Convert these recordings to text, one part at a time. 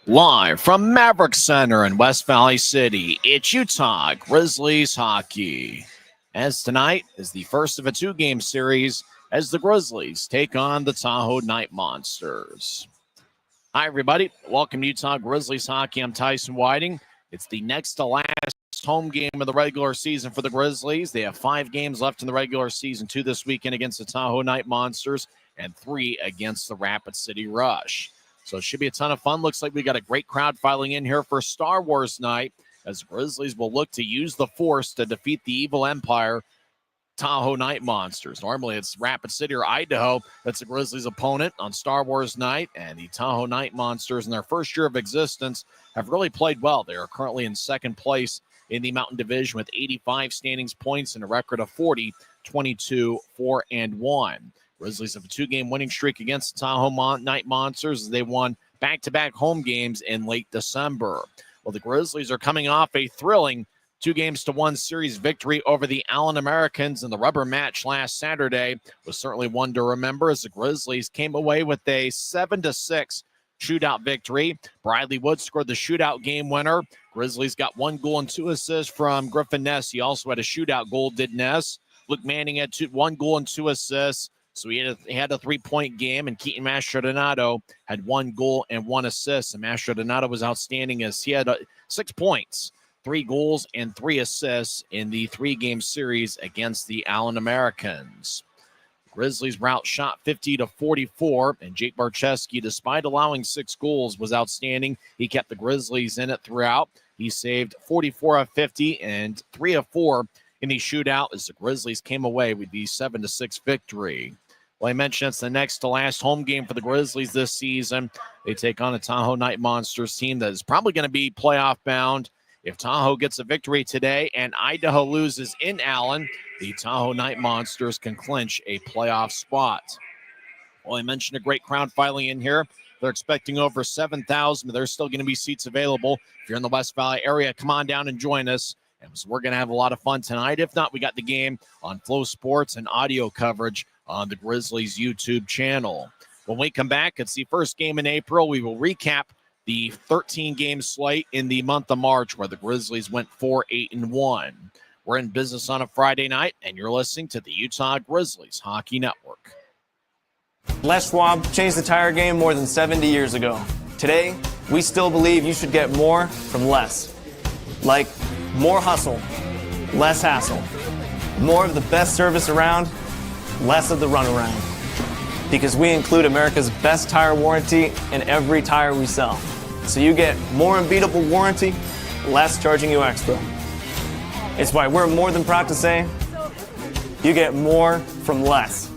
Live from Maverik Center in West Valley City, it's Utah Grizzlies hockey. As tonight is the first of a two-game series as the Grizzlies take on the Tahoe Night Monsters. Hi, everybody. Welcome to Utah Grizzlies hockey. I'm Tyson Whiting. It's the next to last home game of the regular season for the Grizzlies. They have 5 games left in the regular season, 2 this weekend against the Tahoe Night Monsters and 3 against the Rapid City Rush. So it should be a ton of fun. Looks like we got a great crowd filing in here for Star Wars night as Grizzlies will look to use the Force to defeat the evil empire, Tahoe Night Monsters. Normally it's Rapid City or Idaho that's the Grizzlies' opponent on Star Wars night, and the Tahoe Night Monsters in their first year of existence have really played well. They are currently in second place in the Mountain Division with 85 standings points and a record of 40, 22, 4, and 1. Grizzlies have a 2-game winning streak against the Tahoe Night Monsters as they won back-to-back home games in late December. Well, the Grizzlies are coming off a thrilling 2-1 series victory over the Allen Americans, and the rubber match last Saturday was certainly one to remember as the Grizzlies came away with a 7-6 shootout victory. Bradley Wood scored the shootout game winner. Grizzlies got 1 goal and 2 assists from Griffin Ness. He also had a shootout goal, did Ness. Luke Manning had 1 goal and 2 assists. So he had a 3-point game, and Keaton Mastrodonato had 1 goal and 1 assist. And Mastrodonato was outstanding as he had 6 points, 3 goals, and 3 assists in the 3-game series against the Allen Americans. Grizzlies were outshot 50-44, and Jake Barczewski, despite allowing 6 goals, was outstanding. He kept the Grizzlies in it throughout. He saved 44 of 50 and 3 of 4 in the shootout as the Grizzlies came away with the 7-6 victory. Well, I mentioned it's the next to last home game for the Grizzlies this season. They take on a Tahoe Night Monsters team that is probably going to be playoff bound. If Tahoe gets a victory today and Idaho loses in Allen, the Tahoe Night Monsters can clinch a playoff spot. Well, I mentioned a great crowd filing in here. They're expecting over 7,000, but there's still going to be seats available. If you're in the West Valley area, come on down and join us. And so we're going to have a lot of fun tonight. If not, we got the game on Flow Sports and audio coverage on the Grizzlies YouTube channel. When we come back, it's the first game in April. We will recap the 13-game slate in the month of March where the Grizzlies went 4-8-1. We're in business on a Friday night, and you're listening to the Utah Grizzlies Hockey Network. Les Schwab changed the tire game more than 70 years ago. Today, we still believe you should get more from less. Like more hustle, less hassle. More of the best service around, less of the runaround. Because we include America's best tire warranty in every tire we sell. So you get more unbeatable warranty, less charging you extra. It's why we're more than proud to say, you get more from less.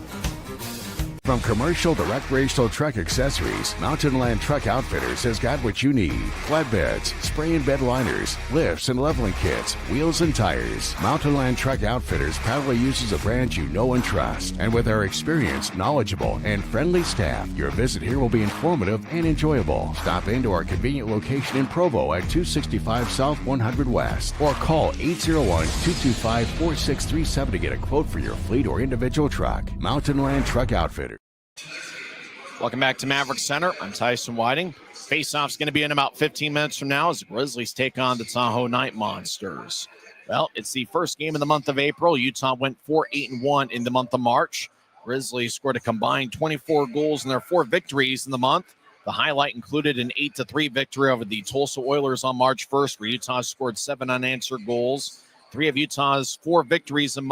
From commercial to recreational truck accessories, Mountain Land Truck Outfitters has got what you need. Flatbeds, spray and bed liners, lifts and leveling kits, wheels and tires. Mountain Land Truck Outfitters proudly uses a brand you know and trust. And with our experienced, knowledgeable, and friendly staff, your visit here will be informative and enjoyable. Stop into our convenient location in Provo at 265 South 100 West or call 801-225-4637 to get a quote for your fleet or individual truck. Mountain Land Truck Outfitters. Welcome back to Maverik Center. I'm Tyson Whiting. Face-off's going to be in about 15 minutes from now as the Grizzlies take on the Tahoe Night Monsters. Well, it's the first game of the month of April. Utah went 4-8-1 in the month of March. Grizzlies scored a combined 24 goals in their 4 victories in the month. The highlight included an 8-3 victory over the Tulsa Oilers on March 1st, where Utah scored 7 unanswered goals. 3 of Utah's 4 victories in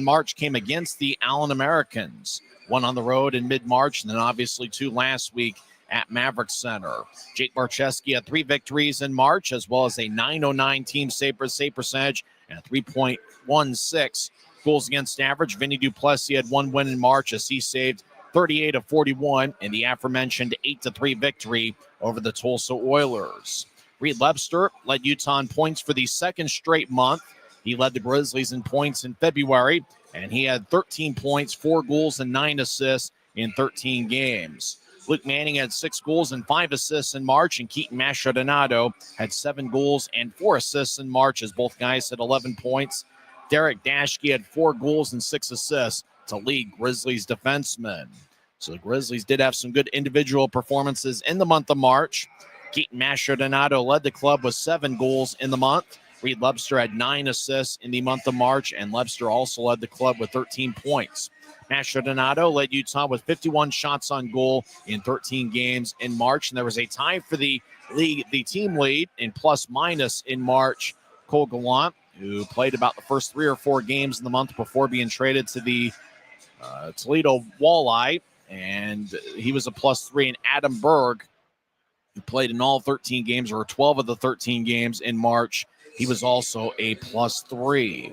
March came against the Allen Americans. 1 on the road in mid-March, and then obviously 2 last week at Maverik Center. Jake Barczewski had 3 victories in March, as well as a .909 team save percentage and a 3.16 goals against average. Vinny Duplessis had 1 win in March as he saved 38 of 41 in the aforementioned 8-3 victory over the Tulsa Oilers. Reed Lebster led Utah in points for the second straight month. He led the Grizzlies in points in February, and he had 13 points, 4 goals, and 9 assists in 13 games. Luke Manning had 6 goals and 5 assists in March, and Keaton Mastrodonato had 7 goals and 4 assists in March, as both guys had 11 points. Derek Dashke had 4 goals and 6 assists to lead Grizzlies defensemen. So the Grizzlies did have some good individual performances in the month of March. Keaton Mastrodonato led the club with 7 goals in the month. Reed Lebster had 9 assists in the month of March, and Lebster also led the club with 13 points. Mastrodonato led Utah with 51 shots on goal in 13 games in March, and there was a tie for the team lead in plus-minus in March. Cole Gallant, who played about the first 3 or 4 games in the month before being traded to the Toledo Walleye, and he was a +3. And Adam Berg, who played in all 13 games, or 12 of the 13 games in March, he was also a +3.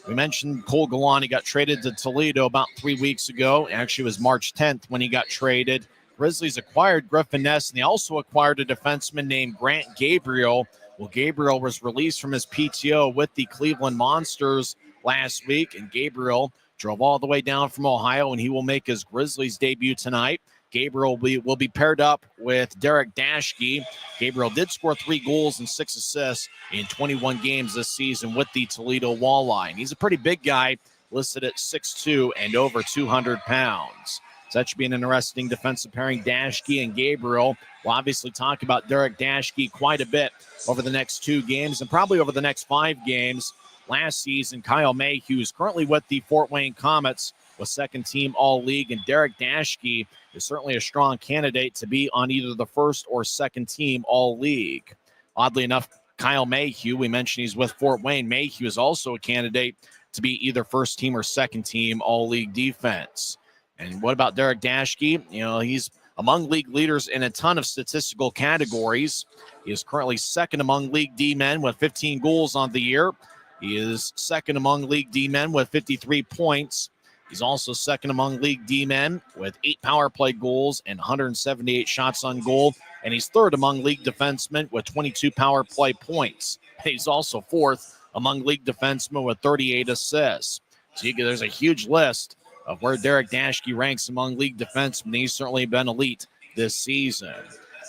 We mentioned Cole Gallant. He got traded to Toledo about 3 weeks ago. Actually, it was March 10th when he got traded. Grizzlies acquired Griffin Ness, and they also acquired a defenseman named Grant Gabriel. Well, Gabriel was released from his PTO with the Cleveland Monsters last week, and Gabriel drove all the way down from Ohio, and he will make his Grizzlies debut tonight. Gabriel will be paired up with Derek Dashke. Gabriel did score 3 goals and 6 assists in 21 games this season with the Toledo Walleye. And he's a pretty big guy, listed at 6'2" and over 200 pounds. So that should be an interesting defensive pairing, Dashke and Gabriel. We'll obviously talk about Derek Dashke quite a bit over the next 2 games and probably over the next 5 games. Last season, Kyle Mayhew is currently with the Fort Wayne Comets, was second-team All-League, and Derek Dashke is certainly a strong candidate to be on either the first or second-team All-League. Oddly enough, Kyle Mayhew, we mentioned he's with Fort Wayne. Mayhew is also a candidate to be either first-team or second-team All-League defense. And what about Derek Dashke? You know, he's among league leaders in a ton of statistical categories. He is currently second among league D-men with 15 goals on the year. He is second among league D-men with 53 points. He's also second among league D-men with 8 power play goals and 178 shots on goal. And he's third among league defensemen with 22 power play points. He's also fourth among league defensemen with 38 assists. So there's a huge list of where Derek Dashke ranks among league defensemen. He's certainly been elite this season.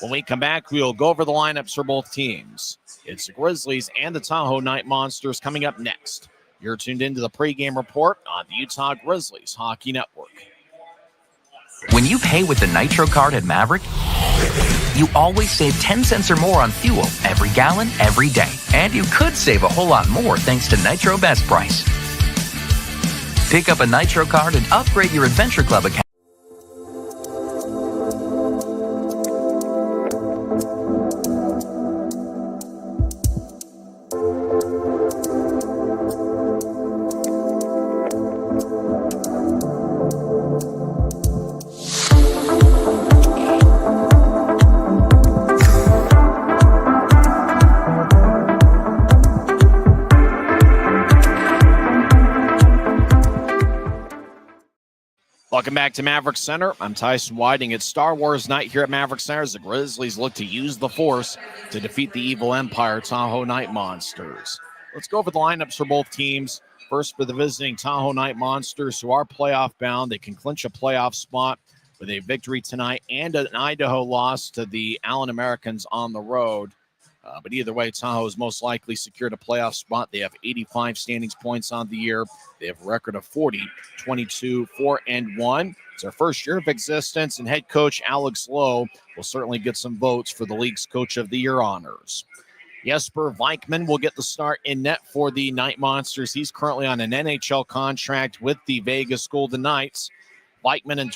When we come back, we'll go over the lineups for both teams. It's the Grizzlies and the Tahoe Night Monsters coming up next. You're tuned into the pregame report on the Utah Grizzlies Hockey Network. When you pay with the Nitro card at Maverik, you always save 10 cents or more on fuel every gallon, every day. And you could save a whole lot more thanks to Nitro Best Price. Pick up a Nitro card and upgrade your Adventure Club account. Welcome back to Maverik Center. I'm Tyson Whiting. It's Star Wars night here at Maverik Center as the Grizzlies look to use the Force to defeat the evil Empire Tahoe Night Monsters. Let's go over the lineups for both teams. First, for the visiting Tahoe Night Monsters, who are playoff bound. They can clinch a playoff spot with a victory tonight and an Idaho loss to the Allen Americans on the road. But either way, Tahoe has most likely secured a playoff spot. They have 85 standings points on the year. They have a record of 40, 22, 4-1. It's their first year of existence, and head coach Alex Lowe will certainly get some votes for the league's Coach of the Year honors. Jesper Vikman will get the start in net for the Night Monsters. He's currently on an NHL contract with the Vegas Golden Knights. Vikman in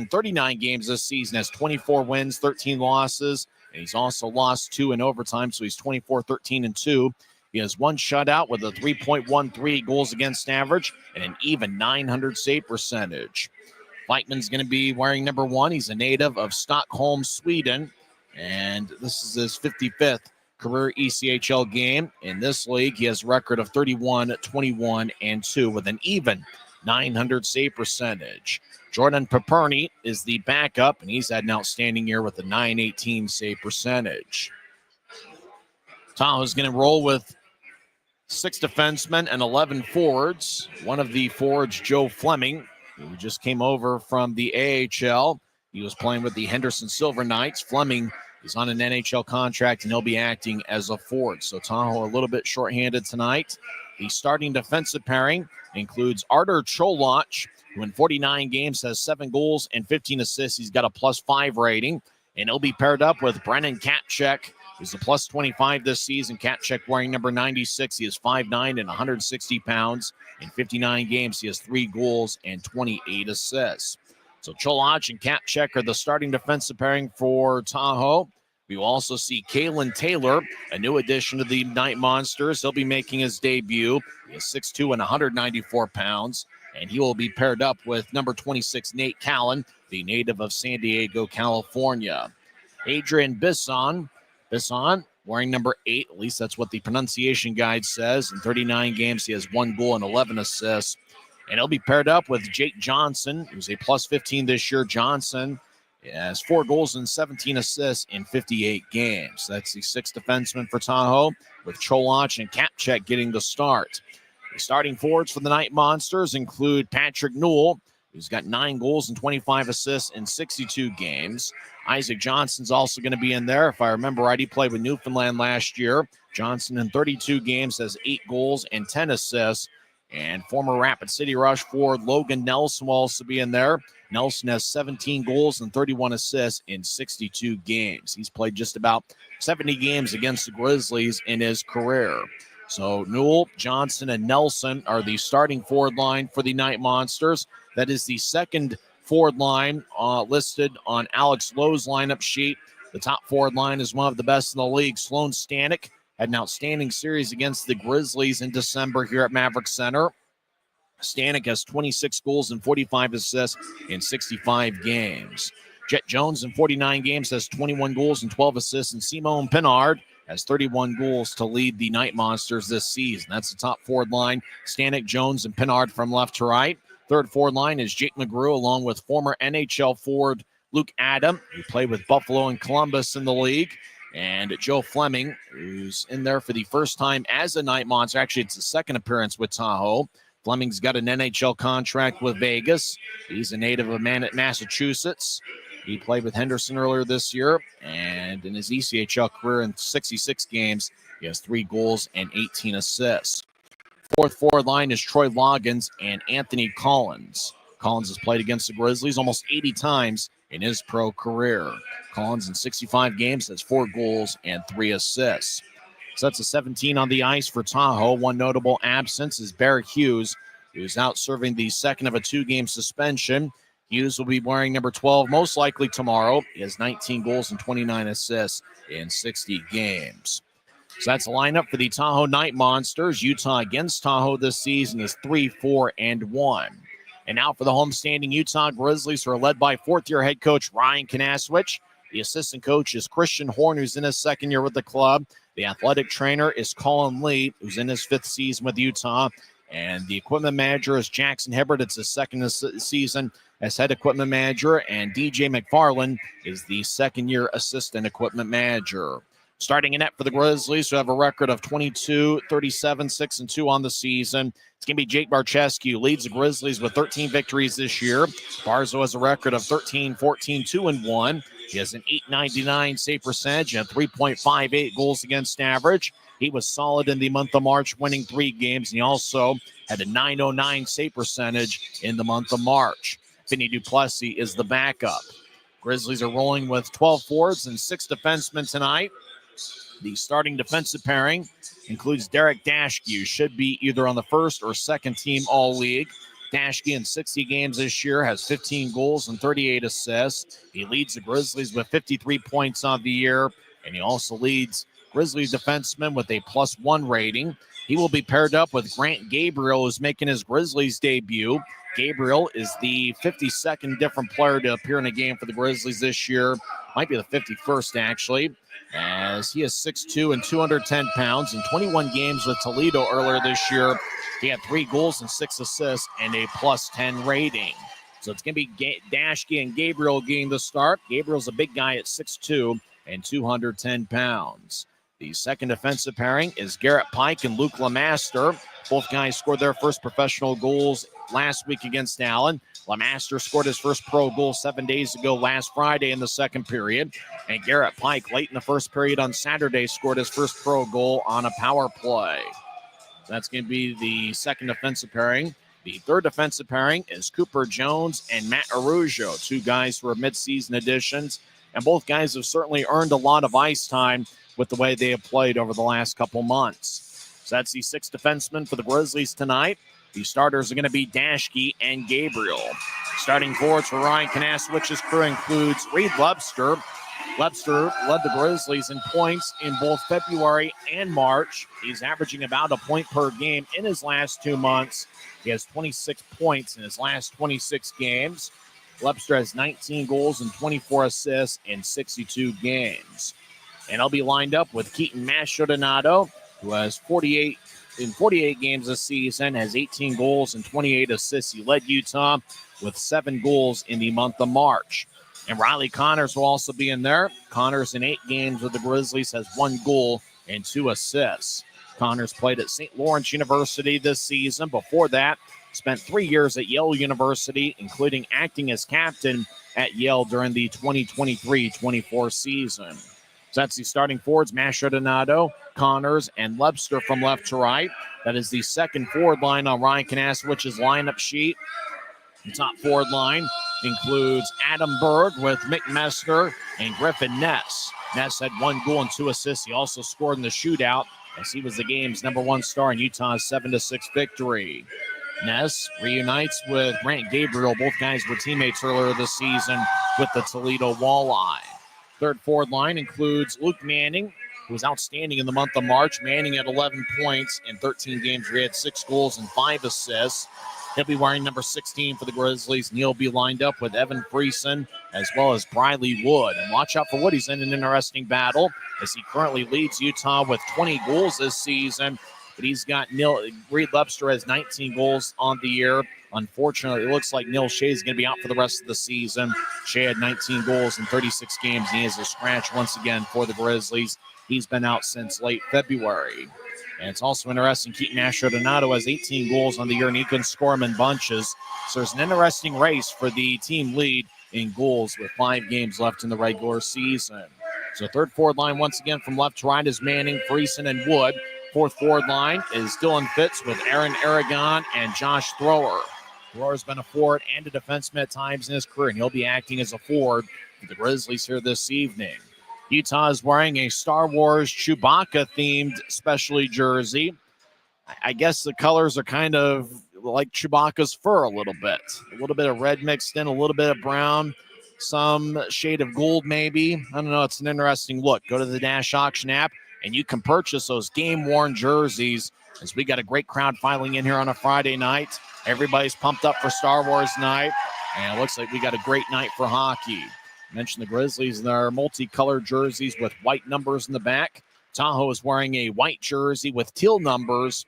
39 games this season has 24 wins, 13 losses. And he's also lost 2 in overtime, so he's 24-13-2. He has 1 shutout with a 3.13 goals against average and an even 900 save percentage. Vikman's going to be wearing number 1. He's a native of Stockholm, Sweden, and this is his 55th career ECHL game. In this league, he has a record of 31-21-2 with an even 900 save percentage. Jordan Paperny is the backup, and he's had an outstanding year with a 918 save percentage. Tahoe's going to roll with 6 defensemen and 11 forwards. One of the forwards, Joe Fleming, who just came over from the AHL. He was playing with the Henderson Silver Knights. Fleming is on an NHL contract, and he'll be acting as a forward. So Tahoe a little bit shorthanded tonight. The starting defensive pairing includes Artur Cholach, who in 49 games has 7 goals and 15 assists. He's got a +5 rating. and he'll be paired up with Brennan Kapchek, who's a plus 25 this season. Kapchek wearing number 96. He is 5'9" and 160 pounds. In 59 games, he has 3 goals and 28 assists. So Cholaj and Kapchek are the starting defensive pairing for Tahoe. We will also see Kalen Taylor, a new addition to the Night Monsters. He'll be making his debut. He is 6'2" and 194 pounds, and he will be paired up with number 26, Nate Callan, the native of San Diego, California. Adrian Bisson wearing number 8, at least that's what the pronunciation guide says. In 39 games, he has 1 goal and 11 assists. And he'll be paired up with Jake Johnson, who's a plus 15 this year. Johnson has 4 goals and 17 assists in 58 games. That's the 6th defenseman for Tahoe, with Cholaj and Kapchek getting the start. The starting forwards for the Night Monsters include Patrick Newell, who's got 9 goals and 25 assists in 62 games. Isaac Johnson's also going to be in there. If I remember right, he played with Newfoundland last year. Johnson in 32 games has 8 goals and 10 assists. And former Rapid City Rush forward Logan Nelson will also be in there. Nelson has 17 goals and 31 assists in 62 games. He's played just about 70 games against the Grizzlies in his career. So Newell, Johnson, and Nelson are the starting forward line for the Night Monsters. That is the second forward line listed on Alex Lowe's lineup sheet. The top forward line is one of the best in the league. Sloan Stanek had an outstanding series against the Grizzlies in December here at Maverik Center. Stanek has 26 goals and 45 assists in 65 games. Jet Jones in 49 games has 21 goals and 12 assists, and Simone Pinard has 31 goals to lead the Night Monsters this season. That's the top forward line. Stanek, Jones, and Pinard from left to right. Third forward line is Jake McGrew, along with former NHL forward Luke Adam, who played with Buffalo and Columbus in the league. And Joe Fleming, who's in there for the first time as a Night Monster. Actually, it's his second appearance with Tahoe. Fleming's got an NHL contract with Vegas. He's a native of Massachusetts. He played with Henderson earlier this year. And in his ECHL career in 66 games, he has 3 goals and 18 assists. Fourth forward line is Troy Loggins and Anthony Collins. Collins has played against the Grizzlies almost 80 times in his pro career. Collins in 65 games has 4 goals and 3 assists. So that's a 17 on the ice for Tahoe. One notable absence is Barrett Hughes, who's out serving the second of a 2-game suspension. Hughes will be wearing number 12 most likely tomorrow. He has 19 goals and 29 assists in 60 games. So that's the lineup for the Tahoe Night Monsters. Utah against Tahoe this season is 3-4-1. And now for the homestanding Utah Grizzlies, who are led by 4th-year head coach Ryan Kanaswich. The assistant coach is Christian Horn, who's in his 2nd year with the club. The athletic trainer is Colin Lee, who's in his 5th season with Utah. And the equipment manager is Jackson Hibbert. It's his 2nd season as head equipment manager. And DJ McFarland is the 2nd-year assistant equipment manager. Starting in net for the Grizzlies, who have a record of 22, 37, 6-2 on the season. It's going to be Jake Barcheski, who leads the Grizzlies with 13 victories this year. Barzo has a record of 13, 14, 2-1. He has an .899 save percentage and 3.58 goals against average. He was solid in the month of March, winning 3 games. And he also had a .909 save percentage in the month of March. Vinny Duplessis is the backup. Grizzlies are rolling with 12 forwards and 6 defensemen tonight. The starting defensive pairing includes Derek Dashke, who should be either on the first or second team all-league. Dashke in 60 games this year has 15 goals and 38 assists. He leads the Grizzlies with 53 points on the year, and he also leads Grizzlies defensemen with a +1 rating. He will be paired up with Grant Gabriel, who's making his Grizzlies debut. Gabriel is the 52nd different player to appear in a game for the Grizzlies this year. Might be the 51st, actually, as he is 6'2" and 210 pounds. In 21 games with Toledo earlier this year, he had 3 goals and 6 assists and a +10 rating. So it's going to be Dashke and Gabriel getting the start. Gabriel's a big guy at 6'2" and 210 pounds. The second defensive pairing is Garrett Pike and Luke Lemaster. Both guys scored their first professional goals last week against Allen. Lemaster scored his first pro goal 7 days ago last Friday in the second period. And Garrett Pike, late in the first period on Saturday, scored his first pro goal on a power play. That's going to be the second defensive pairing. The third defensive pairing is Cooper Jones and Matt Arujo, 2 guys who are midseason additions. and both guys have certainly earned a lot of ice time with the way they have played over the last couple months. So that's the 6 defensemen for the Grizzlies tonight. The starters are going to be Dashke and Gabriel. Starting forwards for Ryan Kanasowicz's crew includes Reed Webster. Webster led the Grizzlies in points in both February and March. He's averaging about a point per game in his last 2 months. He has 26 points in his last 26 games. Webster has 19 goals and 24 assists in 62 games. And he'll be lined up with Keaton Mastrodonato, who has 48 games this season, has 18 goals and 28 assists. He led Utah with 7 goals in the month of March. And Riley Connors will also be in there. Connors in 8 games with the Grizzlies has 1 goal and 2 assists. Connors played at St. Lawrence University this season. Before that, spent 3 years at Yale University, including acting as captain at Yale during the 2023-24 season. So that's the starting forwards, Mastrodonato, Connors, and Webster from left to right. That is the second forward line on Ryan Kanasowicz's lineup sheet. The top forward line includes Adam Berg with Mick Messner and Griffin Ness. Ness had 1 goal and 2 assists. He also scored in the shootout as he was the game's #1 star in Utah's 7-6 victory. Ness reunites with Grant Gabriel. Both guys were teammates earlier this season with the Toledo Walleye. Third forward line includes Luke Manning, who was outstanding in the month of March. Manning had 11 points in 13 games where he had 6 goals and 5 assists. He'll be wearing number 16 for the Grizzlies, and he'll be lined up with Evan Friesen as well as Briley Wood. And watch out for Wood. He's in an interesting battle as he currently leads Utah with 20 goals this season. But he's got Reed Webster has 19 goals on the year. Unfortunately, it looks like Neil Shea is going to be out for the rest of the season. Shea had 19 goals in 36 games, and he is a scratch once again for the Grizzlies. He's been out since late February. And it's also interesting, Keaton Mastrodonato has 18 goals on the year, and he can score them in bunches. So there's an interesting race for the team lead in goals with 5 games left in the regular season. So third forward line once again from left to right is Manning, Friesen, and Wood. Fourth forward line is Dylan Fitz with Aaron Aragon and Josh Thrower. Thrower's been a forward and a defenseman at times in his career, and he'll be acting as a forward for the Grizzlies here this evening. Utah is wearing a Star Wars Chewbacca-themed specialty jersey. I guess the colors are kind of like Chewbacca's fur a little bit. A little bit of red mixed in, a little bit of brown, some shade of gold maybe. I don't know. It's an interesting look. Go to the Dash Auction app, and you can purchase those game-worn jerseys as we got a great crowd filing in here on a Friday night. Everybody's pumped up for Star Wars night, and it looks like we got a great night for hockey. I mentioned the Grizzlies in their multicolored jerseys with white numbers in the back. Tahoe is wearing a white jersey with teal numbers,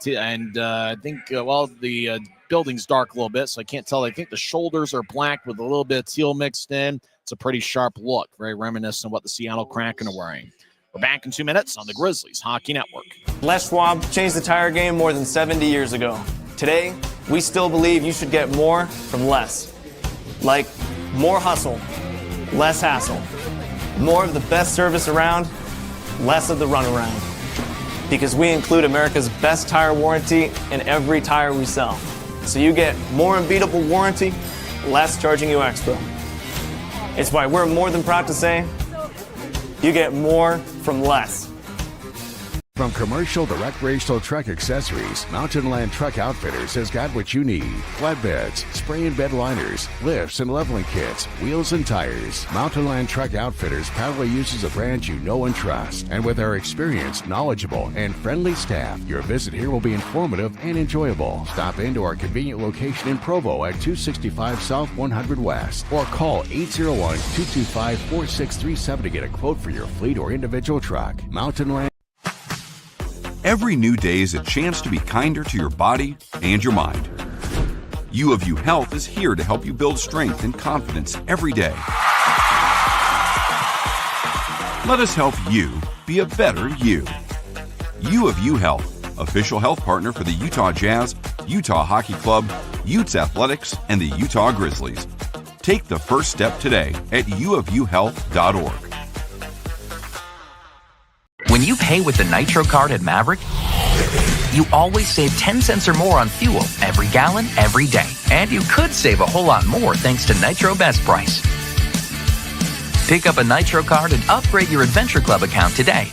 and I think, the building's dark a little bit, so I can't tell. I think the shoulders are black with a little bit of teal mixed in. It's a pretty sharp look, very reminiscent of what the Seattle Kraken are wearing. We're back in 2 minutes on the Grizzlies Hockey Network. Les Schwab changed the tire game more than 70 years ago. Today, we still believe you should get more from less. Like more hustle, less hassle. More of the best service around, less of the runaround. Because we include America's best tire warranty in every tire we sell. So you get more unbeatable warranty, less charging you extra. It's why we're more than proud to say, you get more from less. From commercial to recreational truck accessories, Mountain Land Truck Outfitters has got what you need. Flatbeds, spray and bed liners, lifts and leveling kits, wheels and tires. Mountain Land Truck Outfitters proudly uses a brand you know and trust. And with our experienced, knowledgeable, and friendly staff, your visit here will be informative and enjoyable. Stop into our convenient location in Provo at 265 South 100 West or call 801-225-4637 to get a quote for your fleet or individual truck. Mountain Land. Every new day is a chance to be kinder to your body and your mind. U of U Health is here to help you build strength and confidence every day. Let us help you be a better you. U of U Health, official health partner for the Utah Jazz, Utah Hockey Club, Utes Athletics, and the Utah Grizzlies. Take the first step today at uofuhealth.org. When you pay with the Nitro card at Maverik, you always save 10 cents or more on fuel every gallon, every day. And you could save a whole lot more thanks to Nitro Best Price. Pick up a Nitro card and upgrade your Adventure Club account today.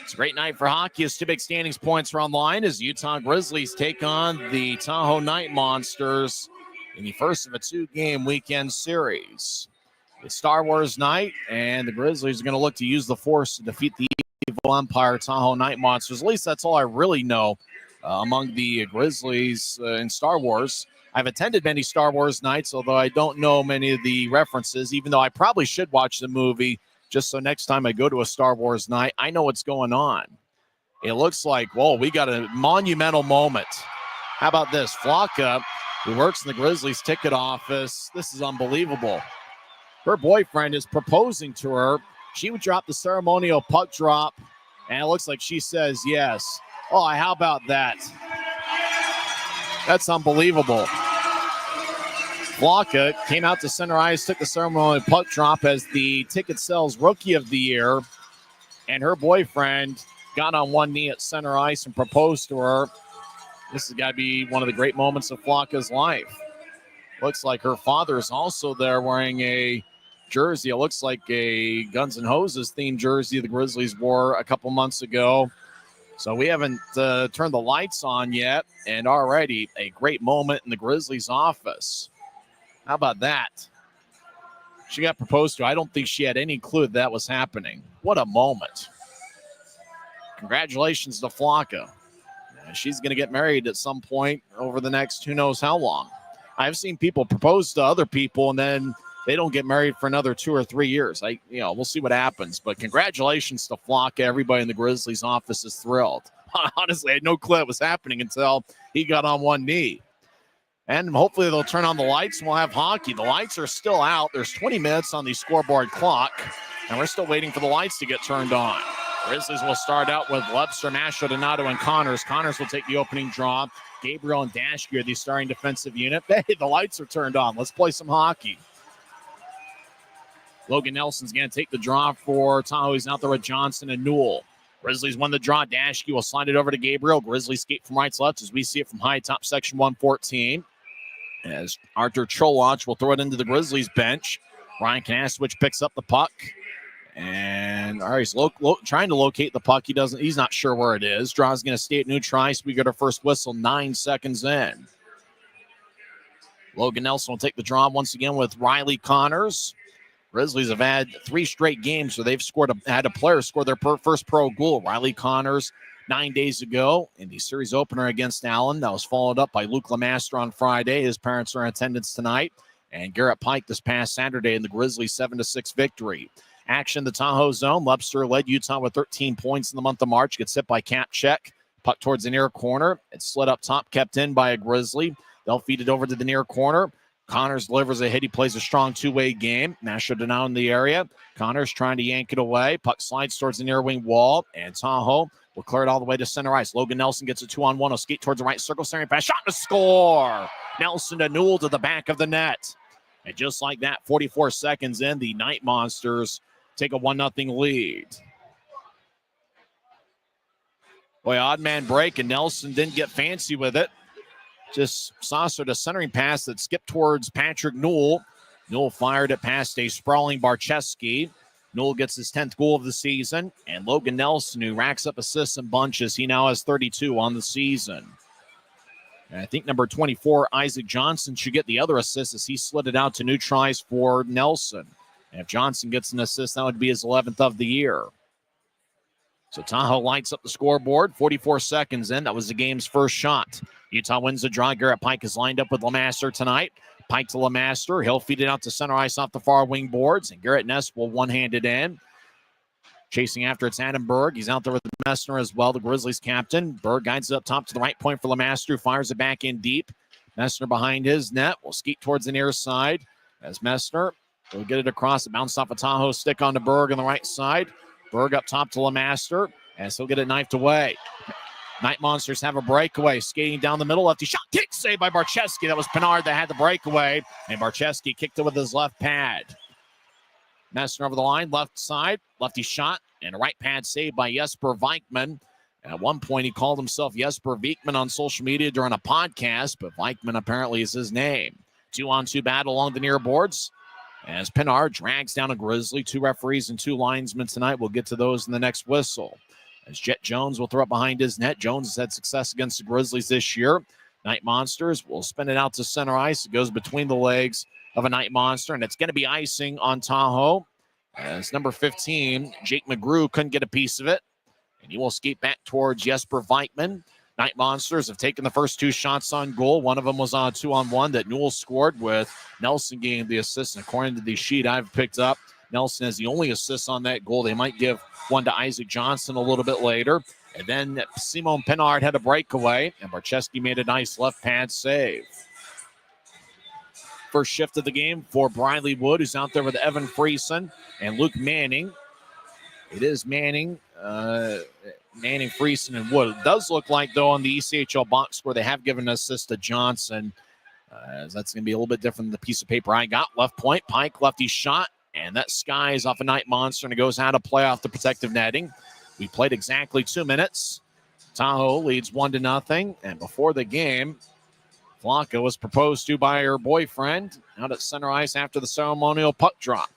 It's a great night for hockey as two big standings points are online as Utah Grizzlies take on the Tahoe Night Monsters in the first of a two-game weekend series. It's Star Wars night, and the Grizzlies are going to look to use the Force to defeat the evil Empire Tahoe Night Monsters. At least that's all I really know among the Grizzlies in Star Wars. I've attended many Star Wars nights, although I don't know many of the references, even though I probably should watch the movie just so next time I go to a Star Wars night, I know what's going on. It looks like, whoa, we got a monumental moment. How about this? Flocka, who works in the Grizzlies ticket office, this is unbelievable. Her boyfriend is proposing to her. She would drop the ceremonial puck drop, and it looks like she says yes. Oh, how about that? That's unbelievable. Flocka came out to center ice, took the ceremonial puck drop as the ticket sales rookie of the year, and her boyfriend got on one knee at center ice and proposed to her. This has got to be one of the great moments of Flocka's life. Looks like her father is also there wearing a jersey. It looks like a Guns N' Hoses themed jersey the Grizzlies wore a couple months ago. So we haven't turned the lights on yet, and already a great moment in the Grizzlies office. How about that? She got proposed to. I don't think she had any clue that was happening. What a moment. Congratulations to Flocka. She's going to get married at some point over the next who knows how long. I've seen people propose to other people and then they don't get married for another 2 or 3 years. We'll see what happens. But congratulations to Flocka. Everybody in the Grizzlies office is thrilled. Honestly, I had no clue it was happening until he got on one knee. And hopefully they'll turn on the lights and we'll have hockey. The lights are still out. There's 20 minutes on the scoreboard clock, and we're still waiting for the lights to get turned on. Grizzlies will start out with Webster, Masho, Donato, and Connors. Connors will take the opening draw. Gabriel and Dashgear, the starting defensive unit. Hey, the lights are turned on. Let's play some hockey. Logan Nelson's going to take the draw for Tahoe. He's out there with Johnson and Newell. Grizzlies won the draw. Dashgear will slide it over to Gabriel. Grizzlies skate from right to left as we see it from high top section 114. As Arthur Cholach will throw it into the Grizzlies bench. Ryan Kanaswich picks up the puck. And all right, he's trying to locate the puck. He's not sure where it is. Draw's going to stay at neutral ice. We get our first whistle 9 seconds in. Logan Nelson will take the draw once again with Riley Connors. Grizzlies have had 3 straight games where they've had a player score their first pro goal. Riley Connors 9 days ago in the series opener against Allen. That was followed up by Luke Lemaster on Friday. His parents are in attendance tonight. And Garrett Pike this past Saturday in the Grizzlies 7-6 victory. Action in the Tahoe zone. Webster led Utah with 13 points in the month of March. Gets hit by Kapchek. Puck towards the near corner. It's slid up top, kept in by a Grizzly. They'll feed it over to the near corner. Connors delivers a hit. He plays a strong two-way game. Masho Donato in the area. Connors trying to yank it away. Puck slides towards the near wing wall. And Tahoe will clear it all the way to center ice. Logan Nelson gets a 2-on-1. He'll skate towards the right circle. Centering pass. Shot to score. Nelson to Newell to the back of the net. And just like that, 44 seconds in, the Night Monsters take a 1-0 lead. Boy, odd man break, and Nelson didn't get fancy with it. Just saucered a centering pass that skipped towards Patrick Newell. Newell fired it past a sprawling Barcheski. Newell gets his 10th goal of the season. And Logan Nelson, who racks up assists in bunches, he now has 32 on the season. And I think number 24, Isaac Johnson, should get the other assist as he slid it out to neutralize for Nelson. And if Johnson gets an assist, that would be his 11th of the year. So Tahoe lights up the scoreboard. 44 seconds in. That was the game's first shot. Utah wins the draw. Garrett Pike is lined up with Lemaster tonight. Pike to Lemaster. He'll feed it out to center ice off the far wing boards. And Garrett Ness will one-hand it in. Chasing after it's Adam Berg. He's out there with Messner as well, the Grizzlies captain. Berg guides it up top to the right point for Lemaster. Fires it back in deep. Messner behind his net. Will skeet towards the near side as Messner will get it across. It bounced off a Tahoe stick onto Berg on the right side. Berg up top to Lemaster as he'll get it knifed away. Night Monsters have a breakaway. Skating down the middle. Lefty shot. Kick saved by Barcheski. That was Pinard that had the breakaway. And Barcheski kicked it with his left pad. Messner over the line. Left side. Lefty shot. And a right pad save by Jesper Vikman. At one point, he called himself Jesper Vikman on social media during a podcast, but Vikman apparently is his name. 2-on-2 battle along the near boards as Pinard drags down a Grizzly. 2 referees and 2 linesmen tonight. We'll get to those in the next whistle. As Jet Jones will throw it behind his net. Jones has had success against the Grizzlies this year. Night Monsters will spin it out to center ice. It goes between the legs of a Night Monster, and it's going to be icing on Tahoe. As number 15, Jake McGrew, couldn't get a piece of it. And he will skate back towards Jesper Vikman. Night Monsters have taken the first 2 shots on goal. One of them was on a 2-on-1 that Newell scored, with Nelson getting the assist. And according to the sheet I've picked up, Nelson has the only assist on that goal. They might give one to Isaac Johnson a little bit later. And then Simon Pinard had a breakaway, and Barczewski made a nice left pad save. First shift of the game for Briley Wood, who's out there with Evan Friesen and Luke Manning. It is Manning, Friesen, and Wood. It does look like, though, on the ECHL box score, they have given an assist to Johnson. As that's going to be a little bit different than the piece of paper I got. Left point, Pike, lefty shot, and that skies off a Night Monster, and it goes out of play off the protective netting. We played exactly 2 minutes. Tahoe leads 1-0, and before the game, Flocka was proposed to by her boyfriend out at center ice after the ceremonial puck drop.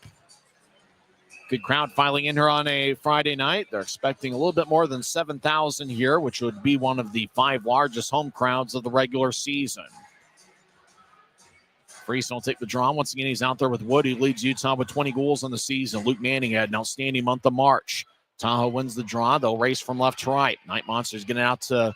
Good crowd filing in here on a Friday night. They're expecting a little bit more than 7,000 here, which would be one of the 5 largest home crowds of the regular season. Friesen will take the draw. Once again, he's out there with Wood, who leads Utah with 20 goals on the season. Luke Manning had an outstanding month of March. Tahoe wins the draw. They'll race from left to right. Night Monsters getting out to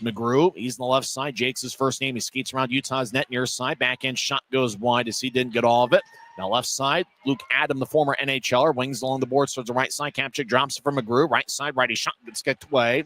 McGrew. He's on the left side. Jake's his first name. He skates around Utah's net near side. Backhand shot goes wide as he didn't get all of it. Now left side, Luke Adam, the former NHLer, wings along the boards towards the right side. Capchick drops it from McGrew. Right side, righty shot gets kicked away.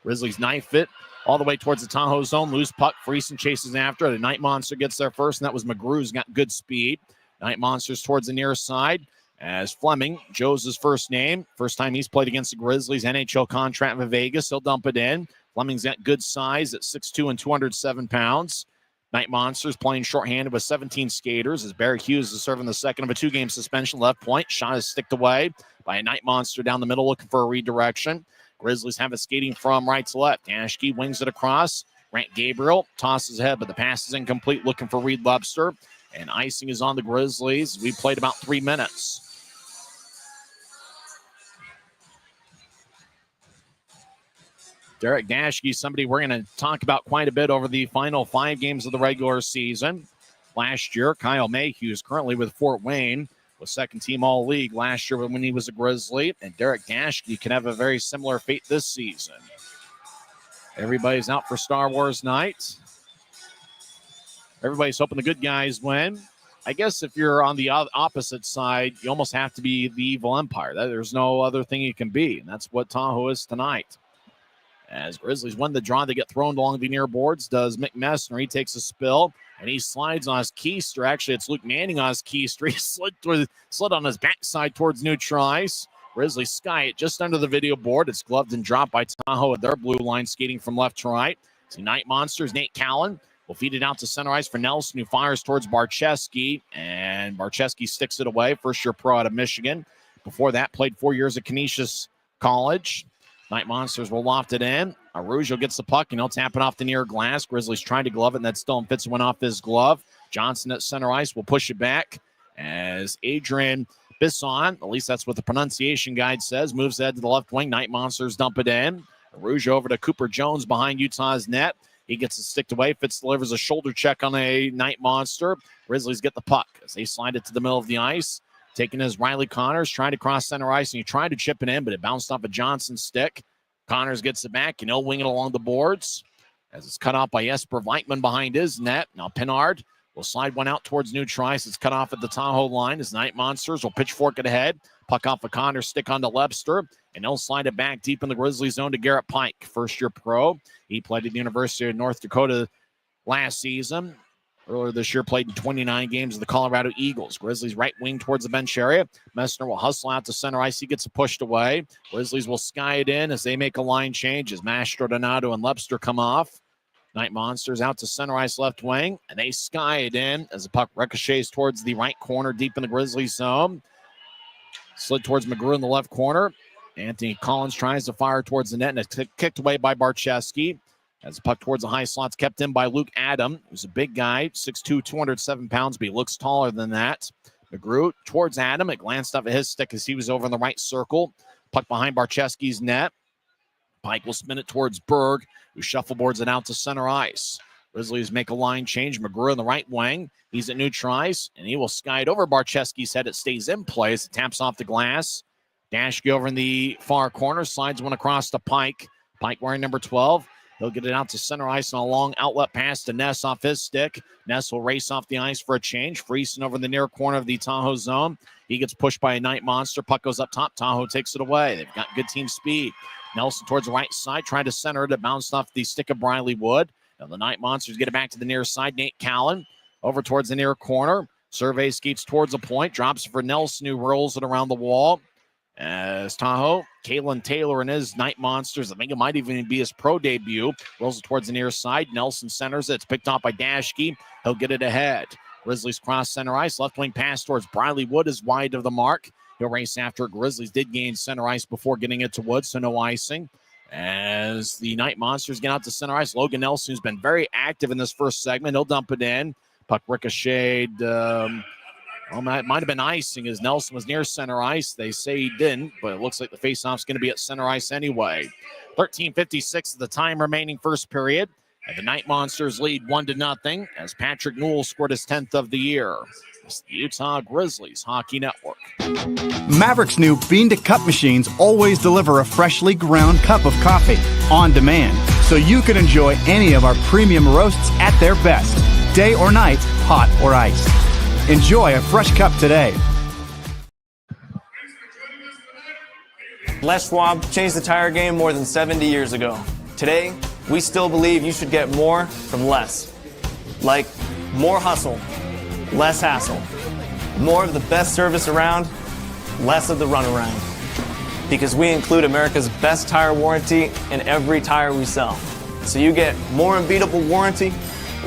Grizzlies knife it all the way towards the Tahoe zone. Loose puck. Friesen chases after it. The Night Monster gets there first, and that was McGrew's got good speed. Night Monsters towards the near side as Fleming, Joe's his first name. First time he's played against the Grizzlies. NHL contract with Vegas. He'll dump it in. Fleming's got good size at 6'2" and 207 pounds. Night Monsters playing shorthanded with 17 skaters as Barry Hughes is serving the second of a 2-game suspension. Left point, shot is sticked away by a Night Monster down the middle looking for a redirection. Grizzlies have it skating from right to left. Ashke wings it across. Grant Gabriel tosses ahead, but the pass is incomplete looking for Reed Webster. And icing is on the Grizzlies. We played about 3 minutes. Derek Dashke, somebody we're going to talk about quite a bit over the final 5 games of the regular season. Last year, Kyle Mayhew is currently with Fort Wayne, was second-team All-League last year when he was a Grizzly. And Derek Dashke can have a very similar fate this season. Everybody's out for Star Wars night. Everybody's hoping the good guys win. I guess if you're on the opposite side, you almost have to be the evil empire. There's no other thing you can be, and that's what Tahoe is tonight. As Grizzlies win the draw, they get thrown along the near boards. Does Mick Messner. He takes a spill, and he slides on his keister. Actually, it's Luke Manning on his keister. He slid on his backside towards neutral ice. Grizzlies sky it just under the video board. It's gloved and dropped by Tahoe at their blue line, skating from left to right. So Night Monsters, Nate Callan will feed it out to center ice for Nelson, who fires towards Barczewski, and Barczewski sticks it away. First-year pro out of Michigan. Before that, played 4 years at Canisius College. Night Monsters will loft it in. Araujo gets the puck, and he'll tap it off the near glass. Grizzlies trying to glove it, and that still fits one off his glove. Johnson at center ice will push it back as Adrian Bisson, at least that's what the pronunciation guide says, moves ahead to the left wing. Night Monsters dump it in. Araujo over to Cooper Jones behind Utah's net. He gets it sticked away. Fitz delivers a shoulder check on a Night Monster. Grizzlies get the puck as they slide it to the middle of the ice. Taking his Riley Connors, trying to cross center ice, and he tried to chip it in, but it bounced off a Johnson stick. Connors gets it back, and he'll wing it along the boards as it's cut off by Jesper Vikman behind his net. Now Pinard will slide one out towards neutral ice. It's cut off at the Tahoe line as Night Monsters will pitchfork it ahead. Puck off a Connors stick onto Webster, and he'll slide it back deep in the Grizzly zone to Garrett Pike, first-year pro. He played at the University of North Dakota last season. Earlier this year, played in 29 games of the Colorado Eagles. Grizzlies right wing towards the bench area. Messner will hustle out to center ice. He gets it pushed away. Grizzlies will sky it in as they make a line change as Mastro, Donato, and Webster come off. Night Monsters out to center ice left wing, and they sky it in as the puck ricochets towards the right corner deep in the Grizzlies zone. Slid towards McGrew in the left corner, Anthony Collins tries to fire towards the net, and it's kicked away by Barczewski. As the puck towards the high slots, kept in by Luke Adam, who's a big guy, 6'2", 207 pounds, but he looks taller than that. McGrew towards Adam. It glanced off of his stick as he was over in the right circle. Puck behind Barczewski's net. Pike will spin it towards Berg, who shuffleboards it out to center ice. Grizzlies make a line change. McGrew in the right wing. He's at neutral ice, and he will skide over Barczewski's head. It stays in place. It taps off the glass. Dashke over in the far corner. Slides one across to Pike. Pike wearing number 12. He'll get it out to center ice on a long outlet pass to Ness off his stick. Ness will race off the ice for a change. Friesen over in the near corner of the Tahoe zone. He gets pushed by a Night Monster. Puck goes up top. Tahoe takes it away. They've got good team speed. Nelson towards the right side, trying to center it. It bounced off the stick of Briley Wood. Now the Night Monsters get it back to the near side. Nate Callan over towards the near corner. Survey skates towards a point. Drops for Nelson, who rolls it around the wall. As Tahoe, Kalen Taylor and his Night Monsters, I think it might even be his pro debut, rolls it towards the near side. Nelson centers it. It's picked off by Dashke. He'll get it ahead. Grizzlies cross center ice. Left wing pass towards Briley Wood is wide of the mark. He'll race after it. Grizzlies did gain center ice before getting it to Wood, so no icing. As the Night Monsters get out to center ice, Logan Nelson, who's been very active in this first segment, he'll dump it in. Puck ricocheted. It might have been icing as Nelson was near center ice. They say he didn't, but it looks like the faceoff's going to be at center ice anyway. 13:56 of the time remaining first period. And the Night Monsters lead 1-0 as Patrick Newell scored his 10th of the year. It's the Utah Grizzlies Hockey Network. Maverik's new bean-to-cup machines always deliver a freshly ground cup of coffee on demand, so you can enjoy any of our premium roasts at their best, day or night, hot or iced. Enjoy a fresh cup today. Les Schwab changed the tire game more than 70 years ago. Today, we still believe you should get more from less. Like more hustle, less hassle. More of the best service around, less of the runaround. Because we include America's best tire warranty in every tire we sell. So you get more unbeatable warranty,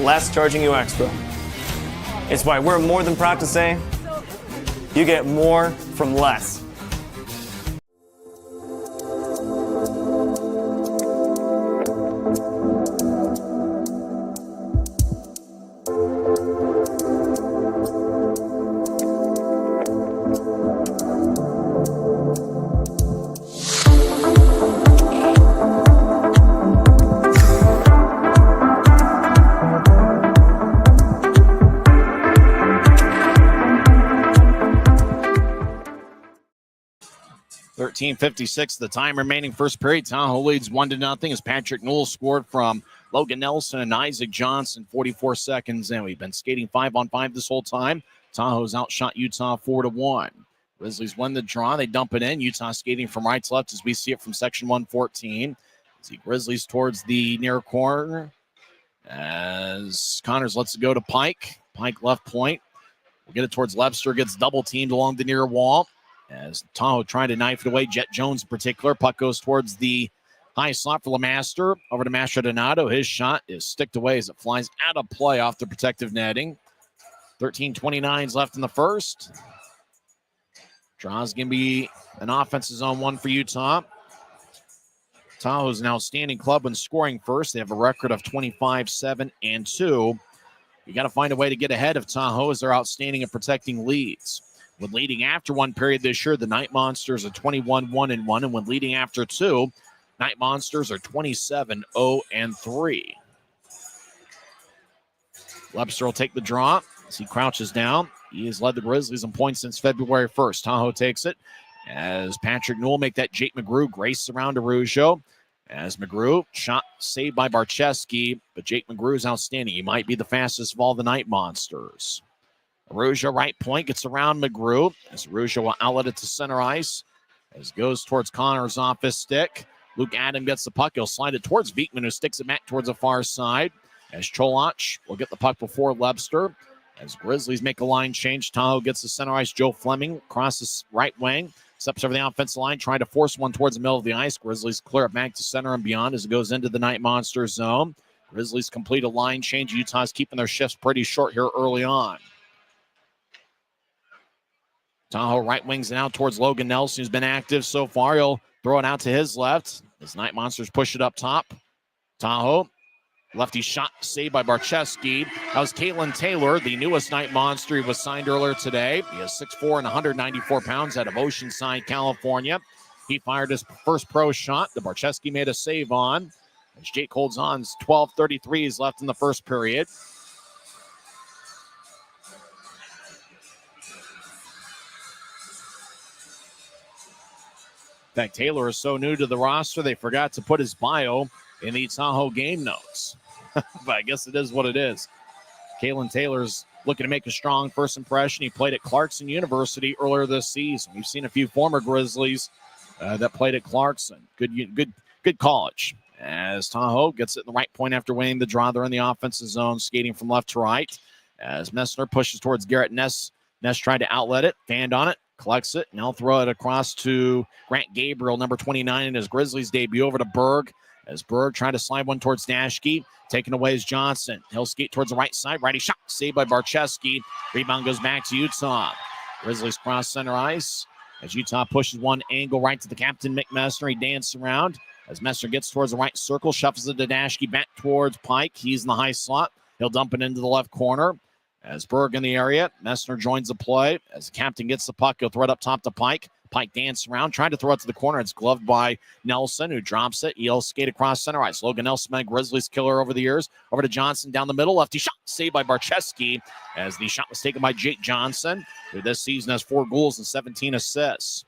less charging you extra. It's why we're more than proud to say, you get more from less. .56 the time remaining first period. Tahoe leads 1-0 as Patrick Newell scored from Logan Nelson and Isaac Johnson 44 seconds in. We've been skating 5-on-5 this whole time. Tahoe's outshot Utah 4-1. Grizzlies win the draw. They dump it in. Utah skating from right to left as we see it from section 114. See Grizzlies towards the near corner as Connors lets it go to Pike. Pike left point. We'll get it towards Lebster. Gets double teamed along the near wall. As Tahoe trying to knife it away, Jet Jones in particular. Puck goes towards the high slot for Lemaster. Over to Mastrodonado. His shot is sticked away as it flies out of play off the protective netting. 13:29 left in the first. Draw's going to be an offensive zone one for Utah. Tahoe's an outstanding club when scoring first. They have a record of 25-7-2. You got to find a way to get ahead of Tahoe as they're outstanding at protecting leads. When leading after one period this year, the Night Monsters are 21-1-1, and when leading after two, Night Monsters are 27-0-3. Lebster will take the draw as he crouches down. He has led the Grizzlies in points since February 1st. Tahoe takes it as Patrick Newell make that Jake McGrew grace around Araujo. As McGrew, shot saved by Barczewski, but Jake McGrew is outstanding. He might be the fastest of all the Night Monsters. Araujo right point gets around McGrew as Araujo will outlet it to center ice as it goes towards Connors off his stick. Luke Adam gets the puck. He'll slide it towards Viekman, who sticks it back towards the far side as Cholach will get the puck before Lebster. As Grizzlies make a line change, Tahoe gets the center ice. Joe Fleming crosses right wing, steps over the offensive line, trying to force one towards the middle of the ice. Grizzlies clear it back to center and beyond as it goes into the Night Monster zone. Grizzlies complete a line change. Utah's keeping their shifts pretty short here early on. Tahoe right wings it out towards Logan Nelson, who's been active so far. He'll throw it out to his left. As Night Monsters push it up top. Tahoe. Lefty shot saved by Barczewski. That was Kalen Taylor, the newest Night Monster. He was signed earlier today. He is 6'4" and 194 pounds out of Oceanside, California. He fired his first pro shot that Barczewski made a save on. As Jake holds on, 12:33 is left in the first period. In fact, Taylor is so new to the roster, they forgot to put his bio in the Tahoe game notes. But I guess it is what it is. Kalen Taylor's looking to make a strong first impression. He played at Clarkson University earlier this season. We've seen a few former Grizzlies that played at Clarkson. Good college. As Tahoe gets it in the right point after winning the draw, they're in the offensive zone, skating from left to right. As Messner pushes towards Garrett Ness. Ness tried to outlet it, fanned on it, collects it. Now throw it across to Grant Gabriel, number 29, in his Grizzlies debut, over to Berg. As Berg trying to slide one towards Dashke. Taken away is Johnson. He'll skate towards the right side. Righty shot. Saved by Barczewski. Rebound goes back to Utah. Grizzlies cross center ice. As Utah pushes one angle right to the captain, Mick Messner. He dances around. As Messner gets towards the right circle. Shuffles it to Dashke. Back towards Pike. He's in the high slot. He'll dump it into the left corner. As Berg in the area. Messner joins the play. As the captain gets the puck, he'll throw it up top to Pike. Pike dances around, trying to throw it to the corner. It's gloved by Nelson, who drops it. He'll skate across center ice. Logan Nelson, my Grizzlies killer over the years. Over to Johnson down the middle. Lefty shot, saved by Barczewski, as the shot was taken by Jake Johnson, who this season has 4 goals and 17 assists.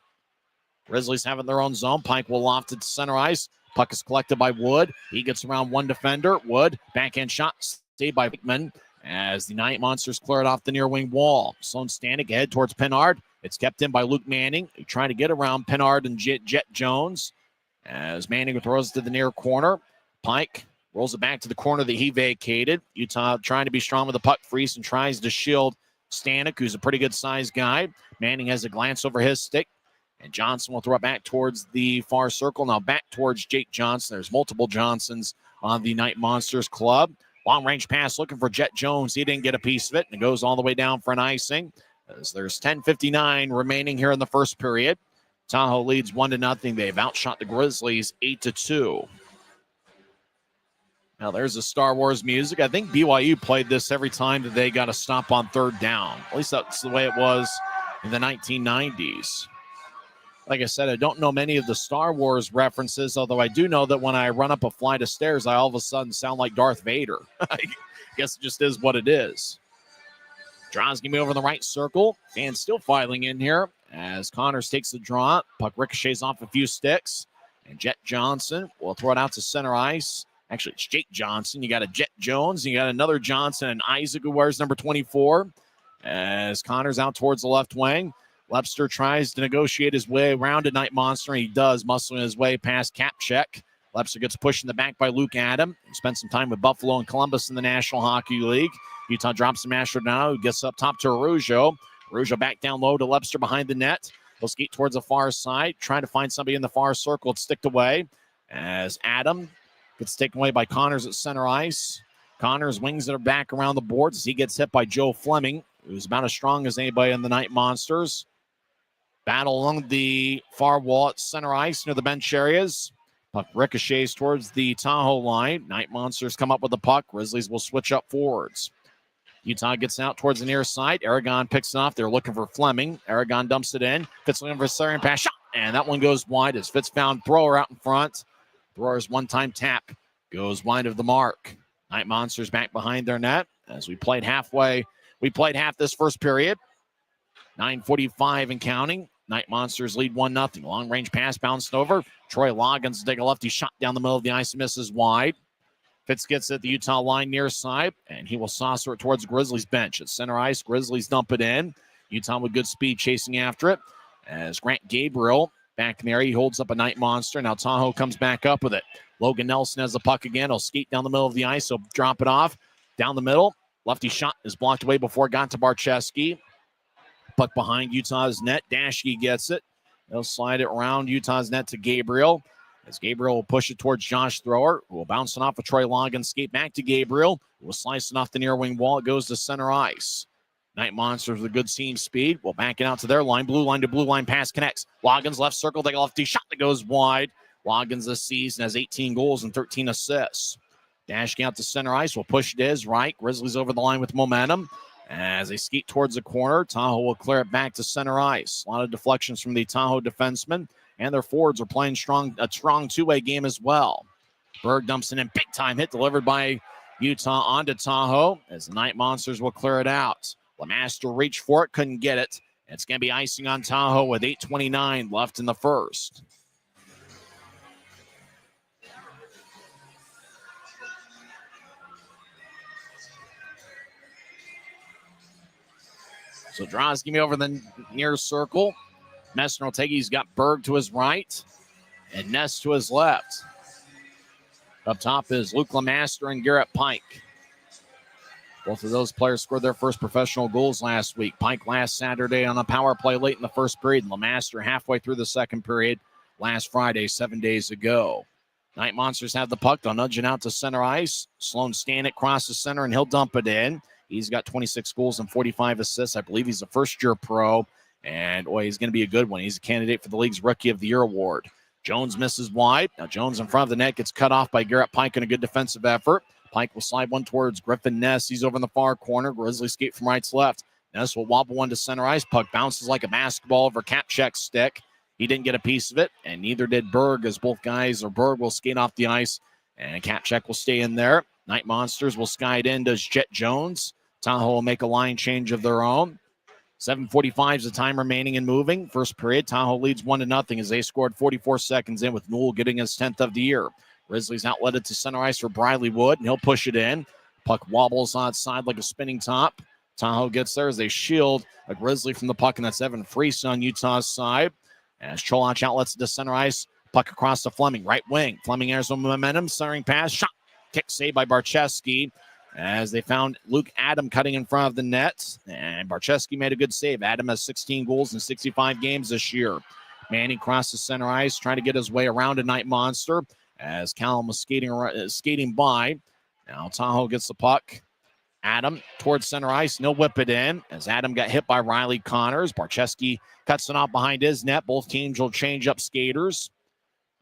Grizzlies have it in their own zone. Pike will loft it to center ice. Puck is collected by Wood. He gets around one defender. Wood, backhand shot, saved by Hickman, as the Night Monsters clear it off the near wing wall. Sloan Stanek ahead towards Pennard. It's kept in by Luke Manning, trying to get around Pennard and Jet Jones. As Manning throws it to the near corner. Pike rolls it back to the corner that he vacated. Utah trying to be strong with the puck. Friesen tries to shield Stanek, who's a pretty good sized guy. Manning has a glance over his stick. And Johnson will throw it back towards the far circle. Now back towards Jake Johnson. There's multiple Johnsons on the Night Monsters club. Long-range pass looking for Jet Jones. He didn't get a piece of it, and it goes all the way down for an icing. As there's 10:59 remaining here in the first period. Tahoe leads 1-0. They've outshot the Grizzlies 8-2. Now there's the Star Wars music. I think BYU played this every time that they got a stop on third down. At least that's the way it was in the 1990s. Like I said, I don't know many of the Star Wars references, although I do know that when I run up a flight of stairs, I all of a sudden sound like Darth Vader. I guess it just is what it is. Draw's going to be over in the right circle. Fans still filing in here as Connors takes the draw. Puck ricochets off a few sticks. And Jet Johnson will throw it out to center ice. Actually, it's Jake Johnson. You got a Jet Jones. You got another Johnson and Isaac, who wears number 24. As Connors out towards the left wing. Webster tries to negotiate his way around a Night Monster, and he does, muscling his way past Kapchek. Webster gets pushed in the back by Luke Adam. He spent some time with Buffalo and Columbus in the National Hockey League. Utah drops the masher now. He gets up top to Arujo. Arujo back down low to Webster behind the net. He'll skate towards the far side, trying to find somebody in the far circle. It's sticked away as Adam gets taken away by Connors at center ice. Connors wings it back around the boards as he gets hit by Joe Fleming, who's about as strong as anybody in the Night Monsters. Battle along the far wall at center ice near the bench areas. Puck ricochets towards the Tahoe line. Night Monsters come up with the puck. Grizzlies will switch up forwards. Utah gets out towards the near side. Aragon picks it off. They're looking for Fleming. Aragon dumps it in. Fitz looking for a Syrian pass shot. And that one goes wide as Fitz found thrower out in front. Thrower's one-time tap goes wide of the mark. Night Monsters back behind their net as we played halfway. We played half this first period. 9:45 and counting. Night Monsters lead 1-0. Long-range pass bounced over. Troy Loggins take a lefty shot down the middle of the ice and misses wide. Fitz gets at the Utah line near side, and he will saucer it towards Grizzlies bench. At center ice, Grizzlies dump it in. Utah with good speed chasing after it. As Grant Gabriel back in there, he holds up a Night Monster. Now Tahoe comes back up with it. Logan Nelson has the puck again. He'll skate down the middle of the ice. He'll drop it off. Down the middle. Lefty shot is blocked away before it got to Barczewski. Puck behind Utah's net. Dashke gets it. He'll slide it around Utah's net to Gabriel. As Gabriel will push it towards Josh Thrower, who will bounce it off of Troy Loggins, skate back to Gabriel, who will slice it off the near wing wall. It goes to center ice. Night Monsters with good seam speed. Will back it out to their line. Blue line to blue line. Pass connects. Loggins left circle. They lefty shot that goes wide. Loggins this season has 18 goals and 13 assists. Dashing out to center ice. Will push it to his right. Grizzlies over the line with momentum. As they skate towards the corner, Tahoe will clear it back to center ice. A lot of deflections from the Tahoe defensemen. And their forwards are playing a strong two-way game as well. Berg dumps it in. Big time hit delivered by Utah onto Tahoe. As the Night Monsters will clear it out. Lemaster reached for it, couldn't get it. It's going to be icing on Tahoe with 8:29 left in the first. So draws give me over the near circle. Messner will take it. He's got Berg to his right and Ness to his left. Up top is Luke Lemaster and Garrett Pike. Both of those players scored their first professional goals last week. Pike last Saturday on a power play late in the first period. Lemaster halfway through the second period last Friday, 7 days ago. Night Monsters have the puck. They'll nudge it out to center ice. Sloan Stanek crosses center, and he'll dump it in. He's got 26 goals and 45 assists. I believe he's a first-year pro, and he's going to be a good one. He's a candidate for the league's Rookie of the Year award. Jones misses wide. Now Jones in front of the net gets cut off by Garrett Pike in a good defensive effort. Pike will slide one towards Griffin Ness. He's over in the far corner. Grizzlies skate from right to left. Ness will wobble one to center ice. Puck bounces like a basketball over Kapchek's stick. He didn't get a piece of it, and neither did Berg, as both guys, or Berg will skate off the ice, and Kapchek will stay in there. Night Monsters will sky it in to Jet Jones. Tahoe will make a line change of their own. 7:45 is the time remaining and moving. First period, Tahoe leads 1-0 as they scored 44 seconds in, with Newell getting his 10th of the year. Grizzlies outlet it to center ice for Briley Wood, and he'll push it in. Puck wobbles outside like a spinning top. Tahoe gets there as they shield a Grizzly from the puck, and that's Evan Freese on Utah's side. As Cholach outlets it to center ice, puck across to Fleming, right wing. Fleming airs some momentum, centering pass, shot, kick saved by Barcheski. As they found Luke Adam cutting in front of the net, and Barcheski made a good save. Adam has 16 goals in 65 games this year. Manning crosses center ice, trying to get his way around a Night Monster as Callum was skating by. Now Tahoe gets the puck. Adam towards center ice, no whip it in as Adam got hit by Riley Connors. Barcheski cuts it off behind his net. Both teams will change up skaters.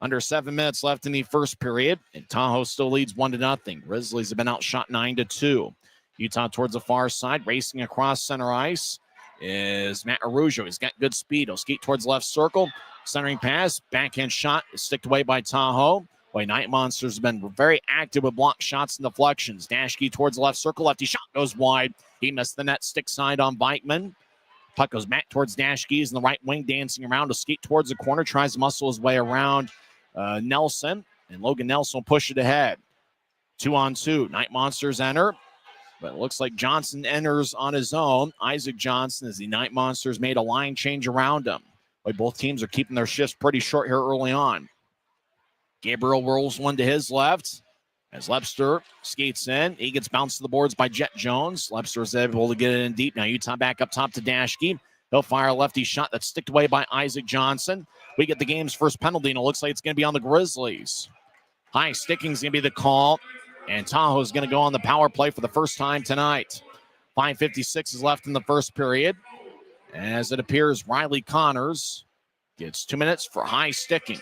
Under 7 minutes left in the first period, and Tahoe still leads 1-0. Grizzlies have been outshot 9-2. Utah towards the far side, racing across center ice is Matt Arujo. He's got good speed. He'll skate towards left circle. Centering pass, backhand shot is sticked away by Tahoe. Night Monsters have been very active with block shots and deflections. Dashke towards the left circle. Lefty shot goes wide. He missed the net stick side on Beitman. Puck goes back towards Dashke's in the right wing, dancing around to skate towards the corner. Tries to muscle his way around Nelson. And Logan Nelson will push it ahead. 2-on-2. Night Monsters enter. But it looks like Johnson enters on his own. Isaac Johnson, as the Night Monsters made a line change around him. Both teams are keeping their shifts pretty short here early on. Gabriel rolls one to his left as Lepster skates in. He gets bounced to the boards by Jet Jones. Lepster is able to get it in deep. Now Utah back up top to Dashke. He'll fire a lefty shot that's sticked away by Isaac Johnson. We get the game's first penalty, and it looks like it's going to be on the Grizzlies. High sticking is going to be the call, and Tahoe is going to go on the power play for the first time tonight. 5:56 is left in the first period. As it appears, Riley Connors gets 2 minutes for high sticking.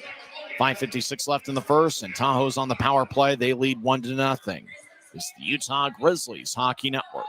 5:56 left in the first, and Tahoe's on the power play. They lead 1-0. It's the Utah Grizzlies Hockey Network.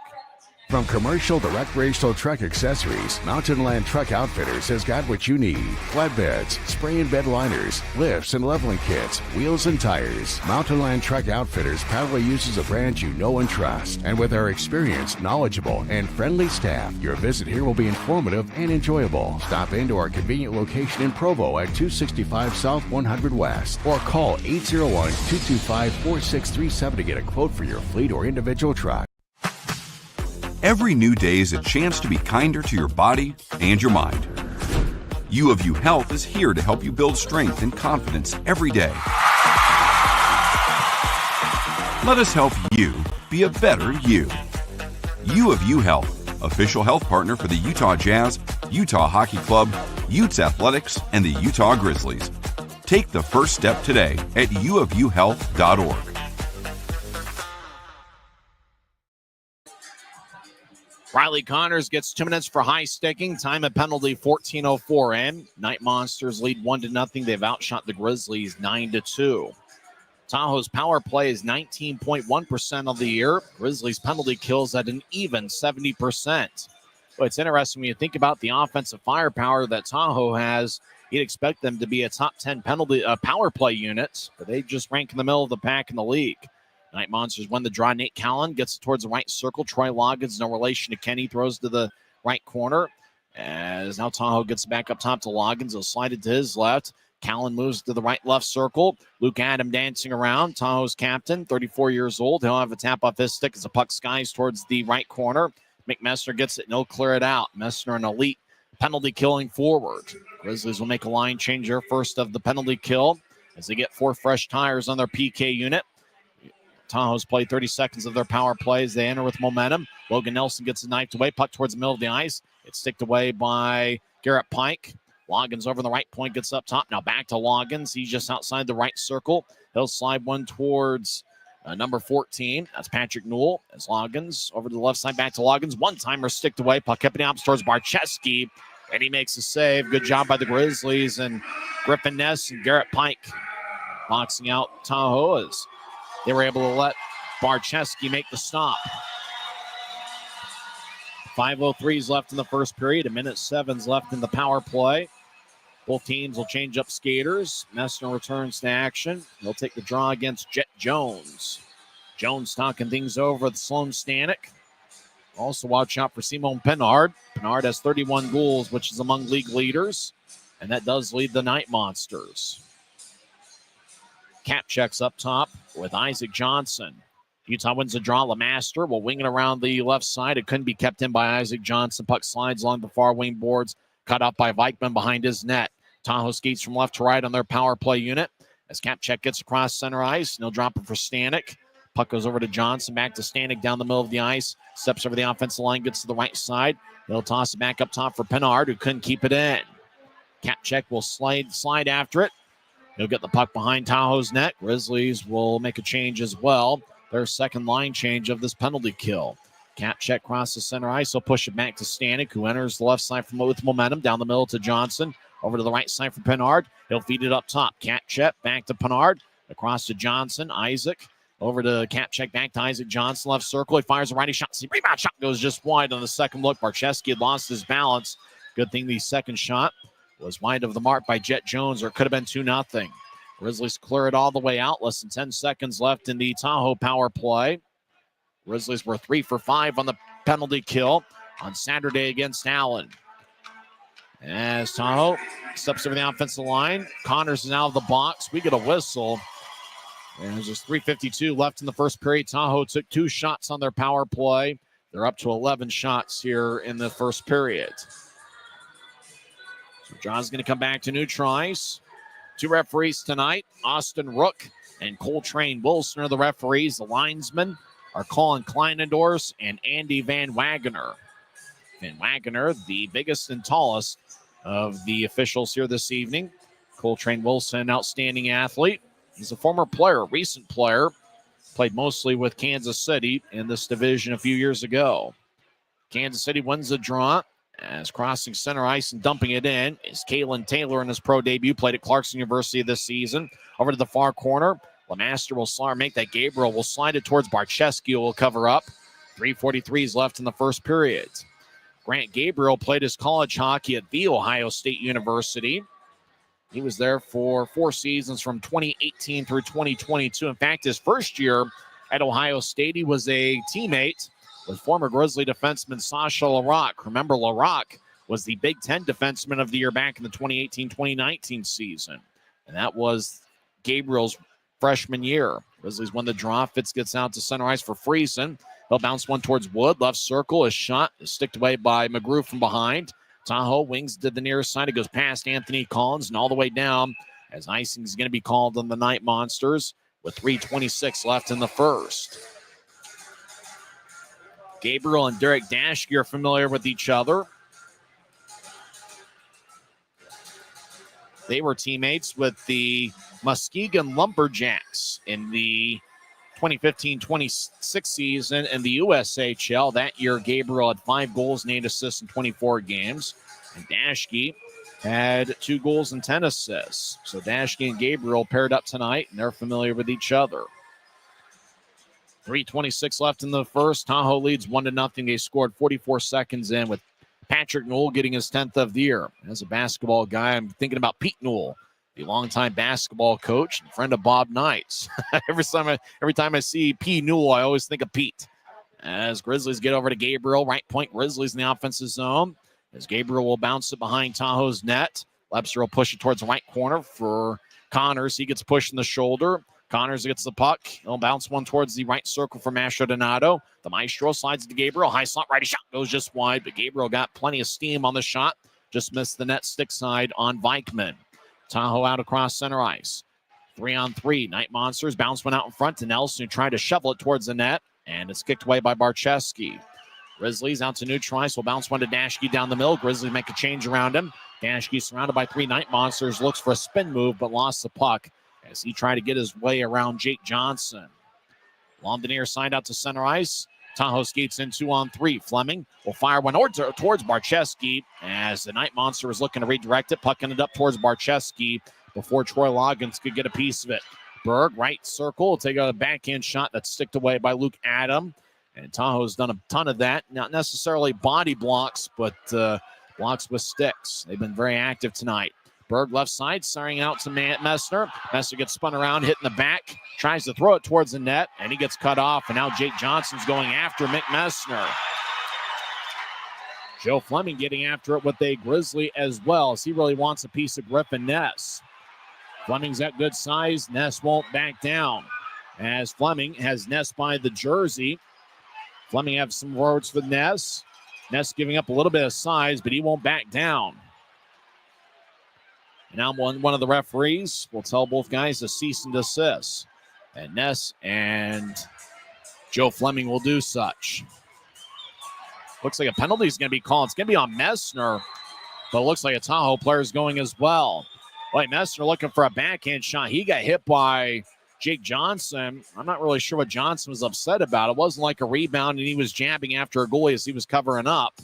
From commercial to recreational truck accessories, Mountain Land Truck Outfitters has got what you need. Flatbeds, spray and bed liners, lifts and leveling kits, wheels and tires. Mountain Land Truck Outfitters proudly uses a brand you know and trust. And with our experienced, knowledgeable, and friendly staff, your visit here will be informative and enjoyable. Stop into our convenient location in Provo at 265 South 100 West or call 801-225-4637 to get a quote for your fleet or individual truck. Every new day is a chance to be kinder to your body and your mind. U of U Health is here to help you build strength and confidence every day. Let us help you be a better you. U of U Health, official health partner for the Utah Jazz, Utah Hockey Club, Utes Athletics, and the Utah Grizzlies. Take the first step today at uofuhealth.org. Riley Connors gets 2 minutes for high sticking. Time and penalty 14:04 in. Night Monsters lead 1-0. They've outshot the Grizzlies 9-2. Tahoe's power play is 19.1% of the year. Grizzlies penalty kills at an even 70%. But it's interesting when you think about the offensive firepower that Tahoe has. You'd expect them to be a top 10 penalty power play unit, but they just rank in the middle of the pack in the league. Night Monsters win the draw. Nate Callan gets towards the right circle. Troy Loggins, no relation to Kenny, throws to the right corner. As now Tahoe gets back up top to Loggins. He'll slide it to his left. Callan moves to the right-left circle. Luke Adam dancing around. Tahoe's captain, 34 years old. He'll have a tap off his stick as the puck skies towards the right corner. McMessner gets it and he'll clear it out. Messner, an elite penalty killing forward. Grizzlies will make a line change here first of the penalty kill as they get 4 fresh tires on their PK unit. Tahoe's played 30 seconds of their power play as they enter with momentum. Logan Nelson gets it knifed away. Puck towards the middle of the ice. It's sticked away by Garrett Pike. Loggins over the right point, gets up top. Now back to Loggins. He's just outside the right circle. He'll slide one towards number 14. That's Patrick Newell. As Loggins over to the left side, back to Loggins. One-timer sticked away. Puck up and out towards Barcheski. And he makes a save. Good job by the Grizzlies. And Griffin Ness and Garrett Pike boxing out Tahoe as they were able to let Barcheski make the stop. 5:03 left in the first period. 1:07 left in the power play. Both teams will change up skaters. Messner returns to action. He'll take the draw against Jet Jones. Jones talking things over with Sloan Stanek. Also watch out for Simon Pinard. Pinard has 31 goals, which is among league leaders. And that does lead the Night Monsters. Cap checks up top with Isaac Johnson. Utah wins the draw. LeMaster will wing it around the left side. It couldn't be kept in by Isaac Johnson. Puck slides along the far wing boards. Cut off by Vikman behind his net. Tahoe skates from left to right on their power play unit. As Kapchek gets across center ice, and he'll drop it for Stanek. Puck goes over to Johnson, back to Stanek down the middle of the ice. Steps over the offensive line, gets to the right side. He'll toss it back up top for Pinard, who couldn't keep it in. Kapchek will slide after it. He'll get the puck behind Tahoe's net. Grizzlies will make a change as well. Their second line change of this penalty kill. Kapchek crosses center ice. He'll push it back to Stanek, who enters the left side with momentum. Down the middle to Johnson. Over to the right side for Pinard. He'll feed it up top. Kapchek back to Pinard. Across to Johnson. Isaac. Over to Kapchek. Back to Isaac Johnson. Left circle. He fires a righty shot. See, rebound shot goes just wide on the second look. Barcheski had lost his balance. Good thing the second shot was wide of the mark by Jet Jones, or it could have been 2-0. Grizzlies clear it all the way out. Less than 10 seconds left in the Tahoe power play. Grizzlies were 3 for 5 on the penalty kill on Saturday against Allen. As Tahoe steps over the offensive line, Connors is out of the box. We get a whistle. And there's just 3:52 left in the first period. Tahoe took 2 shots on their power play. They're up to 11 shots here in the first period. So John's going to come back to neutralize. 2 referees tonight, Austin Rook and Coltrane Wilson are the referees. The linesmen are Colin Kleinendorf and Andy Van Wagener. Van Wagener, the biggest and tallest of the officials here this evening. Coltrane Wilson, outstanding athlete. He's a former player, recent player. Played mostly with Kansas City in this division a few years ago. Kansas City wins the draw as crossing center ice and dumping it in is Kalen Taylor in his pro debut. Played at Clarkson University this season. Over to the far corner. LeMaster will make that. Gabriel will slide it towards Barcheski, who will cover up. 3:43 is left in the first period. Grant Gabriel played his college hockey at The Ohio State University. He was there for 4 seasons from 2018 through 2022. In fact, his first year at Ohio State, he was a teammate with former Grizzly defenseman Sasha Larocque. Remember, Larocque was the Big Ten defenseman of the year back in the 2018-2019 season. And that was Gabriel's freshman year. Grizzlies won the draw. Fitz gets out to center ice for Friesen. He'll bounce one towards Wood. Left circle. A shot is sticked away by McGrew from behind. Tahoe wings to the near side. It goes past Anthony Collins and all the way down as icing is going to be called on the Night Monsters with 3:26 left in the first. Gabriel and Derek Dashke are familiar with each other. They were teammates with the Muskegon Lumberjacks in the 2015-26 season in the USHL. That year, Gabriel had 5 goals and 8 assists in 24 games. And Dashke had 2 goals and 10 assists. So Dashke and Gabriel paired up tonight, and they're familiar with each other. 3:26 left in the first. Tahoe leads 1-0. They scored 44 seconds in with Patrick Newell getting his 10th of the year. As a basketball guy, I'm thinking about Pete Newell, the longtime basketball coach and friend of Bob Knight's. every time I see P. Newell, I always think of Pete. As Grizzlies get over to Gabriel, right point, Grizzlies in the offensive zone. As Gabriel will bounce it behind Tahoe's net. Webster will push it towards the right corner for Connors. He gets pushed in the shoulder. Connors gets the puck. He'll bounce one towards the right circle for Masher Donato. The Maestro slides to Gabriel. High slot, righty shot goes just wide, but Gabriel got plenty of steam on the shot. Just missed the net stick side on Vikman. Tahoe out across center ice. 3-on-3. Night Monsters bounce one out in front to Nelson, who tried to shovel it towards the net, and it's kicked away by Barcheski. Grizzlies out to neutralize. Will bounce one to Dashke down the middle. Grizzlies make a change around him. Dashke surrounded by 3 Night Monsters. Looks for a spin move, but lost the puck as he tried to get his way around Jake Johnson. Along the near side out to center ice. Tahoe skates in 2-on-3. Fleming will fire one towards Barcheski as the Night Monster was looking to redirect it. Puck ended up towards Barcheski before Troy Loggins could get a piece of it. Berg, right circle, will take a backhand shot that's sticked away by Luke Adam. And Tahoe's done a ton of that. Not necessarily body blocks, but blocks with sticks. They've been very active tonight. Berg left side, starting out to Messner. Messner gets spun around, hitting the back, tries to throw it towards the net, and he gets cut off. And now Jake Johnson's going after Mick Messner. Joe Fleming getting after it with a Grizzly as well, as he really wants a piece of Griffin Ness. Fleming's at good size. Ness won't back down, as Fleming has Ness by the jersey. Fleming have some words for Ness. Ness giving up a little bit of size, but he won't back down. And now one of the referees will tell both guys to cease and desist. And Ness and Joe Fleming will do such. Looks like a penalty is going to be called. It's going to be on Messner, but it looks like a Tahoe player is going as well. Boy, Messner looking for a backhand shot. He got hit by Jake Johnson. I'm not really sure what Johnson was upset about. It wasn't like a rebound, and he was jabbing after a goalie as he was covering up.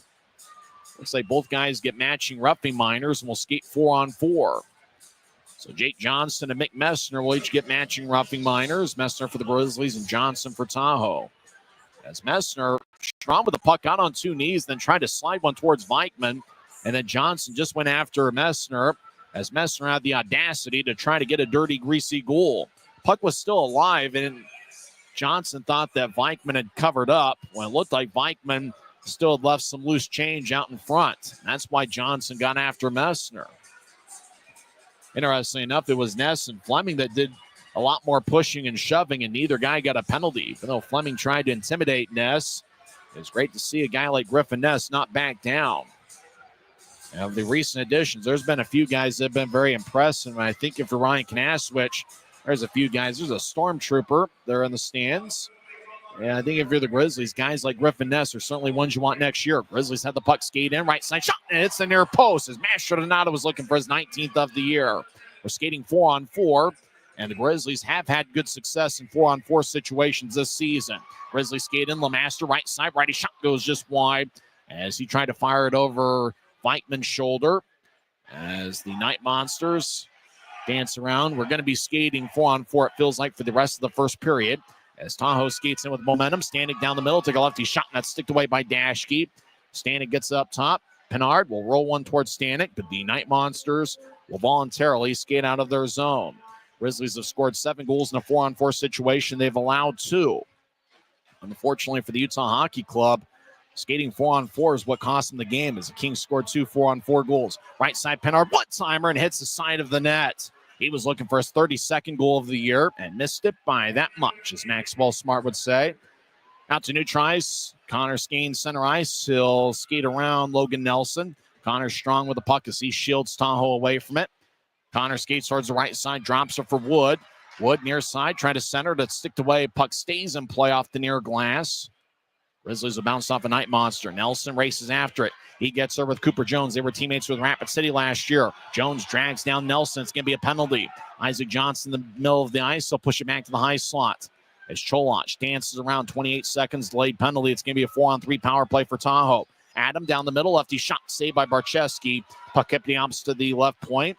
Looks like both guys get matching roughing minors and will skate 4-on-4. So Jake Johnson and Mick Messner will each get matching roughing minors. Messner for the Grizzlies and Johnson for Tahoe. As Messner strong with the puck out on 2 knees, then tried to slide one towards Vikman. And then Johnson just went after Messner, as Messner had the audacity to try to get a dirty, greasy goal. Puck was still alive, and Johnson thought that Vikman had covered up when it looked like Vikman still had left some loose change out in front. That's why Johnson got after Messner. Interestingly enough, it was Ness and Fleming that did a lot more pushing and shoving, and neither guy got a penalty. Even though Fleming tried to intimidate Ness, it's great to see a guy like Griffin Ness not back down. And of the recent additions, there's been a few guys that have been very impressive. And I think if you're Ryan Knaswich, there's a few guys. There's a Stormtrooper there in the stands. And I think if you're the Grizzlies, guys like Griffin Ness are certainly ones you want next year. Grizzlies had the puck skate in, right side shot, and it's the near post as Masher Donato was looking for his 19th of the year. We're skating 4-on-4, and the Grizzlies have had good success in 4-on-4 situations this season. Grizzlies skate in, Lemaster, right side, righty shot goes just wide as he tried to fire it over Vikman's shoulder. As the Night Monsters dance around, we're going to be skating 4-on-4, it feels like, for the rest of the first period. As Tahoe skates in with momentum, Stanek down the middle, take a lefty shot, and that's sticked away by Dashke. Stanek gets up top. Pinard will roll one towards Stanek, but the Night Monsters will voluntarily skate out of their zone. Grizzlies have scored 7 goals in a 4-on-4 situation. They've allowed 2. Unfortunately for the Utah Hockey Club, skating 4-on-4 is what cost them the game, as the Kings scored 2 4-on-4 goals. Right side, Pinard, one-timer, and hits the side of the net. He was looking for his 32nd goal of the year and missed it by that much, as Maxwell Smart would say. Out to neutralize. Connor skating center ice. He'll skate around Logan Nelson. Connor strong with the puck as he shields Tahoe away from it. Connor skates towards the right side, drops it for Wood. Wood near side, trying to center it. It's sticked away. Puck stays in play off the near glass. Grizzlies will bounce off a Night Monster. Nelson races after it. He gets there with Cooper Jones. They were teammates with Rapid City last year. Jones drags down Nelson. It's going to be a penalty. Isaac Johnson in the middle of the ice. He'll push it back to the high slot. as Cholach dances around. 28 seconds delayed penalty. It's going to be a 4-on-3 power play for Tahoe. Adam down the middle, lefty shot saved by Barczewski. Puck kept the opposite to the left point.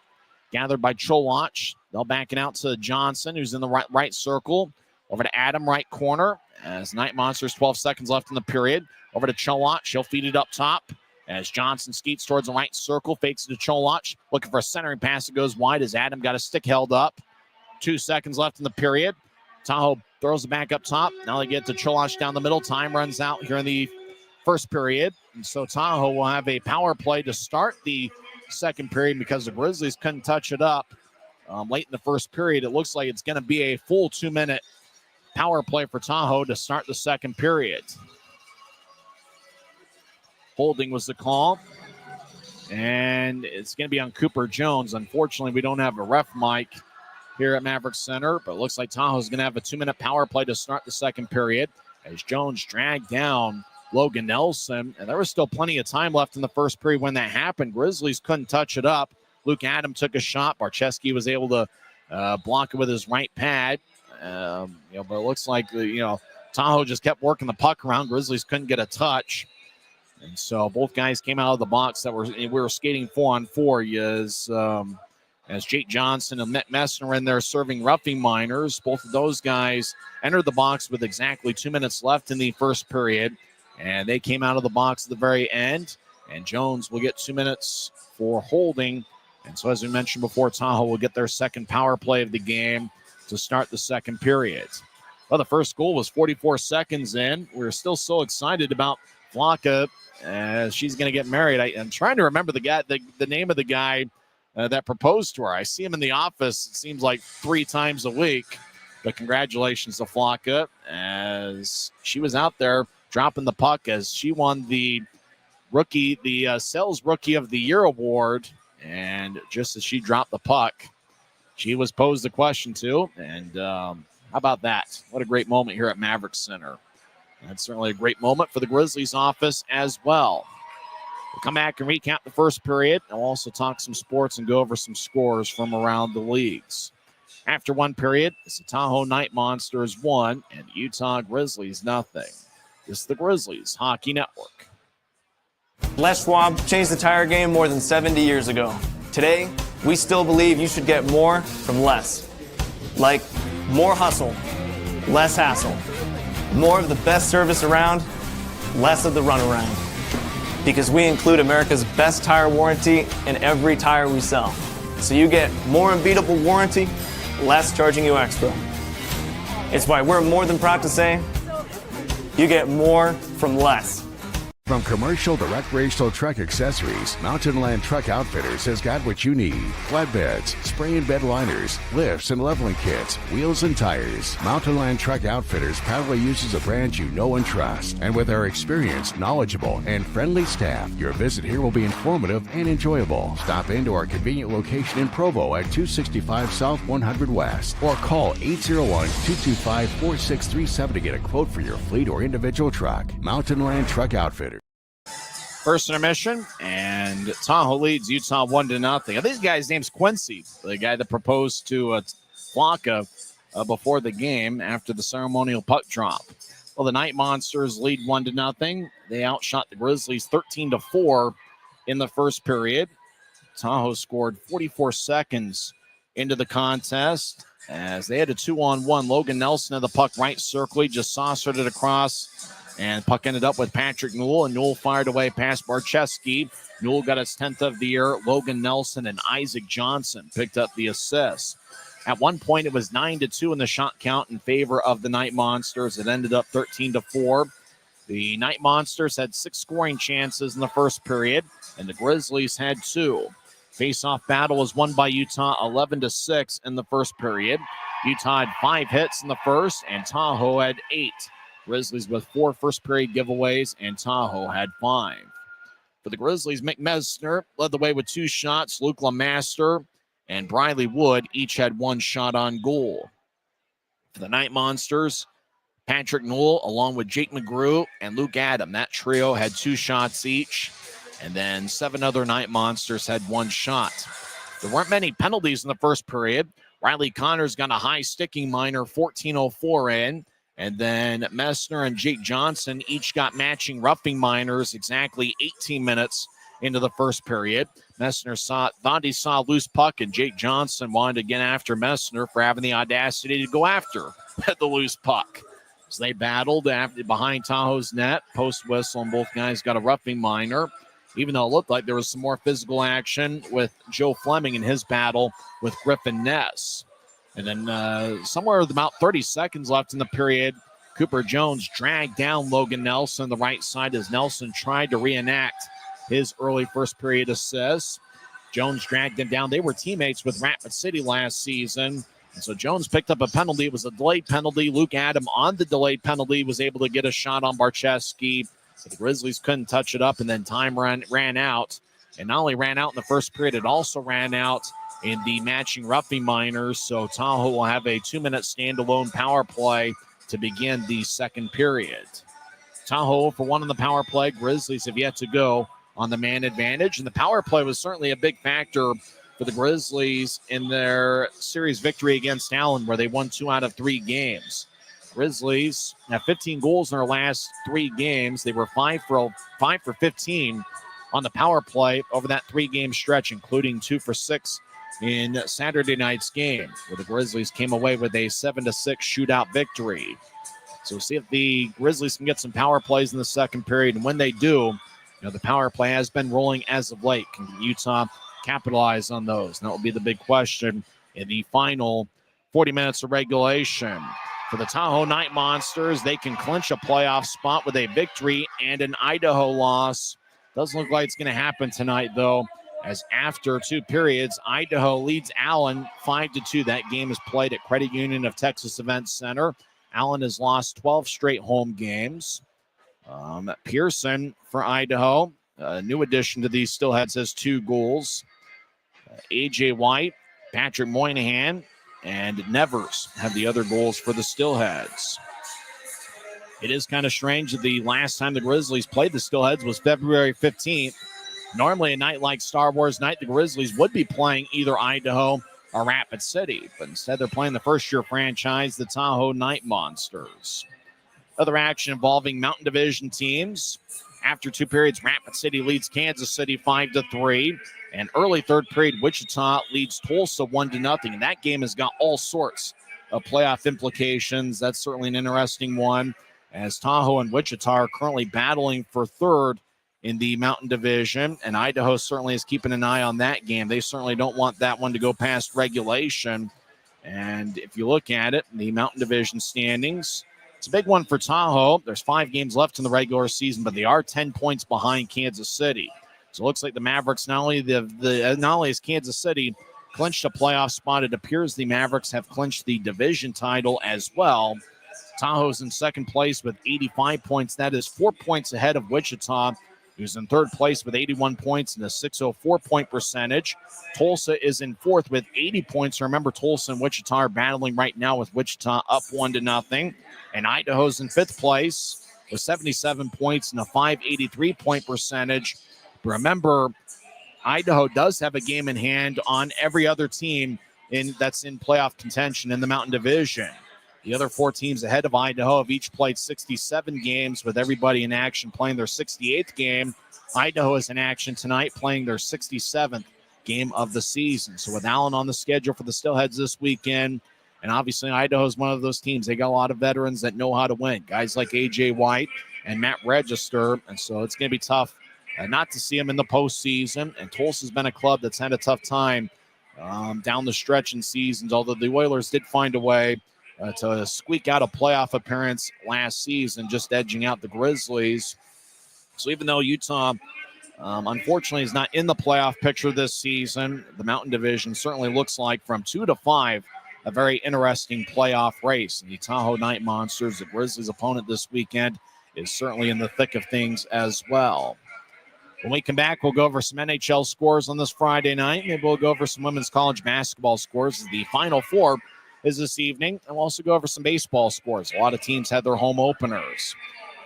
Gathered by Cholach. They'll back it out to Johnson, who's in the right circle. Over to Adam, right corner. As Night Monsters, 12 seconds left in the period. Over to Cholach. She'll feed it up top. As Johnson skeets towards the right circle, fakes it to Cholach. Looking for a centering pass. It goes wide as Adam got a stick held up. 2 seconds left in the period. Tahoe throws it back up top. Now they get to Cholach down the middle. Time runs out here in the first period. And so Tahoe will have a power play to start the second period because the Grizzlies couldn't touch it up late in the first period. It looks like it's going to be a full 2-minute power play for Tahoe to start the second period. Holding was the call, and it's going to be on Cooper Jones. Unfortunately, we don't have a ref mic here at Maverik Center, but it looks like Tahoe's going to have a 2-minute power play to start the second period as Jones dragged down Logan Nelson, and there was still plenty of time left in the first period when that happened. Grizzlies couldn't touch it up. Luke Adam took a shot. Barczewski was able to block it with his right pad. But it looks like Tahoe just kept working the puck around. Grizzlies couldn't get a touch, and so both guys came out of the box. We were skating 4-on-4 as Jake Johnson and Nick Messner are in there serving roughing minors. Both of those guys entered the box with exactly 2 minutes left in the first period. And they came out of the box at the very end. And Jones will get 2 minutes for holding. And so, as we mentioned before, Tahoe will get their second power play of the game to start the second period. Well, the first goal was 44 seconds in. We're still so excited about Flocka as she's going to get married. I'm trying to remember the name of the guy that proposed to her. I see him in the office, it seems like 3 times a week. But congratulations to Flocka as she was out there dropping the puck as she won the Sales Rookie of the Year award. And just as she dropped the puck, she was posed the question to. And how about that? What a great moment here at Maverik Center. That's certainly a great moment for the Grizzlies office as well. We'll come back and recap the first period. I'll also talk some sports and go over some scores from around the leagues. After one period, it's the Tahoe Night Monsters 1 and Utah Grizzlies 0. This is the Grizzlies Hockey Network. Les Schwab changed the tire game more than 70 years ago. Today, we still believe you should get more from less. Like more hustle, less hassle. More of the best service around, less of the runaround. Because we include America's best tire warranty in every tire we sell. So you get more unbeatable warranty, less charging you extra. It's why we're more than proud to say, you get more from less. From commercial to recreational truck accessories, Mountain Land Truck Outfitters has got what you need. Flatbeds, spray and bed liners, lifts and leveling kits, wheels and tires. Mountain Land Truck Outfitters proudly uses a brand you know and trust. And with our experienced, knowledgeable, and friendly staff, your visit here will be informative and enjoyable. Stop into our convenient location in Provo at 265 South 100 West or call 801-225-4637 to get a quote for your fleet or individual truck. Mountain Land Truck Outfitters. First intermission, and Tahoe leads Utah 1-0. I think this guy's name's Quincy, the guy that proposed to Flocka before the game after the ceremonial puck drop. Well, the Night Monsters lead 1-0. They outshot the Grizzlies 13-4 in the first period. Tahoe scored 44 seconds into the contest as they had a 2-on-1. Logan Nelson had the puck right circle. He just saucered it across. And puck ended up with Patrick Newell, and Newell fired away past Barczewski. Newell got his 10th of the year. Logan Nelson and Isaac Johnson picked up the assists. At one point, it was 9-2 in the shot count in favor of the Night Monsters. It ended up 13-4. The Night Monsters had 6 scoring chances in the first period, and the Grizzlies had 2. Face-off battle was won by Utah 11-6 in the first period. Utah had 5 hits in the first, and Tahoe had 8. Grizzlies with 4 first-period giveaways, and Tahoe had 5. For the Grizzlies, Mick Messner led the way with 2 shots. Luke LeMaster and Briley Wood each had 1 shot on goal. For the Night Monsters, Patrick Newell, along with Jake McGrew and Luke Adam, that trio had 2 shots each. And then 7 other Night Monsters had 1 shot. There weren't many penalties in the first period. Riley Connors got a high sticking minor, 14:04 in. And then Messner and Jake Johnson each got matching roughing minors exactly 18 minutes into the first period. Messner thought he saw a loose puck, and Jake Johnson wanted to get after Messner for having the audacity to go after the loose puck. So they battled behind Tahoe's net, post whistle, and both guys got a roughing minor, even though it looked like there was some more physical action with Joe Fleming in his battle with Griffin Ness. And then somewhere with about 30 seconds left in the period, Cooper Jones dragged down Logan Nelson on the right side as Nelson tried to reenact his early first period assist. Jones dragged him down. They were teammates with Rapid City last season. And so Jones picked up a penalty. It was a delayed penalty. Luke Adam on the delayed penalty was able to get a shot on Barcheski. So the Grizzlies couldn't touch it up, and then time ran out. And not only ran out in the first period, it also ran out in the matching roughing minors. So Tahoe will have a 2-minute standalone power play to begin the second period. Tahoe for 1 on the power play. Grizzlies have yet to go on the man advantage. And the power play was certainly a big factor for the Grizzlies in their series victory against Allen, where they won 2 out of 3 games. Grizzlies have 15 goals in their last 3 games. They were 5 for 15 on the power play over that 3-game stretch, including 2 for 6 in Saturday night's game, where the Grizzlies came away with a 7-6 shootout victory. So we'll see if the Grizzlies can get some power plays in the second period. And when they do, the power play has been rolling as of late. Can Utah capitalize on those? And that will be the big question in the final 40 minutes of regulation. For the Tahoe Night Monsters, they can clinch a playoff spot with a victory and an Idaho loss. Doesn't look like it's going to happen tonight, though, as after 2 periods, Idaho leads Allen 5-2. That game is played at Credit Union of Texas Events Center. Allen has lost 12 straight home games. Pearson for Idaho, a new addition to these Stillheads, has 2 goals. A.J. White, Patrick Moynihan, and Nevers have the other goals for the Stillheads. It is kind of strange that the last time the Grizzlies played the Stillheads was February 15th. Normally, a night like Star Wars Night, the Grizzlies would be playing either Idaho or Rapid City, but instead they're playing the first-year franchise, the Tahoe Night Monsters. Other action involving Mountain Division teams. After 2 periods, Rapid City leads Kansas City 5-3. And early third period, Wichita leads Tulsa 1-0. And that game has got all sorts of playoff implications. That's certainly an interesting one, as Tahoe and Wichita are currently battling for third in the Mountain Division. And Idaho certainly is keeping an eye on that game. They certainly don't want that one to go past regulation. And if you look at it, the Mountain Division standings, it's a big one for Tahoe. There's 5 games left in the regular season, but they are 10 points behind Kansas City. So it looks like the Mavericks, not only has Kansas City clinched a playoff spot, it appears the Mavericks have clinched the division title as well. Tahoe's in second place with 85 points. That is 4 points ahead of Wichita, who's in third place with 81 points and a 604-point percentage. Tulsa is in fourth with 80 points. Remember, Tulsa and Wichita are battling right now, with Wichita up 1-0. And Idaho's in fifth place with 77 points and a 583-point percentage. But remember, Idaho does have a game in hand on every other team that's in playoff contention in the Mountain Division. The other 4 teams ahead of Idaho have each played 67 games, with everybody in action playing their 68th game. Idaho is in action tonight, playing their 67th game of the season. So with Allen on the schedule for the Stillheads this weekend, and obviously Idaho is one of those teams, they got a lot of veterans that know how to win. Guys like A.J. White and Matt Register, and so it's going to be tough not to see them in the postseason. And Tulsa's been a club that's had a tough time down the stretch in seasons, although the Oilers did find a way to squeak out a playoff appearance last season, just edging out the Grizzlies. So even though Utah, unfortunately, is not in the playoff picture this season, the Mountain Division certainly looks like, from 2 to 5, a very interesting playoff race. And the Tahoe Night Monsters, the Grizzlies' opponent this weekend, is certainly in the thick of things as well. When we come back, we'll go over some NHL scores on this Friday night. Maybe we'll go over some women's college basketball scores. The Final Four is this evening. And we'll also go over some baseball scores. A lot of teams had their home openers.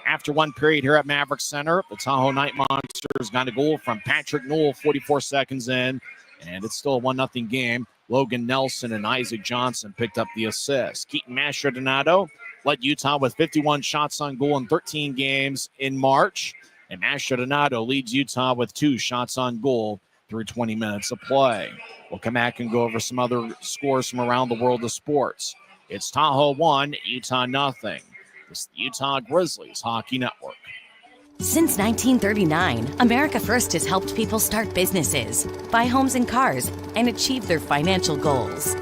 After 1 period here at Maverik Center, the Tahoe Night Monsters got a goal from Patrick Newell 44 seconds in, and it's still a 1-0 game. Logan Nelson and Isaac Johnson picked up the assist. Keaton Mastrodonado led Utah with 51 shots on goal in 13 games in March. And Maldonado leads Utah with 2 shots on goal through 20 minutes of play. We'll come back and go over some other scores from around the world of sports. It's Tahoe 1, Utah nothing. This is the Utah Grizzlies Hockey Network. Since 1939, America First has helped people start businesses, buy homes and cars, and achieve their financial goals.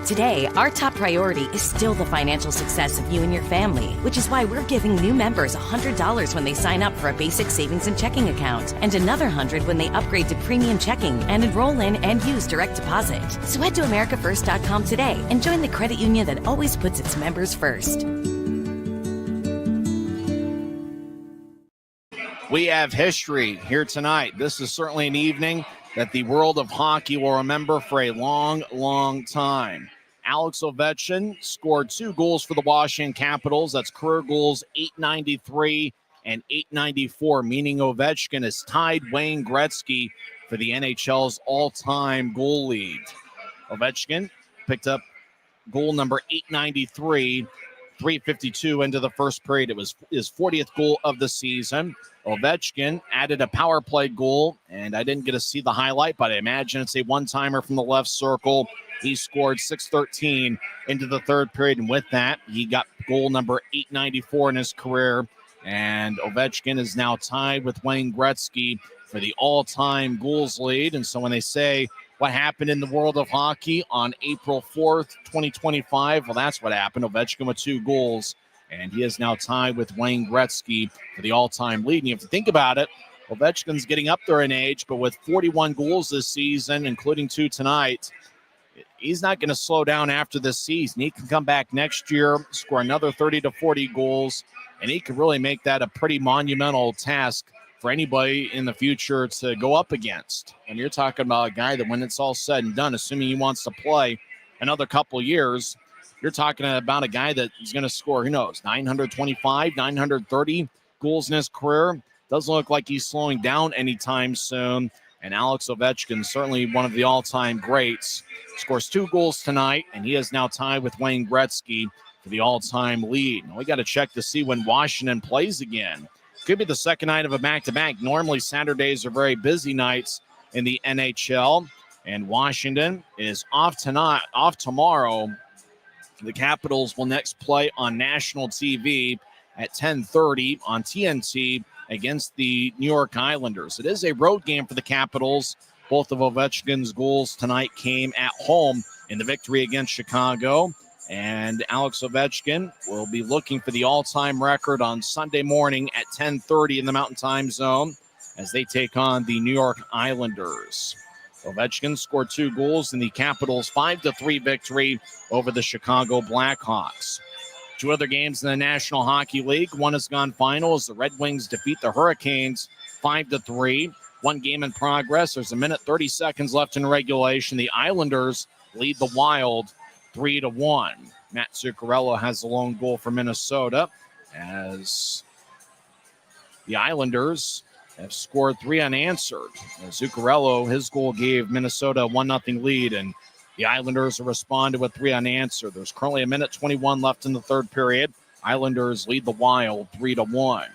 Today, our top priority is still the financial success of you and your family, which is why we're giving new members $100 when they sign up for a basic savings and checking account, and another $100 when they upgrade to premium checking and enroll in and use direct deposit. So head to americafirst.com today and join the credit union that always puts its members first. We have history here tonight. This is certainly an evening that the world of hockey will remember for a long, long time. Alex Ovechkin scored 2 goals for the Washington Capitals. That's career goals 893 and 894, meaning Ovechkin has tied Wayne Gretzky for the NHL's all-time goal lead. Ovechkin picked up goal number 893, 3:52 into the first period. It was his 40th goal of the season. Ovechkin added a power play goal, and I didn't get to see the highlight, but I imagine it's a one-timer from the left circle. He scored 6:13 into the third period, and with that, he got goal number 894 in his career, and Ovechkin is now tied with Wayne Gretzky for the all-time goals lead. And so when they say what happened in the world of hockey on April 4th, 2025, well, that's what happened. Ovechkin with 2 goals. And he is now tied with Wayne Gretzky for the all-time lead. And you have to think about it, Ovechkin's getting up there in age, but with 41 goals this season, including 2 tonight, he's not going to slow down after this season. He can come back next year, score another 30 to 40 goals, and he could really make that a pretty monumental task for anybody in the future to go up against. And you're talking about a guy that when it's all said and done, assuming he wants to play another couple of years, you're talking about a guy that is going to score, who knows, 925, 930 goals in his career. Doesn't look like he's slowing down anytime soon. And Alex Ovechkin, certainly one of the all-time greats, scores 2 goals tonight, and he is now tied with Wayne Gretzky for the all-time lead. Now we got to check to see when Washington plays again. Could be the second night of a back-to-back. Normally Saturdays are very busy nights in the NHL, and Washington is off tomorrow. The Capitals will next play on national TV at 10:30 on TNT against the New York Islanders. It is a road game for the Capitals. Both of Ovechkin's goals tonight came at home in the victory against Chicago. And Alex Ovechkin will be looking for the all-time record on Sunday morning at 10:30 in the Mountain Time Zone as they take on the New York Islanders. Ovechkin scored 2 goals in the Capitals' 5-3 victory over the Chicago Blackhawks. 2 other games in the National Hockey League. One has gone final as the Red Wings defeat the Hurricanes 5-3. 1 game in progress. There's 1:30 seconds left in regulation. The Islanders lead the Wild 3-1. Matt Zuccarello has the lone goal for Minnesota as the Islanders have scored 3 unanswered. Zuccarello, his goal gave Minnesota a 1-0 lead, and the Islanders have responded with 3 unanswered. There's currently 1:21 left in the third period. Islanders lead the Wild 3-1.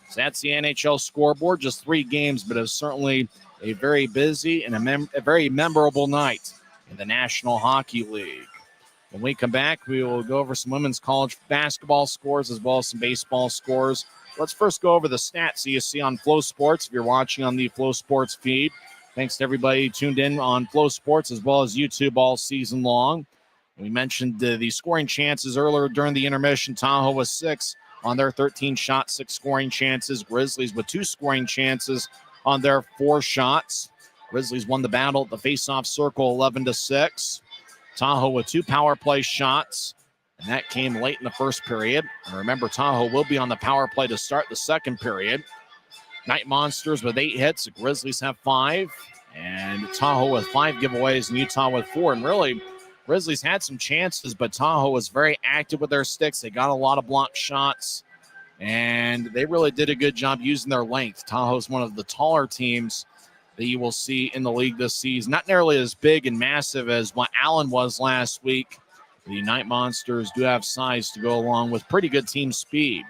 So that's the NHL scoreboard. Just 3 games, but it's certainly a very busy and a very memorable night in the National Hockey League. When we come back, we will go over some women's college basketball scores as well as some baseball scores. Let's first go over the stats that you see on Flow Sports if you're watching on the Flow Sports feed. Thanks to everybody tuned in on Flow Sports as well as YouTube all season long. We mentioned the scoring chances earlier during the intermission. Tahoe was 6 on their 13 shots, 6 scoring chances. Grizzlies with 2 scoring chances on their 4 shots. Grizzlies won the battle at the faceoff circle 11-6. Tahoe with 2 power play shots, and that came late in the first period. And remember, Tahoe will be on the power play to start the second period. Night Monsters with 8 hits. The Grizzlies have 5. And Tahoe with 5 giveaways and Utah with 4. And really, Grizzlies had some chances, but Tahoe was very active with their sticks. They got a lot of blocked shots, and they really did a good job using their length. Tahoe's one of the taller teams that you will see in the league this season. Not nearly as big and massive as what Allen was last week. The Night Monsters do have size to go along with pretty good team speed.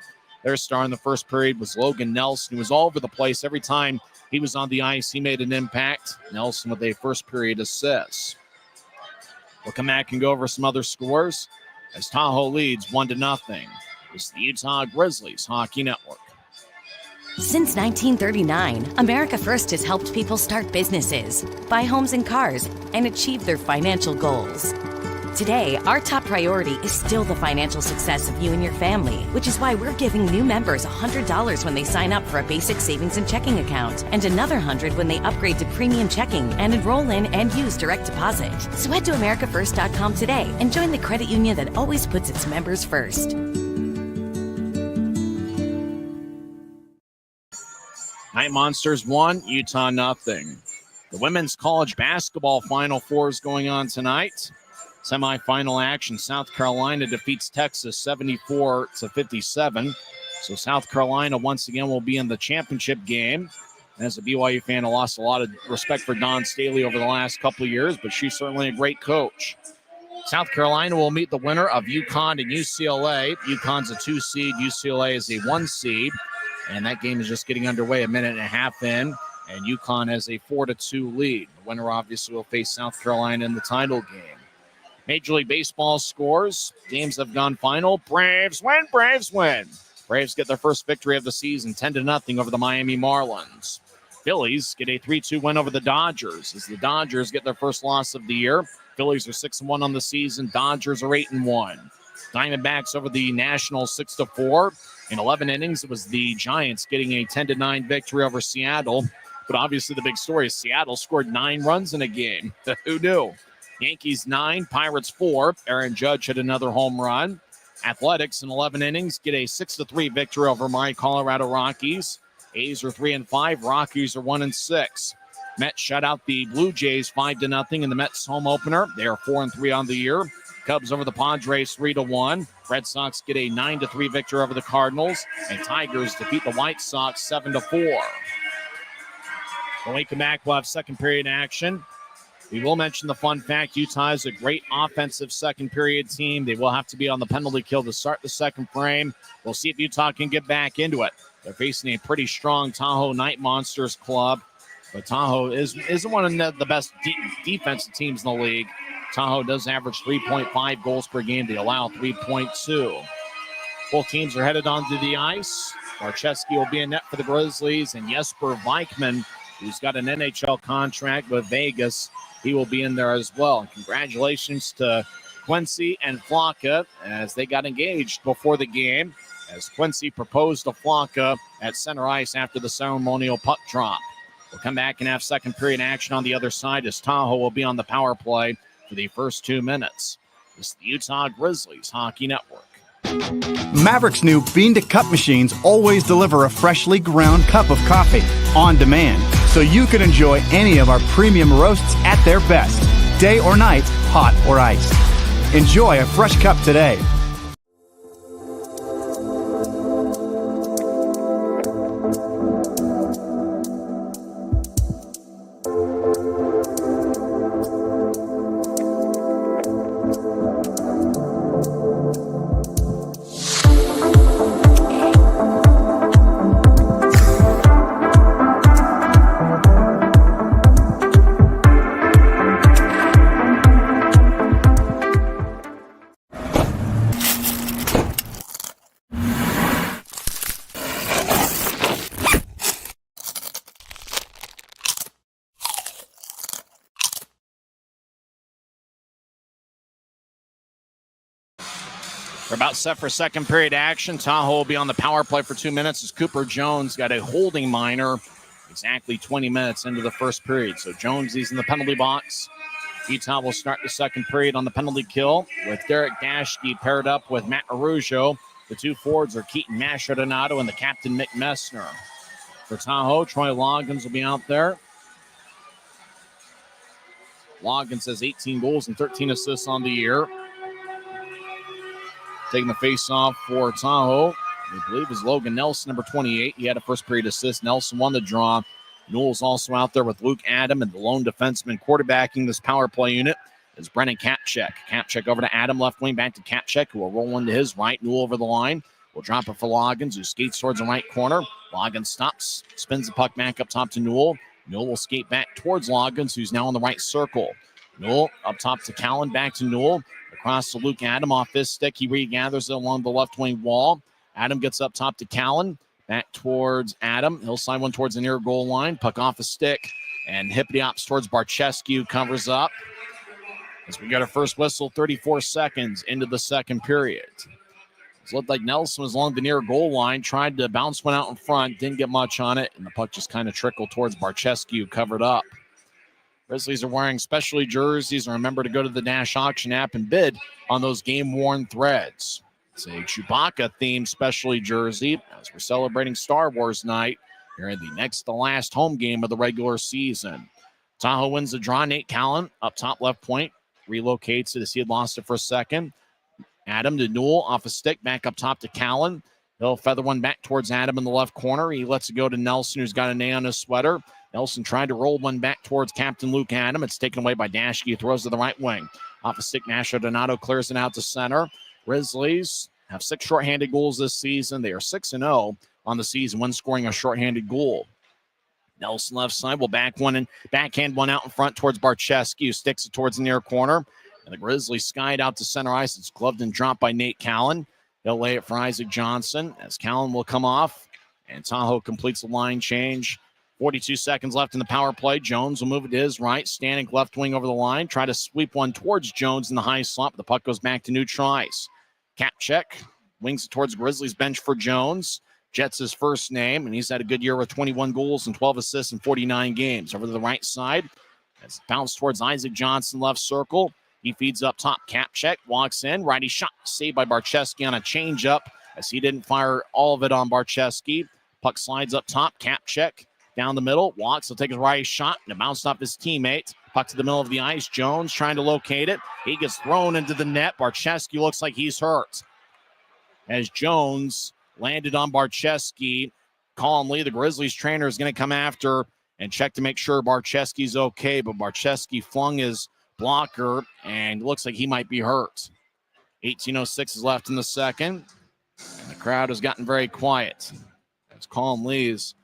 Their star in the first period was Logan Nelson, who was all over the place. Every time he was on the ice, he made an impact. Nelson with a first period assist. We'll come back and go over some other scores as Tahoe leads 1-0. It's the Utah Grizzlies Hockey Network. Since 1939, America First has helped people start businesses, buy homes and cars, and achieve their financial goals. Today, our top priority is still the financial success of you and your family, which is why we're giving new members $100 when they sign up for a basic savings and checking account, and another $100 when they upgrade to premium checking and enroll in and use direct deposit. So head to americafirst.com today and join the credit union that always puts its members first. Night Monsters 1, Utah 0. The women's college basketball Final Four is going on tonight. Semifinal action, South Carolina defeats Texas 74-57. So South Carolina once again will be in the championship game. And as a BYU fan, I lost a lot of respect for Dawn Staley over the last couple of years, but she's certainly a great coach. South Carolina will meet the winner of UConn and UCLA. UConn's a 2 seed, UCLA is a 1 seed. And that game is just getting underway a minute and a half in. And UConn has a 4-2 lead. The winner obviously will face South Carolina in the title game. Major League Baseball scores. Games have gone final. Braves win. Braves win. Braves get their first victory of the season, 10-0 over the Miami Marlins. Phillies get a 3-2 win over the Dodgers as the Dodgers get their first loss of the year. Phillies are 6-1 on the season. Dodgers are 8-1. Diamondbacks over the Nationals 6-4. In 11 innings, it was the Giants getting a 10-9 victory over Seattle. But obviously the big story is Seattle scored 9 runs in a game. Who knew? Yankees 9, Pirates 4. Aaron Judge hit another home run. Athletics in 11 innings get a 6-3 victory over my Colorado Rockies. A's are 3-5. Rockies are 1-6. Mets shut out the Blue Jays 5-0 in the Mets home opener. They are 4-3 on the year. Cubs over the Padres 3-1. Red Sox get a 9-3 victory over the Cardinals. And Tigers defeat the White Sox 7-4. When we come back, we'll have second period action. We will mention the fun fact. Utah is a great offensive second period team. They will have to be on the penalty kill to start the second frame. We'll see if Utah can get back into it. They're facing a pretty strong Tahoe Night Monsters club. But Tahoe isn't one of the best defensive teams in the league. Tahoe does average 3.5 goals per game. They allow 3.2. Both teams are headed onto the ice. Marcheski will be in net for the Grizzlies. And Jesper Vikman, who's got an NHL contract with Vegas, he will be in there as well. And congratulations to Quincy and Flocka as they got engaged before the game, as Quincy proposed to Flocka at center ice after the ceremonial puck drop. We'll come back and have second period action on the other side as Tahoe will be on the power play for the first 2 minutes. This is the Utah Grizzlies Hockey Network. Maverik's new bean-to-cup machines always deliver a freshly ground cup of coffee on demand, so you can enjoy any of our premium roasts at their best, day or night, hot or iced. Enjoy a fresh cup today. We're about set for second period action. Tahoe will be on the power play for 2 minutes as Cooper Jones got a holding minor exactly 20 minutes into the first period. So Jones is in the penalty box. Utah will start the second period on the penalty kill with Derek Dashke paired up with Matt Arujo. The two forwards are Keaton Mastrodonato and the captain Mick Messner. For Tahoe, Troy Loggins will be out there. Loggins has 18 goals and 13 assists on the year. Taking the face-off for Tahoe, I believe is Logan Nelson, number 28. He had a first-period assist. Nelson won the draw. Newell's also out there with Luke Adam and the lone defenseman quarterbacking this power play unit is Brennan Kapchek. Kapchek over to Adam, left wing, back to Kapchek, who will roll into his right. Newell over the line. Will drop it for Loggins, who skates towards the right corner. Loggins stops, spins the puck back up top to Newell. Newell will skate back towards Loggins, who's now in the right circle. Newell up top to Callan, back to Newell. Across to Luke Adam off his stick. He regathers it along the left wing wall. Adam gets up top to Callan. Back towards Adam. He'll slide one towards the near goal line. Puck off a stick. And hippity hops towards Barchescu. Covers up. As we got our first whistle, 34 seconds into the second period. It looked like Nelson was along the near goal line. Tried to bounce one out in front. Didn't get much on it. And the puck just kind of trickled towards Barchescu. Covered up. Grizzlies are wearing specialty jerseys, and remember to go to the Dash Auction app and bid on those game-worn threads. It's a Chewbacca-themed specialty jersey as we're celebrating Star Wars night here in the next to last home game of the regular season. Tahoe wins the draw. Nate Callan up top left point, relocates it as he had lost it for a second. Adam to Newell off a stick, back up top to Callan. He'll feather one back towards Adam in the left corner. He lets it go to Nelson, who's got an A on his sweater. Nelson tried to roll one back towards Captain Luke Adam. It's taken away by Dashke, throws to the right wing. Off a stick, Nasher Donato clears it out to center. Grizzlies have 6 shorthanded goals this season. They are 6-0 on the season when scoring a shorthanded goal. Nelson left side will backhand one out in front towards Barchescu. Sticks it towards the near corner. And the Grizzlies skied out to center ice. It's gloved and dropped by Nate Callan. He'll lay it for Isaac Johnson as Callan will come off. And Tahoe completes the line change. 42 seconds left in the power play. Jones will move it to his right. Stanek left wing over the line. Try to sweep one towards Jones in the high slot. The puck goes back to neutral ice. Kapchek wings it towards Grizzlies bench for Jones. Jets his first name, and he's had a good year with 21 goals and 12 assists in 49 games. Over to the right side. As it bounced towards Isaac Johnson, left circle. He feeds up top. Kapchek walks in. Righty shot saved by Barchescu on a changeup as he didn't fire all of it on Barchescu. Puck slides up top. Kapchek down the middle. Walks. He'll take his right shot and it bounced off his teammate. Puck to the middle of the ice. Jones trying to locate it. He gets thrown into the net. Barchescu looks like he's hurt. As Jones landed on Barchescu, Colin Lee, the Grizzlies trainer, is going to come after and check to make sure Barchescu's okay. But Barchescu flung his blocker and looks like he might be hurt. 18:06 is left in the second. And the crowd has gotten very quiet. As Colin Lee's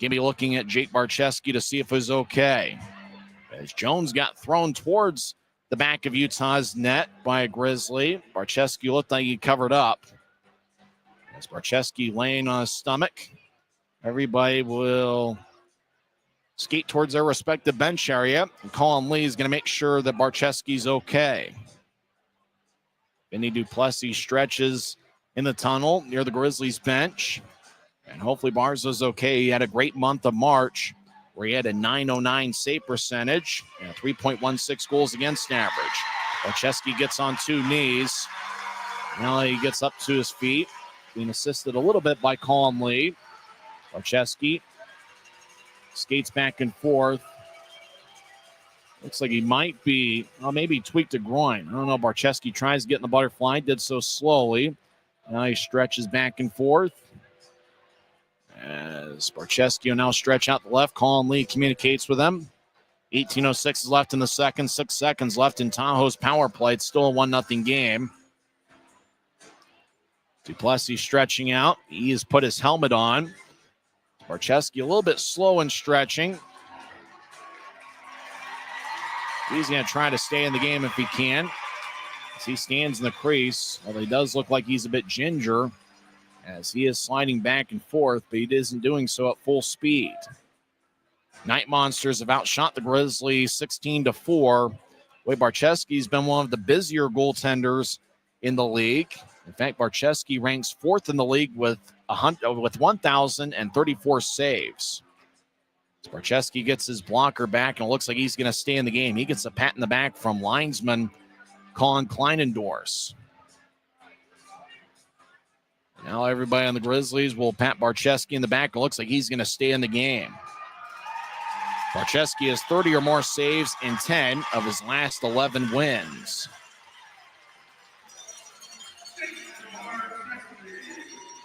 going to be looking at Jake Barchescu to see if he's okay. As Jones got thrown towards the back of Utah's net by a Grizzly. Barchescu looked like he covered up. As Barchescu laying on his stomach, everybody will skate towards their respective bench area. And Colin Lee is going to make sure that Barchescu's okay. Vinny Duplessis stretches in the tunnel near the Grizzlies bench. And hopefully Barzo's okay. He had a great month of March where he had a .909 save percentage and 3.16 goals against average. Barchescu gets on 2 knees. Now he gets up to his feet, being assisted a little bit by Colin Lee. Barchescu skates back and forth. Looks like he might be, maybe tweaked a groin. I don't know. Barchescu tries to get in the butterfly, did so slowly. Now he stretches back and forth. As Barchescu now stretch out the left, Colin Lee communicates with him. 18:06 is left in the second. 6 seconds left in Tahoe's power play. It's still a 1-0 game. Duplessis stretching out. He has put his helmet on. Barchescu a little bit slow in stretching. He's going to try to stay in the game if he can. As he stands in the crease, although he does look like he's a bit ginger as he is sliding back and forth, but he isn't doing so at full speed. Night Monsters have outshot the Grizzlies 16-4. Wade Barchescu's been one of the busier goaltenders in the league. In fact, Barchescu ranks 4th in the league with 1,034 saves. So Barchescu gets his blocker back, and it looks like he's going to stay in the game. He gets a pat in the back from linesman Colin Kleinendorf. Now everybody on the Grizzlies will pat Barchescu in the back. It looks like he's going to stay in the game. Barchescu has 30 or more saves in 10 of his last 11 wins.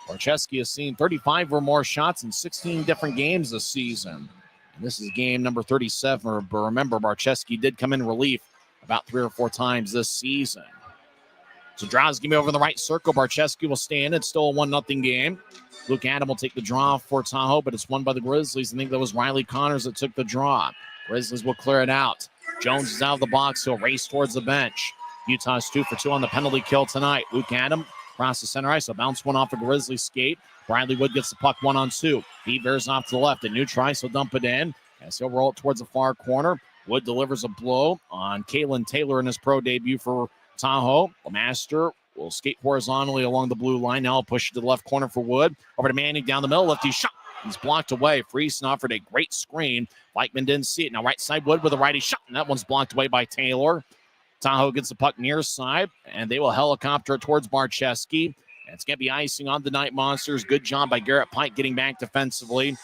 Barchescu has seen 35 or more shots in 16 different games this season. And this is game number 37. But remember, Barchescu did come in relief about 3 or 4 times this season. So Draw's going to be over in the right circle. Barczewski will stay in. It's still a 1-0 game. Luke Adam will take the draw for Tahoe, but it's won by the Grizzlies. I think that was Riley Connors that took the draw. Grizzlies will clear it out. Jones is out of the box. He'll race towards the bench. Utah's 2 for 2 on the penalty kill tonight. Luke Adam across the center ice. So bounce one off a Grizzly skate. Bradley Wood gets the puck 1-on-2. He bears off to the left. A new try, so dump it in. As he'll roll it towards the far corner. Wood delivers a blow on Kalen Taylor in his pro debut for Tahoe. Lemaster will skate horizontally along the blue line. Now he'll push it to the left corner for Wood. Over to Manning down the middle. Lefty shot. He's blocked away. Friesen offered a great screen. Weichman didn't see it. Now right side Wood with a righty shot. And that one's blocked away by Taylor. Tahoe gets the puck near side. And they will helicopter towards Barczewski. It's going to be icing on the Night Monsters. Good job by Garrett Pike getting back defensively.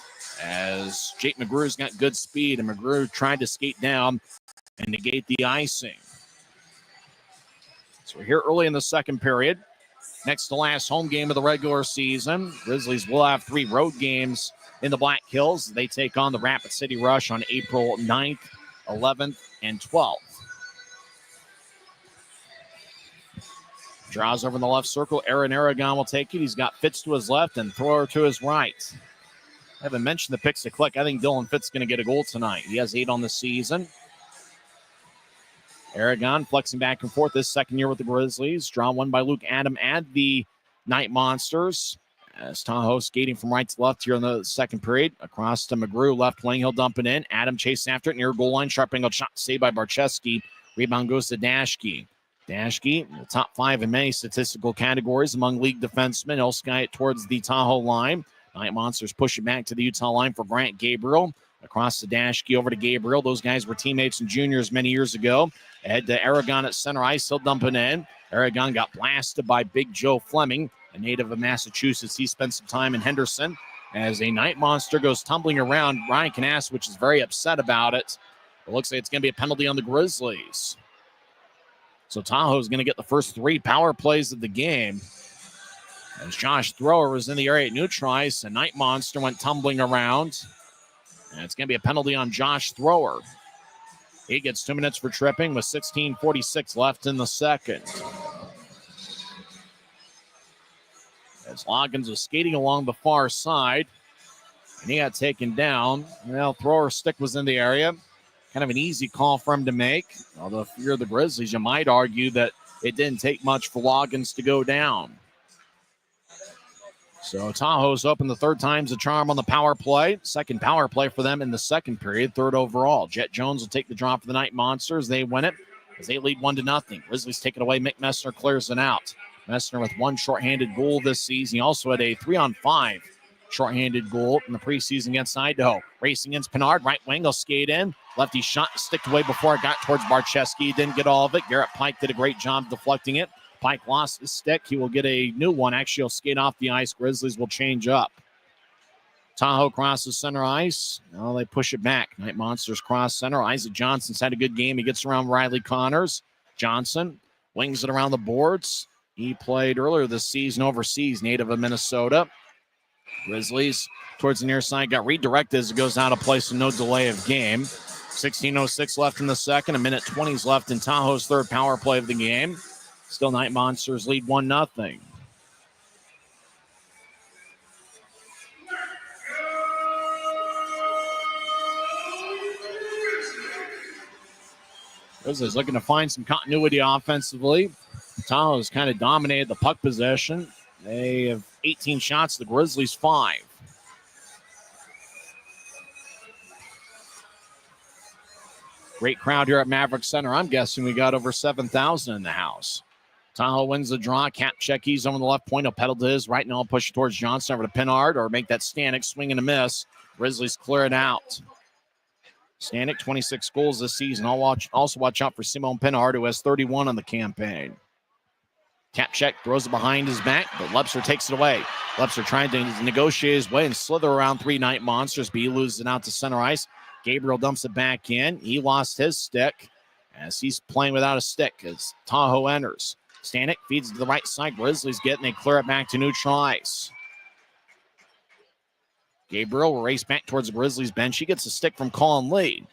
As Jake McGrew's got good speed. And McGrew tried to skate down and negate the icing. So we're here early in the second period. Next to last home game of the regular season. Grizzlies will have 3 road games in the Black Hills. They take on the Rapid City Rush on April 9th, 11th, and 12th. Draws over in the left circle. Aaron Aragon will take it. He's got Fitz to his left and Thrower to his right. I haven't mentioned the picks to click. I think Dylan Fitz is going to get a goal tonight. He has 8 on the season. Aragon flexing back and forth this second year with the Grizzlies. Draw one by Luke Adam and the Night Monsters. As Tahoe skating from right to left here in the second period. Across to McGrew, left wing. He'll dump it in. Adam chasing after it near goal line. Sharp angle shot saved by Barczewski. Rebound goes to Dashke. Dashke, the top 5 in many statistical categories among league defensemen. He'll sky it towards the Tahoe line. Night Monsters push it back to the Utah line for Grant Gabriel. Across the Dashke over to Gabriel. Those guys were teammates and juniors many years ago. Ahead to Aragon at center ice. He'll dump it in. Aragon got blasted by Big Joe Fleming, a native of Massachusetts. He spent some time in Henderson. As a Night Monster goes tumbling around, Ryan Kanaswich is very upset about it. It looks like it's going to be a penalty on the Grizzlies. So Tahoe's going to get the first 3 power plays of the game. As Josh Thrower was in the area at neutral ice, a Night Monster went tumbling around. And it's going to be a penalty on Josh Thrower. He gets 2 minutes for tripping with 16:46 left in the second. As Loggins was skating along the far side, and he got taken down. Well, Thrower's stick was in the area. Kind of an easy call for him to make. Although if you're the Grizzlies, you might argue that it didn't take much for Loggins to go down. So Tahoe's open the third time's the charm on the power play. Second power play for them in the second period, 3rd overall. Jet Jones will take the draw for the Night Monsters. They win it as they lead 1-0. Grizzlies take it away. Mick Messner clears it out. Messner with 1 shorthanded goal this season. He also had a 3-on-5 shorthanded goal in the preseason against Idaho. Racing against Pinard, right wing, he'll skate in. Lefty shot, sticked away before it got towards Barczewski. Didn't get all of it. Garrett Pike did a great job deflecting it. Pike lost his stick. He will get a new one. Actually, he'll skate off the ice. Grizzlies will change up. Tahoe crosses center ice. Now they push it back. Night Monsters cross center. Isaac Johnson's had a good game. He gets around Riley Connors. Johnson wings it around the boards. He played earlier this season overseas, native of Minnesota. Grizzlies towards the near side got redirected as it goes out of place and no delay of game. 16:06 left in the second. 1:20 left in Tahoe's 3rd power play of the game. Still Night Monsters lead 1-0. Grizzlies looking to find some continuity offensively. Tahoe's kind of dominated the puck possession. They have 18 shots, the Grizzlies 5. Great crowd here at Maverik Center. I'm guessing we got over 7,000 in the house. Tahoe wins the draw. Kapchecki's on the left point. He'll pedal to his right. Now he'll push it towards Johnson over to Pinard or make that Stanek swing and a miss. Grizzlies clear it out. Stanek, 26 goals this season. Also watch out for Simone Pinard, who has 31 on the campaign. Kapchek throws it behind his back, but Lepser takes it away. Lepser trying to negotiate his way and slither around 3 Night Monsters, but he loses it out to center ice. Gabriel dumps it back in. He lost his stick as he's playing without a stick as Tahoe enters. Stanek feeds to the right side. Grizzlies get and they clear it back to neutral ice. Gabriel will race back towards the Grizzlies bench. He gets a stick from Colin Lee.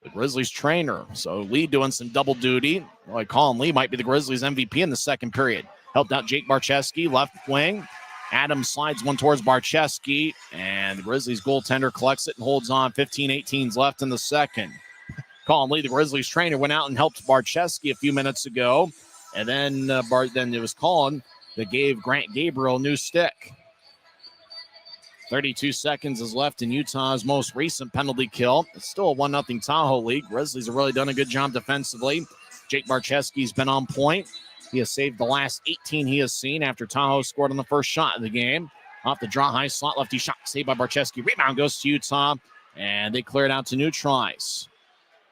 the Grizzlies trainer. So Lee doing some double duty. Like Colin Lee might be the Grizzlies MVP in the second period. Helped out Jake Barczewski, left wing. Adams slides one towards Barczewski, and the Grizzlies goaltender collects it and holds on. 15-18 left in the second. Colin Lee, the Grizzlies trainer, went out and helped Barczewski a few minutes ago. And then, then it was Colin that gave Grant Gabriel a new stick. 32 seconds is left in Utah's most recent penalty kill. It's still a 1-0 Tahoe lead. Grizzlies have really done a good job defensively. Jake Barczewski's been on point. He has saved the last 18 he has seen after Tahoe scored on the first shot of the game. Off the draw, high slot, lefty shot, saved by Barczewski. Rebound goes to Utah, and they clear it out to neutralize.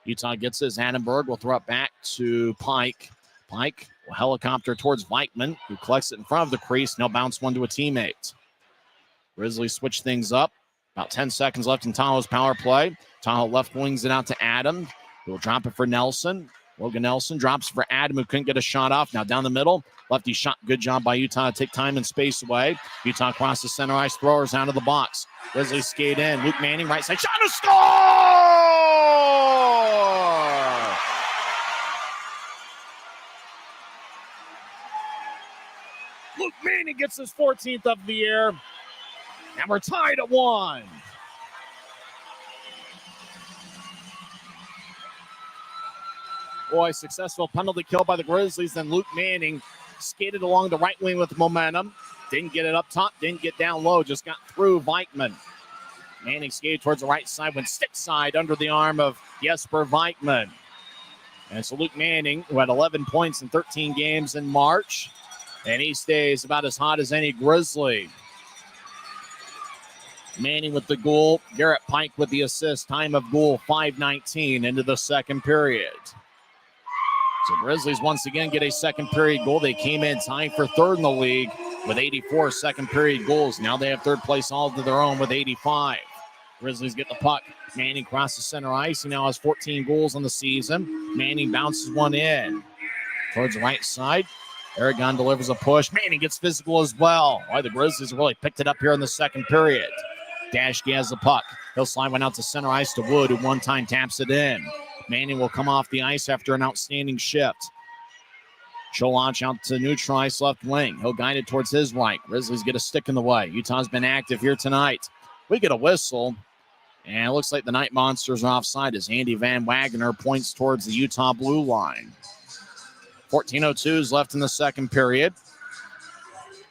Utah gets his. Annenberg will throw it back to Pike. Pike will helicopter towards Weichman, who collects it in front of the crease. Now bounce one to a teammate. Grizzlies switch things up. About 10 seconds left in Tahoe's power play. Tahoe left wings it out to Adam. He'll drop it for Nelson. Logan Nelson drops for Adam, who couldn't get a shot off. Now down the middle. Lefty shot. Good job by Utah to take time and space away. Utah crosses center ice. Throwers out of the box. Grizzlies skate in. Luke Manning, right side. Shot and a score! Luke Manning gets his 14th of the year. And we're tied at 1. Boy, successful penalty kill by the Grizzlies. Then Luke Manning skated along the right wing with momentum. Didn't get it up top, didn't get down low, just got through Weichman. Manning skated towards the right side, went stick side under the arm of Jesper Weichman. And so Luke Manning, who had 11 points in 13 games in March, and he stays about as hot as any Grizzly. Manning with the goal, Garrett Pike with the assist. Time of goal, 5:19 into the second period. So Grizzlies once again get a second period goal. They came in tied for third in the league with 84 second period goals. Now they have third place all to their own with 85. Grizzlies get the puck. Manning crosses center ice. He now has 14 goals on the season. Manning bounces one in towards the right side. Aragon delivers a push. Manning gets physical as well. Why the Grizzlies really picked it up here in the second period. Dashke has the puck. He'll slide one out to center ice to Wood, who one time taps it in. Manning will come off the ice after an outstanding shift. Cholach out to neutral ice left wing. He'll guide it towards his right. Grizzlies get a stick in the way. Utah's been active here tonight. We get a whistle, and it looks like the Night Monsters are offside as Andy Van Wagner points towards the Utah blue line. 14:02 is left in the second period.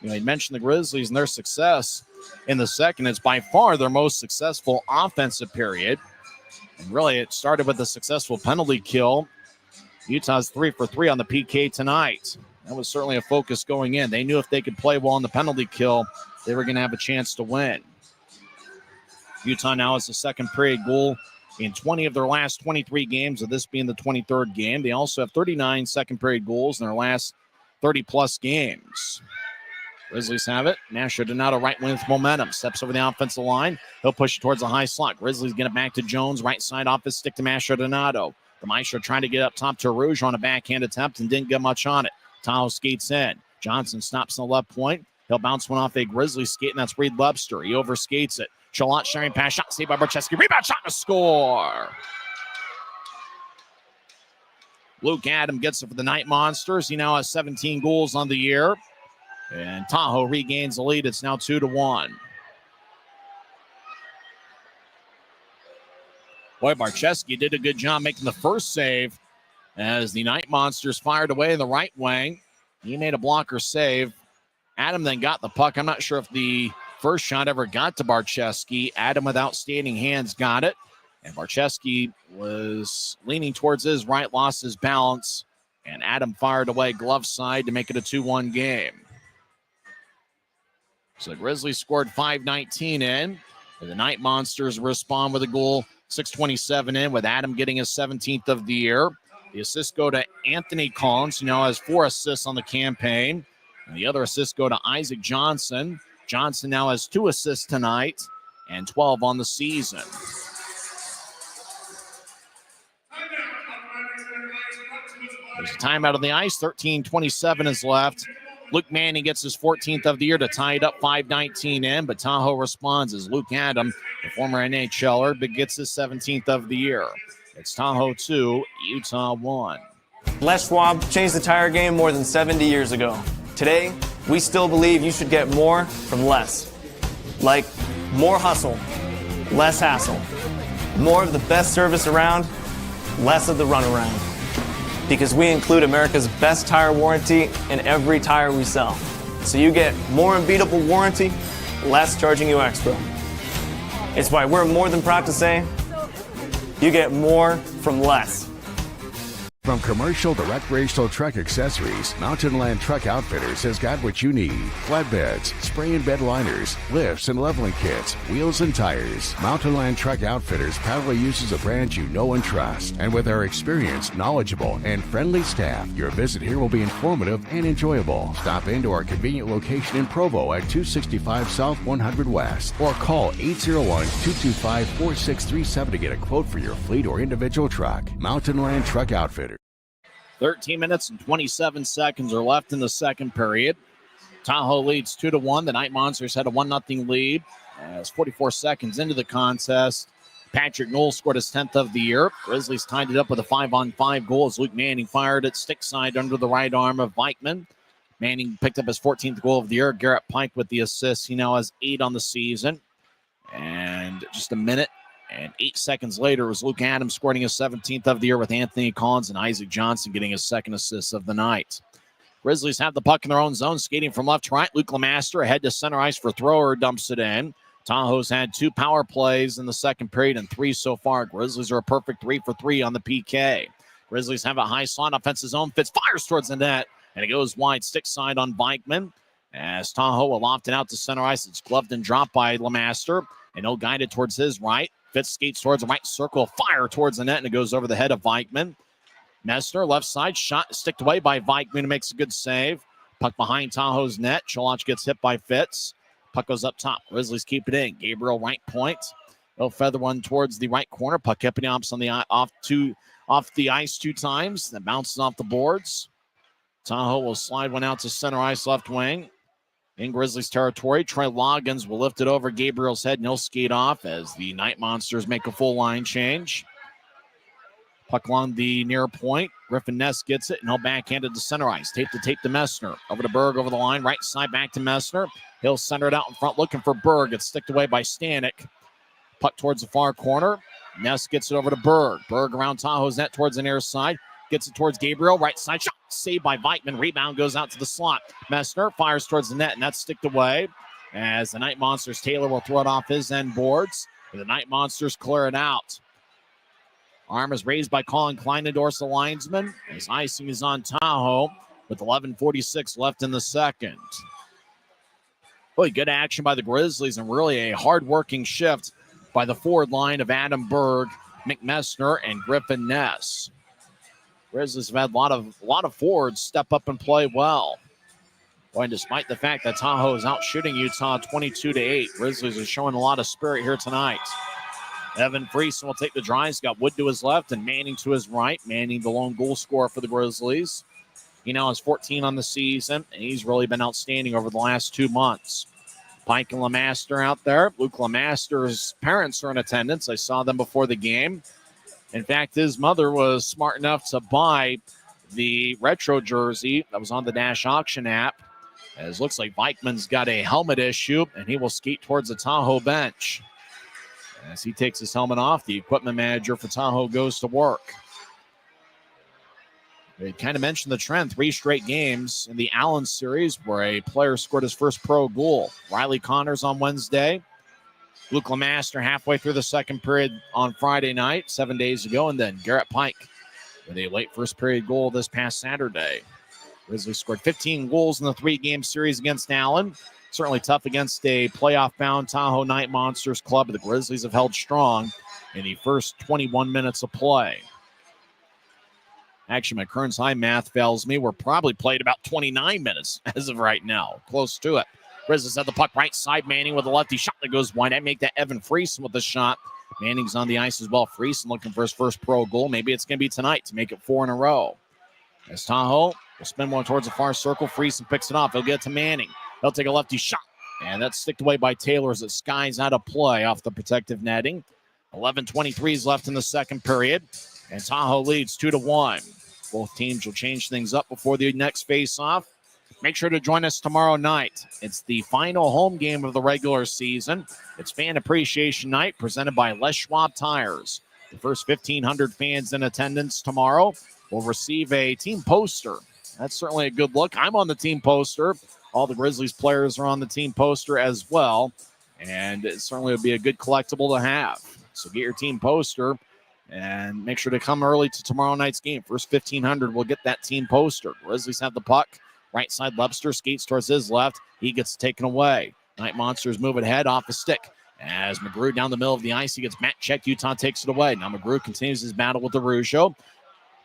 You mentioned the Grizzlies and their success in the second. It's by far their most successful offensive period. And really, it started with a successful penalty kill. Utah's 3 for 3 on the PK tonight. That was certainly a focus going in. They knew if they could play well on the penalty kill, they were going to have a chance to win. Utah now has a second period goal in 20 of their last 23 games, with this being the 23rd game. They also have 39 second period goals in their last 30-plus games. Grizzlies have it. Mastrodonato right wing with momentum. Steps over the offensive line. He'll push it towards the high slot. Grizzlies get it back to Jones. Right side off his stick to Mastrodonato. The Maestro trying to get up top to Rouge on a backhand attempt and didn't get much on it. Tahoe skates in. Johnson stops on the left point. He'll bounce one off a Grizzlies skate, and that's Reed Webster. He overskates it. Cholot sharing pass. Shot saved by Barczewski. Rebound shot and a score. Luke Adam gets it for the Night Monsters. He now has 17 goals on the year. And Tahoe regains the lead. It's now 2-1. Boy, Barczewski did a good job making the first save as the Night Monsters fired away in the right wing. He made a blocker save. Adam then got the puck. I'm not sure if the first shot ever got to Barczewski. Adam with outstanding hands got it. And Barczewski was leaning towards his right, lost his balance. And Adam fired away glove side to make it a 2-1 game. So the Grizzlies scored 5:19 in. And the Night Monsters respond with a goal 6:27 in, with Adam getting his 17th of the year. The assists go to Anthony Collins, who now has 4 assists on the campaign. And the other assists go to Isaac Johnson. Johnson now has 2 assists tonight and 12 on the season. There's a timeout on the ice. 13:27 is left. Luke Manning gets his 14th of the year to tie it up 5:19 in, but Tahoe responds as Luke Adam, the former NHLer, gets his 17th of the year. It's Tahoe 2, Utah 1. Les Schwab changed the tire game more than 70 years ago. Today, we still believe you should get more from less. Like more hustle, less hassle. More of the best service around, less of the runaround. Because we include America's best tire warranty in every tire we sell. So you get more unbeatable warranty, less charging you extra. It's why we're more than proud to say, you get more from less. From commercial to recreational truck accessories, Mountain Land Truck Outfitters has got what you need. Flatbeds, spray and bed liners, lifts and leveling kits, wheels and tires. Mountain Land Truck Outfitters proudly uses a brand you know and trust. And with our experienced, knowledgeable, and friendly staff, your visit here will be informative and enjoyable. Stop into our convenient location in Provo at 265 South 100 West or call 801-225-4637 to get a quote for your fleet or individual truck. Mountain Land Truck Outfitters. 13 minutes and 27 seconds are left in the second period. Tahoe leads 2-1. The Night Monsters had a 1-0 lead. As 44 seconds into the contest, Patrick Knoll scored his 10th of the year. Grizzlies tied it up with a 5-on-5 goal as Luke Manning fired it stick side under the right arm of Vikman. Manning picked up his 14th goal of the year. Garrett Pike with the assist. He now has 8 on the season. And just a minute and 8 seconds later, it was Luke Adams scoring his 17th of the year with Anthony Collins and Isaac Johnson getting his second assist of the night. Grizzlies have the puck in their own zone, skating from left to right. Luke Lemaster ahead to center ice for thrower, dumps it in. Tahoe's had 2 power plays in the second period and 3 so far. Grizzlies are a perfect 3 for 3 on the PK. Grizzlies have a high slot offensive zone. Fitz fires towards the net, and it goes wide stick side on Vikman. As Tahoe will loft it out to center ice, it's gloved and dropped by Lemaster, and he'll guide it towards his right. Fitz skates towards the right circle, fire towards the net, and it goes over the head of Vikman. Messner, left side, shot sticked away by Vikman, who makes a good save. Puck behind Tahoe's net. Cholach gets hit by Fitz. Puck goes up top. Grizzlies keep it in. Gabriel right point. They'll feather one towards the right corner. Puck Epiniops on the off the ice 2 times. That bounces off the boards. Tahoe will slide one out to center ice left wing. In Grizzlies territory, Trey Loggins will lift it over Gabriel's head and he'll skate off as the Night Monsters make a full line change. Puck along the near point. Griffin Ness gets it and he'll backhand it to center ice. Tape to Messner. Over to Berg over the line. Right side back to Messner. He'll center it out in front looking for Berg. It's sticked away by Stanek. Puck towards the far corner. Ness gets it over to Berg. Berg around Tahoe's net towards the near side. Gets it towards Gabriel. Right side shot. Saved by Vikman. Rebound goes out to the slot. Messner fires towards the net, and that's sticked away. As the Night Monsters, Taylor will throw it off his end boards. And the Night Monsters clear it out. Arm is raised by Colin Kleinendorf, the linesman. As icing is on Tahoe with 11:46 left in the second. Really good action by the Grizzlies and really a hard-working shift by the forward line of Adam Berg, Mick Messner, and Griffin Ness. Grizzlies have had a lot of forwards step up and play well. Boy, and despite the fact that Tahoe is out shooting Utah 22-8, Grizzlies are showing a lot of spirit here tonight. Evan Friesen will take the drive. He's got Wood to his left and Manning to his right. Manning, the lone goal scorer for the Grizzlies. He now has 14 on the season, and he's really been outstanding over the last 2 months. Pike and Lemaster out there. Luke Lemaster's parents are in attendance. I saw them before the game. In fact, his mother was smart enough to buy the retro jersey that was on the Dash Auction app. As looks like Vikman's got a helmet issue, and he will skate towards the Tahoe bench. As he takes his helmet off, the equipment manager for Tahoe goes to work. They kind of mentioned the trend, 3 straight games in the Allen series where a player scored his first pro goal. Riley Connors on Wednesday. Luke Lemaster halfway through the second period on Friday night, 7 days ago, and then Garrett Pike with a late first period goal this past Saturday. Grizzlies scored 15 goals in the 3-game series against Allen. Certainly tough against a playoff-bound Tahoe Night Monsters club, but the Grizzlies have held strong in the first 21 minutes of play. Actually, my Kearns High math fails me. We're probably played about 29 minutes as of right now, close to it. Grizzlies at the puck right side. Manning with a lefty shot that goes wide. I make that Evan Friesen with the shot. Manning's on the ice as well. Friesen looking for his first pro goal. Maybe it's going to be tonight to make it 4 in a row. As Tahoe will spin one towards the far circle. Friesen picks it off. He'll get it to Manning. He'll take a lefty shot. And that's sticked away by Taylor as it skies out of play off the protective netting. 11:23 is left in the second period. And Tahoe leads 2-1. Both teams will change things up before the next face-off. Make sure to join us tomorrow night. It's the final home game of the regular season. It's Fan Appreciation Night presented by Les Schwab Tires. The first 1,500 fans in attendance tomorrow will receive a team poster. That's certainly a good look. I'm on the team poster. All the Grizzlies players are on the team poster as well. And it certainly would be a good collectible to have. So get your team poster and make sure to come early to tomorrow night's game. First 1,500 will get that team poster. Grizzlies have the puck. Right side, Webster skates towards his left. He gets taken away. Night Monsters move ahead off the stick. As McGrew down the middle of the ice, he gets back checked. Utah takes it away. Now McGrew continues his battle with Araujo.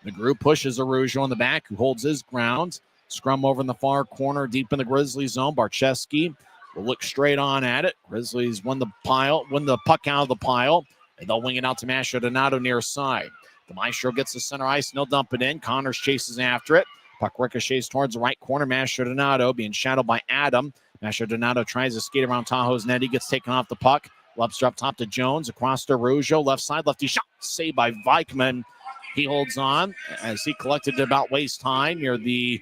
McGrew pushes Araujo in the back, who holds his ground. Scrum over in the far corner, deep in the Grizzlies zone. Barczewski will look straight on at it. Grizzlies win the puck out of the pile, and they'll wing it out to Masha Donato near side. The Maestro gets the center ice, and they'll dump it in. Connors chases after it. Puck ricochets towards the right corner. Masha Donato being shadowed by Adam. Masha Donato tries to skate around Tahoe's net. He gets taken off the puck. Webster up top to Jones. Across to Araujo. Left side, lefty shot. Saved by Vikman. He holds on as he collected about waist high near the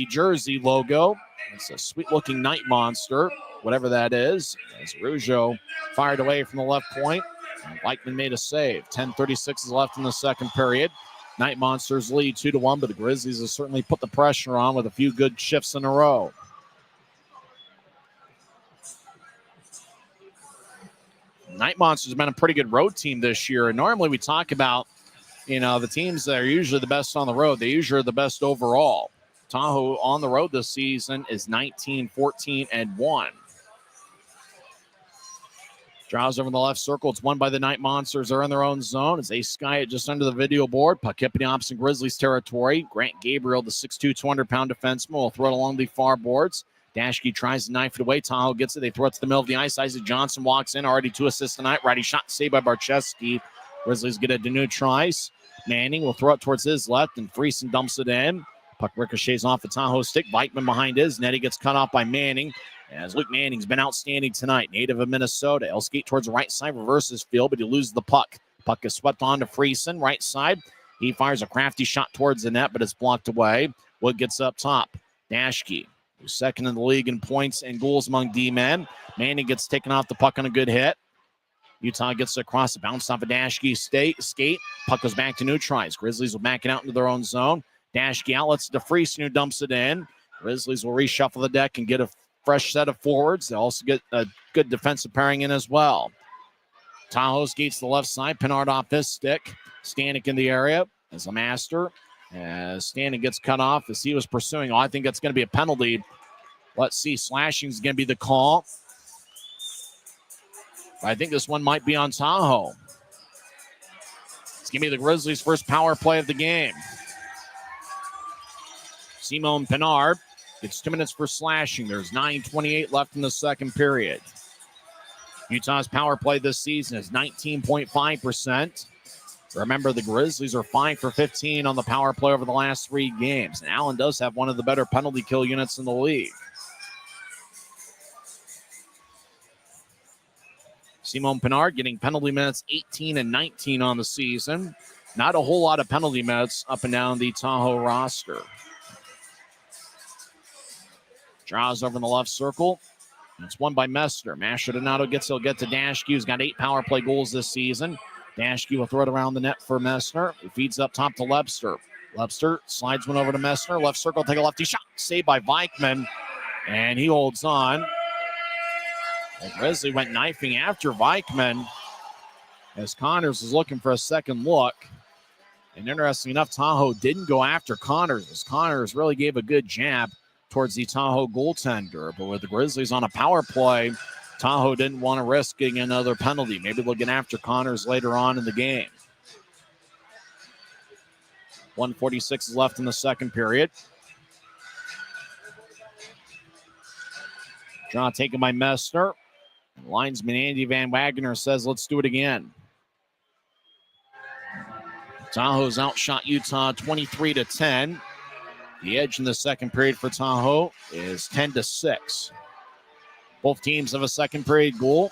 jersey logo. It's a sweet-looking Night Monster, whatever that is. As Araujo fired away from the left point. And Vikman made a save. 10:36 is left in the second period. Night Monsters lead 2-1, but the Grizzlies have certainly put the pressure on with a few good shifts in a row. Night Monsters have been a pretty good road team this year. And normally we talk about, the teams that are usually the best on the road. They usually are the best overall. Tahoe on the road this season is 19-14-1. Draws over in the left circle. It's won by the Night Monsters. They're in their own zone as they sky it just under the video board. Puck hit the opposite Grizzlies territory. Grant Gabriel, the 6'2", 200-pound defenseman, will throw it along the far boards. Dashke tries to knife it away. Tahoe gets it. They throw it to the middle of the ice. Isaac Johnson walks in. Already 2 assists tonight. Righty shot saved by Barczewski. Grizzlies get it to Neutrice. Manning will throw it towards his left, and Friesen dumps it in. Puck ricochets off the Tahoe stick. Vikman behind his net. He gets cut off by Manning. As Luke Manning's been outstanding tonight, native of Minnesota. He'll skate towards the right side, reverses field, but he loses the puck. Puck is swept on to Friesen, right side. He fires a crafty shot towards the net, but it's blocked away. Wood gets up top. Dashke, who's second in the league in points and goals among D-men. Manning gets taken off the puck on a good hit. Utah gets it across the bounce off a Dashke skate. Puck goes back to Neutrice. Grizzlies will back it out into their own zone. Dashke outlets to Friesen, who dumps it in. Grizzlies will reshuffle the deck and get a fresh set of forwards. They also get a good defensive pairing in as well. Tahoe skates to the left side. Pinard off his stick. Stanek in the area as a master. As Stanek gets cut off as he was pursuing. I think that's going to be a penalty. Let's see. Slashing is going to be the call. I think this one might be on Tahoe. It's going to be the Grizzlies' first power play of the game. Simone Pinard gets 2 minutes for slashing. There's 9:28 left in the second period. Utah's power play this season is 19.5%. Remember, the Grizzlies are 5 for 15 on the power play over the last 3 games. And Allen does have one of the better penalty kill units in the league. Simone Pinard getting penalty minutes 18 and 19 on the season. Not a whole lot of penalty minutes up and down the Tahoe roster. Draws over in the left circle. It's won by Messner. Masha Donato he'll get to Dashke, who's got 8 power play goals this season. Dashke will throw it around the net for Messner. He feeds up top to Webster. Webster slides one over to Messner. Left circle, take a lefty shot. Saved by Vikman. And he holds on. And Grizzly went knifing after Vikman as Connors was looking for a second look. And interesting enough, Tahoe didn't go after Connors as Connors really gave a good jab towards the Tahoe goaltender. But with the Grizzlies on a power play, Tahoe didn't want to risk getting another penalty. Maybe they'll get after Connors later on in the game. 1:46 is left in the second period. Draw taken by Messner. Linesman Andy Van Wagner says, let's do it again. Tahoe's outshot Utah 23-10. The edge in the second period for Tahoe is 10-6. Both teams have a second period goal.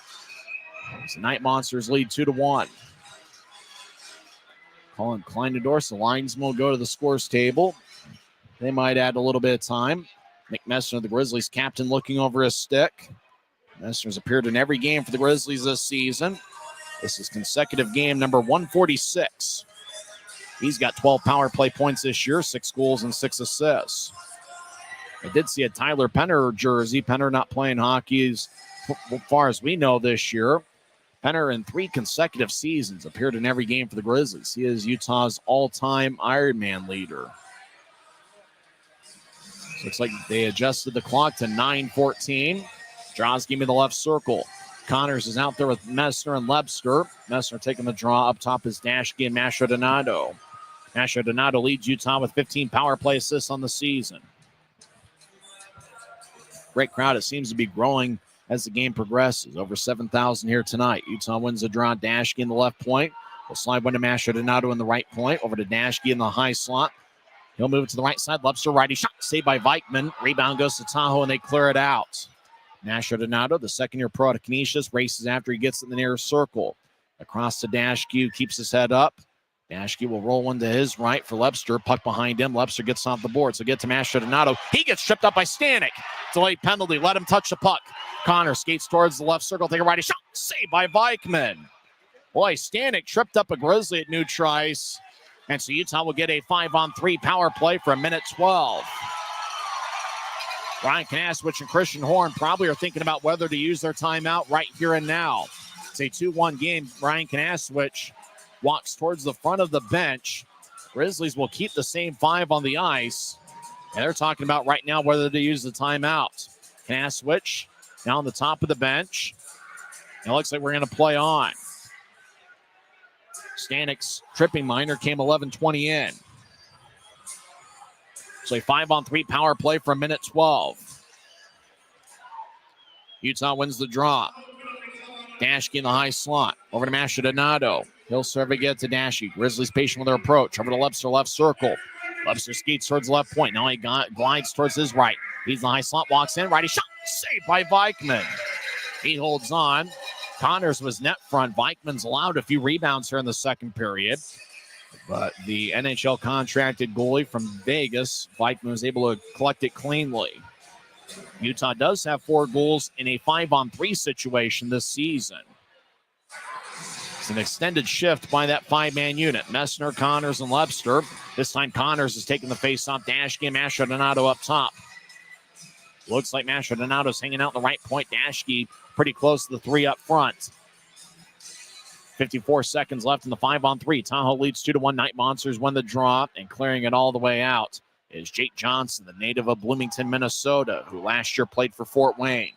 The Night Monsters lead 2-1. Colin Kleinendorf, the linesman, will go to the scores table. They might add a little bit of time. Nick Messner, the Grizzlies captain, looking over his stick. Messner's appeared in every game for the Grizzlies this season. This is consecutive game number 146. He's got 12 power play points this year, 6 goals and 6 assists. I did see a Tyler Penner jersey. Penner not playing hockey as far as we know this year. Penner in 3 consecutive seasons appeared in every game for the Grizzlies. He is Utah's all-time Ironman leader. Looks like they adjusted the clock to 9:14. Draws game in the left circle. Connors is out there with Messner and Lebster. Messner taking the draw. Up top is Dashke and Mastrodonato. Mastrodonato leads Utah with 15 power play assists on the season. Great crowd. It seems to be growing as the game progresses. Over 7,000 here tonight. Utah wins the draw. Dashke in the left point. Will slide one to Mastrodonato in the right point. Over to Dashke in the high slot. He'll move it to the right side. Lebster righty shot. Saved by Vikman. Rebound goes to Tahoe and they clear it out. Mastrodonato, the second-year pro out of Canisius, races after he gets in the near circle. Across to Dashke, keeps his head up. Dashke will roll one to his right for Lebster. Puck behind him. Lebster gets off the board. So get to Mastrodonato. He gets tripped up by Stanek. Delayed penalty. Let him touch the puck. Connor skates towards the left circle. Take a righty shot. Saved by Vikman. Boy, Stanek tripped up a Grizzly at New Trice. And so Utah will get a 5-on-3 power play for a minute 12. Ryan Kanaswich and Christian Horn probably are thinking about whether to use their timeout right here and now. It's a 2-1 game. Ryan Kanaswich walks towards the front of the bench. Grizzlies will keep the same 5 on the ice. And they're talking about right now whether to use the timeout. Kanaswich now on the top of the bench. It looks like we're going to play on. Stanek's tripping minor came 11:20 in. So a 5-on-3 power play for a minute 12. Utah wins the draw. Dashke in the high slot. Over to Mastrodonato. He'll serve again to Dashke. Grizzlies patient with their approach. Over to Lebster, left circle. Lebster skates towards the left point. Now he glides towards his right. He's in the high slot, walks in. Righty shot. Saved by Vikman. He holds on. Connors was net front. Vikman's allowed a few rebounds here in the second period. But the NHL contracted goalie from Vegas, Vikman, was able to collect it cleanly. Utah does have 4 goals in a 5-on-3 situation this season. It's an extended shift by that 5-man unit. Messner, Connors, and Lebster. This time Connors is taking the face-off. Dashke and Mastrodonato up top. Looks like Mastrodonato's hanging out in the right point. Dashke pretty close to the 3 up front. 54 seconds left in the 5-on-3. Tahoe leads 2-1. Night Monsters win the draw, and clearing it all the way out is Jake Johnson, the native of Bloomington, Minnesota, who last year played for Fort Wayne.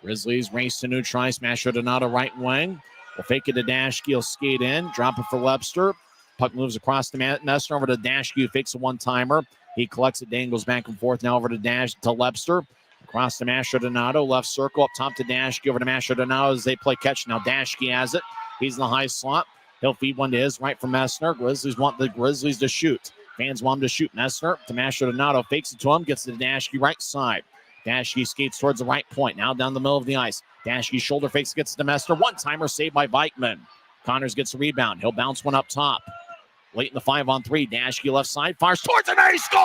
Grizzlies race to New Trice. Mastrodonato right wing. Will fake it to Dashke. He'll skate in. Drop it for Lebster. Puck moves across to Messner. Over to Dashke, who fakes a one-timer. He collects it, dangles back and forth. Now over to Lebster. Across to Mastrodonato, left circle, up top to Dashke, over to Mastrodonato as they play catch. Now Dashke has it. He's in the high slot. He'll feed one to his right from Messner. Grizzlies want the Grizzlies to shoot. Fans want him to shoot. Messner to Mastrodonato, fakes it to him, gets to the Dashke right side. Dashke skates towards the right point, now down the middle of the ice. Dashke shoulder fakes, gets to Messner. One-timer saved by Vikman. Connors gets a rebound. He'll bounce one up top. Late in the 5-on-3, Dashke left side, fires towards and he scores!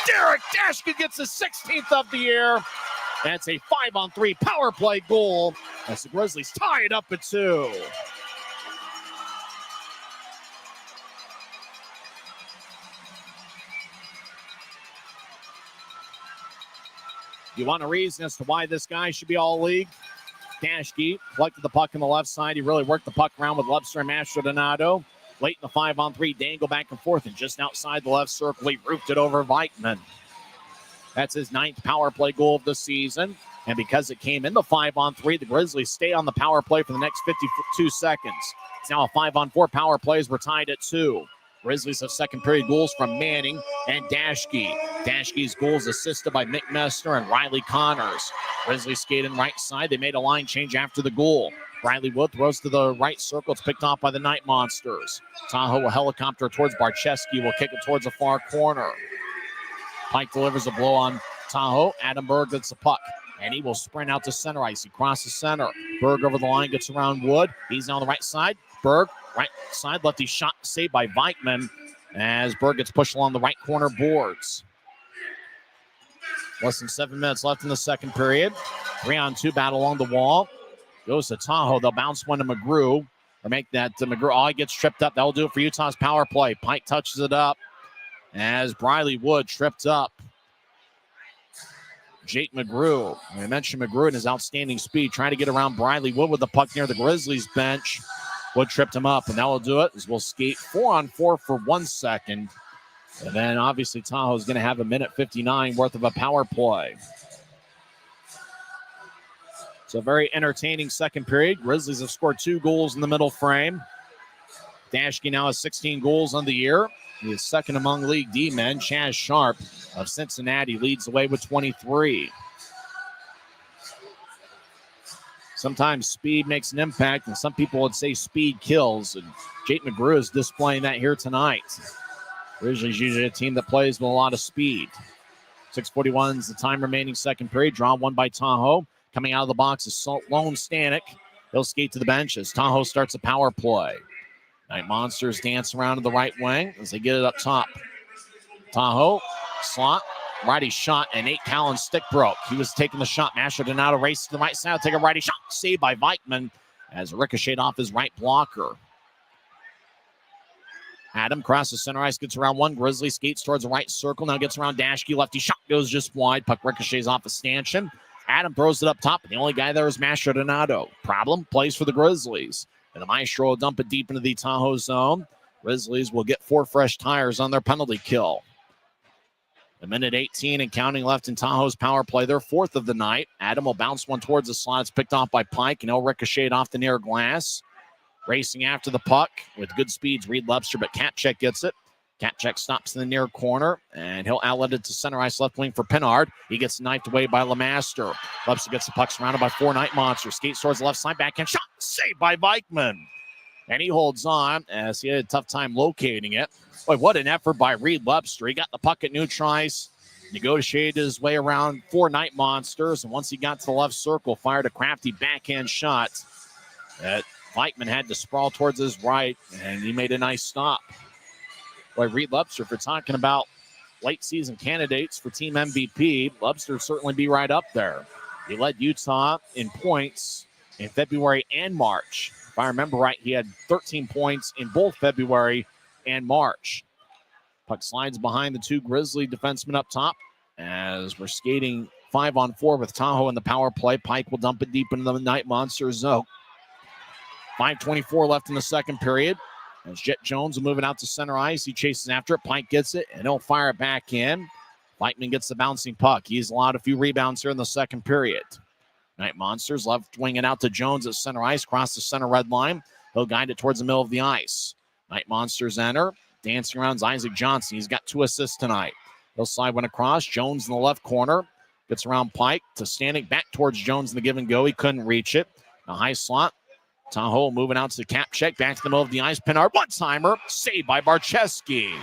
Derek Dashke gets his 16th of the year. That's a 5-on-3 power play goal as the Grizzlies tie it up at 2. You want a reason as to why this guy should be all league? Dashke collected the puck on the left side. He really worked the puck around with Lebster and Mastrodonato. Late in the 5-on-3, dangle back and forth, and just outside the left circle, he roofed it over Vikman. That's his 9th power play goal of the season. And because it came in the 5-on-3, the Grizzlies stay on the power play for the next 52 seconds. It's now a 5-on-4 power plays. We're tied at 2. Grizzlies have second period goals from Manning and Dashke. Dashke's goals assisted by Mick Messner and Riley Connors. Grizzlies skating right side. They made a line change after the goal. Riley Wood throws to the right circle. It's picked off by the Night Monsters. Tahoe will helicopter towards Barcheski. Will kick it towards the far corner. Pike delivers a blow on Tahoe. Adamberg gets the puck. And he will sprint out to center ice. He crosses center. Berg over the line, gets around Wood. He's on the right side. Berg, right side, lefty shot saved by Vikman as Berg gets pushed along the right corner boards. Less than 7 minutes left in the second period. 3-on-2 battle along the wall. Goes to Tahoe. They'll bounce one to McGrew. Or make that to McGrew. Oh, he gets tripped up. That will do it for Utah's power play. Pike touches it up as Briley Wood tripped up Jake McGrew. I mentioned McGrew and his outstanding speed, trying to get around Briley Wood with the puck near the Grizzlies bench. Wood tripped him up, and that will do it as we'll skate 4-on-4 for 1 second. And then obviously Tahoe is going to have a minute 59 worth of a power play. So a very entertaining second period. Grizzlies have scored 2 goals in the middle frame. Dashke now has 16 goals on the year. He is second among League D men. Chaz Sharp of Cincinnati leads the way with 23. Sometimes speed makes an impact, and some people would say speed kills. And Jake McGrew is displaying that here tonight. Grizzlies usually a team that plays with a lot of speed. 6:41 is the time remaining second period. Draw one by Tahoe. Coming out of the box is Lone Stanek. He'll skate to the benches. Tahoe starts a power play. Night Monsters dance around to the right wing as they get it up top. Tahoe, slot, righty shot, and Nate Callen's stick broke. He was taking the shot. Masher Donato races to the right side, take a righty shot, saved by Vikman as ricocheted off his right blocker. Adam crosses center ice, gets around one. Grizzly skates towards the right circle, now gets around Dashke. Lefty shot goes just wide. Puck ricochets off a stanchion. Adam throws it up top, and the only guy there is Masher Donato. Problem, plays for the Grizzlies. And the Maestro will dump it deep into the Tahoe zone. Grizzlies will get 4 fresh tires on their penalty kill. A minute 18 and counting left in Tahoe's power play. Their 4th of the night. Adam will bounce one towards the slot. It's picked off by Pike, and he'll ricochet off the near glass. Racing after the puck with good speeds, Reed Lepster, but Katchek gets it. Katchek stops in the near corner, and he'll outlet it to center ice left wing for Pinard. He gets knifed away by Lemaster. Lepster gets the puck surrounded by 4 Night Monsters. Skates towards the left side, backhand shot, saved by Vikman. And he holds on as he had a tough time locating it. Boy, what an effort by Reed Lepster. He got the puck at neutral ice, negotiated his way around 4 Night Monsters, and once he got to the left circle, fired a crafty backhand shot that Vikman had to sprawl towards his right, and he made a nice stop. Boy, Reed Lepster, for talking about late season candidates for team MVP, Lepster certainly be right up there. He led Utah in points in February and March. If I remember right, he had 13 points in both February and March. Puck slides behind the 2 Grizzly defensemen up top as we're skating 5-on-4 with Tahoe in the power play. Pike will dump it deep into the Night Monsters zone. 5:24 left in the second period. As Jet Jones will move it out to center ice. He chases after it. Pike gets it, and he'll fire it back in. Lightman gets the bouncing puck. He's allowed a few rebounds here in the second period. Night Monsters left wing it out to Jones at center ice. Cross the center red line. He'll guide it towards the middle of the ice. Night Monsters enter. Dancing around is Isaac Johnson. He's got 2 assists tonight. He'll slide one across. Jones in the left corner. Gets around Pike to Stanek back towards Jones in the give and go. He couldn't reach it. A high slot. Tahoe moving out to the cap check. Back to the middle of the ice. Pinard, one-timer. Saved by Barcheski.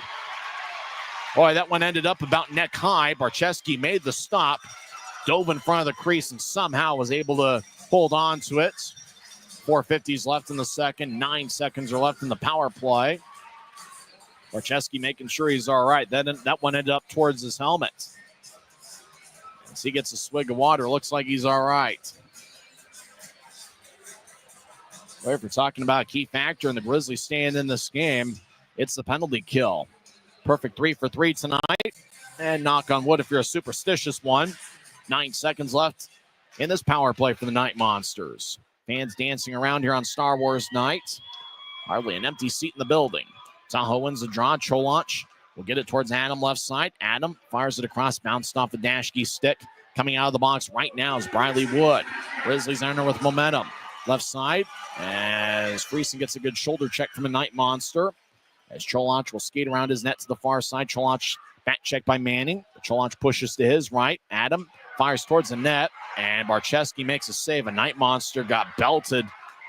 Boy, that one ended up about neck high. Barcheski made the stop. Dove in front of the crease and somehow was able to hold on to it. 4:50s left in the second. 9 seconds are left in the power play. Barcheski making sure he's all right. That one ended up towards his helmet. As he gets a swig of water, looks like he's all right. Well, if we're talking about a key factor in the Grizzlies staying in this game, it's the penalty kill. Perfect 3 for 3 tonight. And knock on wood if you're a superstitious one. 9 seconds left in this power play for the Night Monsters. Fans dancing around here on Star Wars night. Hardly an empty seat in the building. Tahoe wins the draw. Cholach will get it towards Adam left side. Adam fires it across, bounced off the Dashke stick. Coming out of the box right now is Briley Wood. Grizzlies enter with momentum. Left side as Friesen gets a good shoulder check from the Night Monster. As Cholach will skate around his net to the far side. Cholach back check by Manning. Cholach pushes to his right. Adam fires towards the net. And Barcheski makes a save. A Night Monster got belted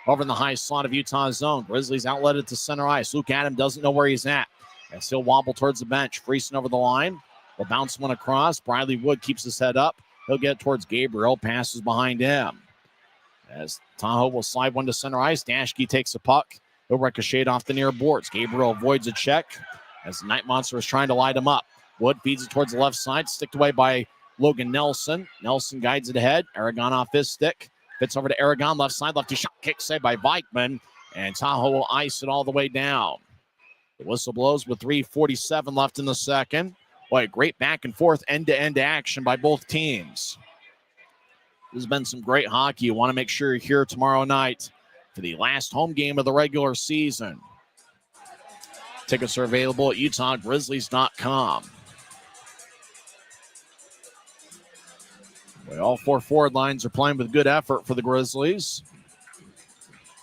over in the high slot of Utah's zone. Grizzlies outlet it to center ice. Luke Adam doesn't know where he's at. As he'll wobble towards the bench. Friesen over the line. Will bounce one across. Briley Wood keeps his head up. He'll get towards Gabriel. Passes behind him. As Tahoe will slide one to center ice. Dashke takes the puck. He'll ricochet off the near boards. Gabriel avoids a check as the Night Monster is trying to light him up. Wood feeds it towards the left side. Sticked away by Logan Nelson. Nelson guides it ahead. Aragon off his stick. Fits over to Aragon. Left side. Lefty shot. Kick saved by Vikman. And Tahoe will ice it all the way down. The whistle blows with 3:47 left in the second. Boy, great back and forth end-to-end action by both teams. There's been some great hockey. You want to make sure you're here tomorrow night for the last home game of the regular season. Tickets are available at UtahGrizzlies.com. All four forward lines are playing with good effort for the Grizzlies.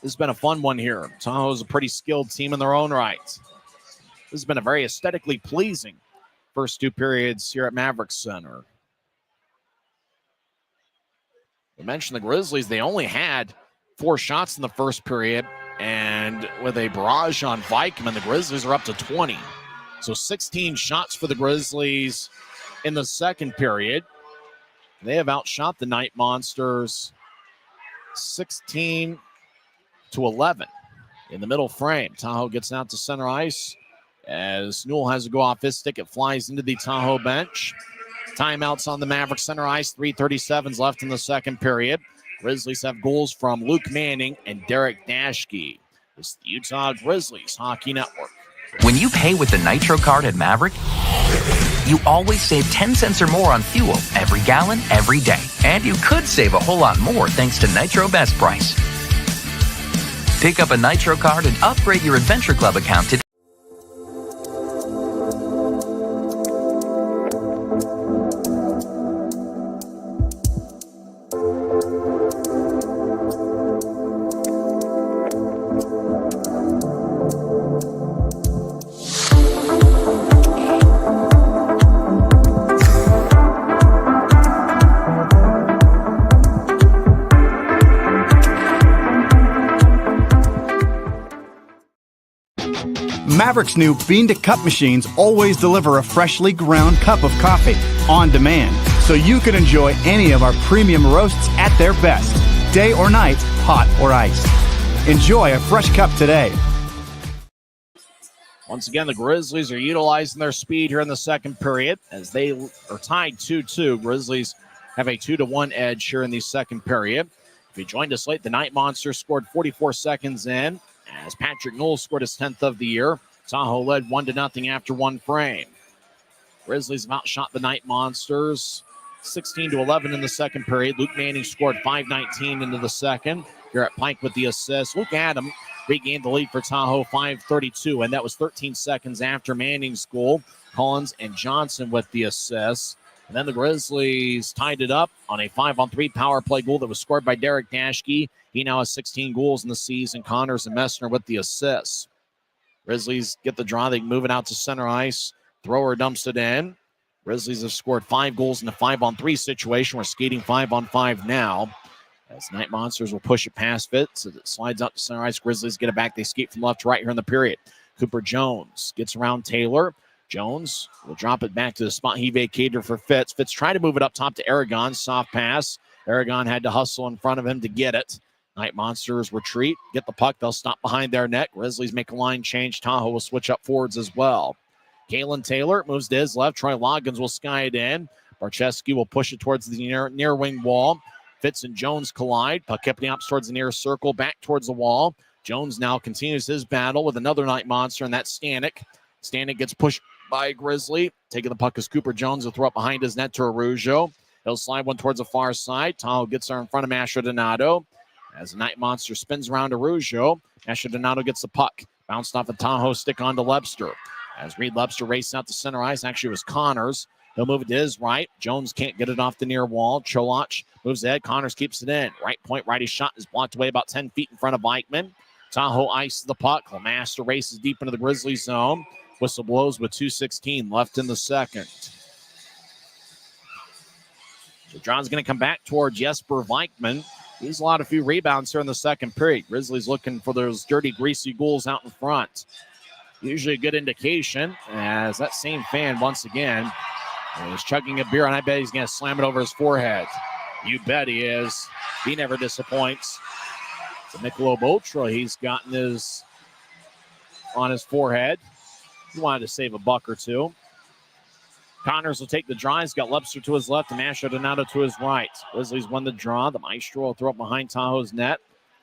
This has been a fun one here. Tahoe is a pretty skilled team in their own right. This has been a very aesthetically pleasing first two periods here at Maverik Center. We mentioned the Grizzlies, they only had 4 shots in the first period, and with a barrage on Vikman, the Grizzlies are up to 20. So 16 shots for the Grizzlies in the second period. They have outshot the Night Monsters 16-11 in the middle frame. Tahoe gets out to center ice as Newell has to go off his stick. It flies into the Tahoe bench. Timeouts on the Maverik center ice. 3:37 left in the second period. Grizzlies have goals from Luke Manning and Derek Dashke. This is the Utah Grizzlies Hockey Network. When you pay with the Nitro card at Maverik, you always save 10 cents or more on fuel every gallon, every day. And you could save a whole lot more thanks to Nitro Best Price. Pick up a Nitro card and upgrade your Adventure Club account today. Maverik's new bean-to-cup machines always deliver a freshly ground cup of coffee on demand, so you can enjoy any of our premium roasts at their best, day or night, hot or iced. Enjoy a fresh cup today. Once again, the Grizzlies are utilizing their speed here in the second period as they are tied 2-2. Grizzlies have a 2-1 edge here in the second period. If you joined us late, the Night Monsters scored 44 seconds in as Patrick Newell scored his 10th of the year. Tahoe led 1-0 after one frame. Grizzlies have outshot the Night Monsters 16-11 in the second period. Luke Manning scored 5:19 into the second. Garrett Pike with the assist. Luke Adam regained the lead for Tahoe 5:32, and that was 13 seconds after Manning's goal. Collins and Johnson with the assists. And then the Grizzlies tied it up on a 5-on-3 power play goal that was scored by Derek Dashke. He now has 16 goals in the season. Connors and Messner with the assists. Grizzlies get the draw. They move it out to center ice. Thrower dumps it in. Grizzlies have scored 5 goals in a 5-on-3 situation. We're skating 5-on-5 now. As Night Monsters will push it past Fitz. As it slides out to center ice, Grizzlies get it back. They skate from left to right here in the period. Cooper Jones gets around Taylor. Jones will drop it back to the spot he vacated for Fitz. Fitz tried to move it up top to Aragon. Soft pass. Aragon had to hustle in front of him to get it. Night Monsters retreat, get the puck. They'll stop behind their net. Grizzlies make a line change. Tahoe will switch up forwards as well. Kalen Taylor moves to his left. Troy Loggins will sky it in. Barcheski will push it towards the near wing wall. Fitz and Jones collide. Puck kept up towards the near circle, back towards the wall. Jones now continues his battle with another Night Monster, and that's Stanek. Stanek gets pushed by Grizzly. Taking the puck is Cooper Jones. Will throw it behind his net to Araujo. He'll slide one towards the far side. Tahoe gets there in front of Mastrodonato. As the Night Monster spins around Araujo, Mastrodonato gets the puck. Bounced off a Tahoe stick onto Lebster. As Reed Lebster races out to center ice, actually it was Connors. He'll move it to his right. Jones can't get it off the near wall. Cholach moves ahead. Connors keeps it in. Right point, righty shot is blocked away about 10 feet in front of Eichmann. Tahoe ices the puck. Lemaster races deep into the Grizzlies zone. Whistle blows with 2:16 left in the second. So John's going to come back towards Jesper Weichman. He's allowed a few rebounds here in the second period. Grizzlies looking for those dirty, greasy goals out in front. Usually a good indication as that same fan once again He's chugging a beer, and I bet he's going to slam it over his forehead. You bet he is. He never disappoints. It's a Michelob Ultra he's gotten on his forehead. He wanted to save a buck or two. Connors will take the draw. He's got Lepster to his left and Masha Donato to his right. Grizzlies won the draw. The Maestro will throw it behind Tahoe's net.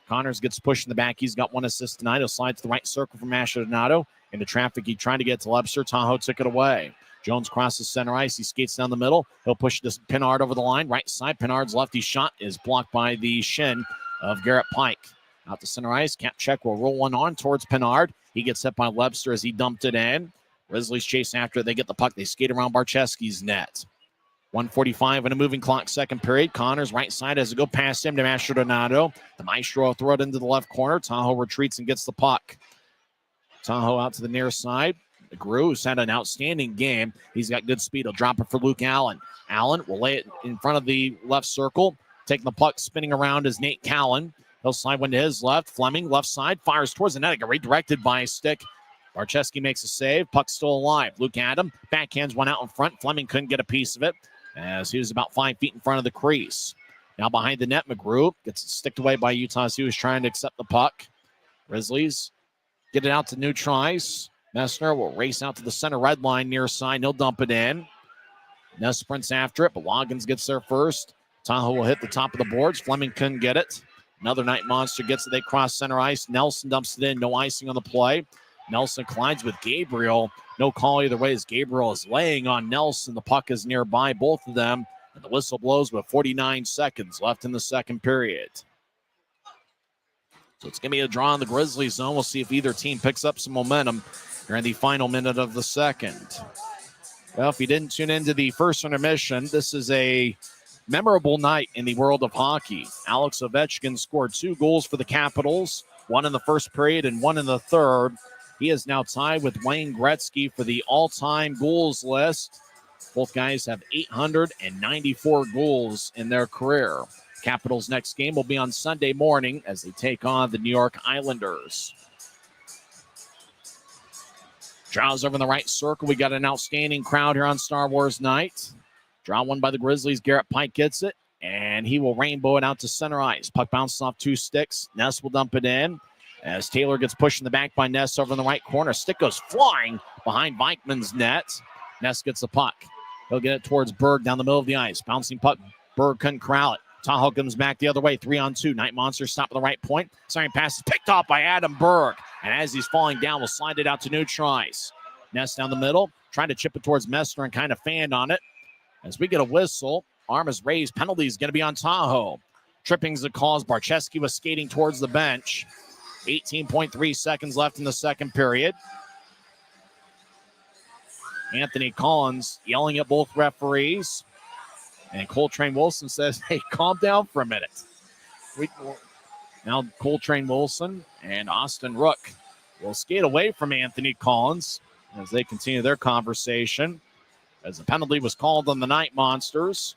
Connors gets pushed in the back. He's got 1 assist tonight. He'll slide to the right circle for Masha Donato. Into traffic, he tried to get to Lepster. Tahoe took it away. Jones crosses center ice. He skates down the middle. He'll push this Pinard over the line. Right side, Pinard's lefty shot is blocked by the shin of Garrett Pike. Out to center ice. Kapchek will roll one on towards Pinard. He gets hit by Lepster as he dumped it in. Grizzlies chase after it. They get the puck. They skate around Barczewski's net. 1:45 in a moving clock, second period. Connors right side as it go past him to Masha Donato. The Maestro will throw it into the left corner. Tahoe retreats and gets the puck. Tahoe out to the near side. McGrew, who's had an outstanding game. He's got good speed. He'll drop it for Luke Allen. Allen will lay it in front of the left circle. Taking the puck, spinning around is Nate Callan. He'll slide one to his left. Fleming, left side, fires towards the net. Got redirected by a stick. Barczewski makes a save. Puck still alive. Luke Adam backhands one out in front. Fleming couldn't get a piece of it as he was about 5 feet in front of the crease. Now behind the net, McGrew gets it sticked away by Utah as he was trying to accept the puck. Grizzlies get it out to New Trice. Messner will race out to the center red line near side. He'll dump it in. Ness sprints after it, but Loggins gets there first. Tahoe will hit the top of the boards. Fleming couldn't get it. Another Night Monster gets it. They cross center ice. Nelson dumps it in. No icing on the play. Nelson collides with Gabriel. No call either way as Gabriel is laying on Nelson. The puck is nearby, both of them. And the whistle blows with 49 seconds left in the second period. So it's going to be a draw in the Grizzlies zone. We'll see if either team picks up some momentum here in the final minute of the second. Well, if you didn't tune into the first intermission, this is a memorable night in the world of hockey. Alex Ovechkin scored 2 goals for the Capitals, 1 in the first period and 1 in the third. He is now tied with Wayne Gretzky for the all-time goals list. Both guys have 894 goals in their career. Capitals' next game will be on Sunday morning as they take on the New York Islanders. Draws over in the right circle. We got an outstanding crowd here on Star Wars night. Draw one by the Grizzlies. Garrett Pike gets it, and he will rainbow it out to center ice. Puck bounces off 2 sticks. Ness will dump it in as Taylor gets pushed in the back by Ness over in the right corner. Stick goes flying behind Vikman's net. Ness gets the puck. He'll get it towards Berg down the middle of the ice. Bouncing puck. Berg couldn't corral it. Tahoe comes back the other way. 3-on-2. Night Monster stop at the right point. Sorry, pass is picked off by Adam Berg. And as he's falling down, we'll slide it out to New Trice. Ness down the middle. Trying to chip it towards Messner and kind of fanned on it. As we get a whistle, arm is raised. Penalty is going to be on Tahoe. Tripping's the cause. Barczewski was skating towards the bench. 18.3 seconds left in the second period. Anthony Collins yelling at both referees. And Coltrane Wilson says, hey, calm down for a minute. Now Coltrane Wilson and Austin Rook will skate away from Anthony Collins as they continue their conversation. As the penalty was called on the Night Monsters.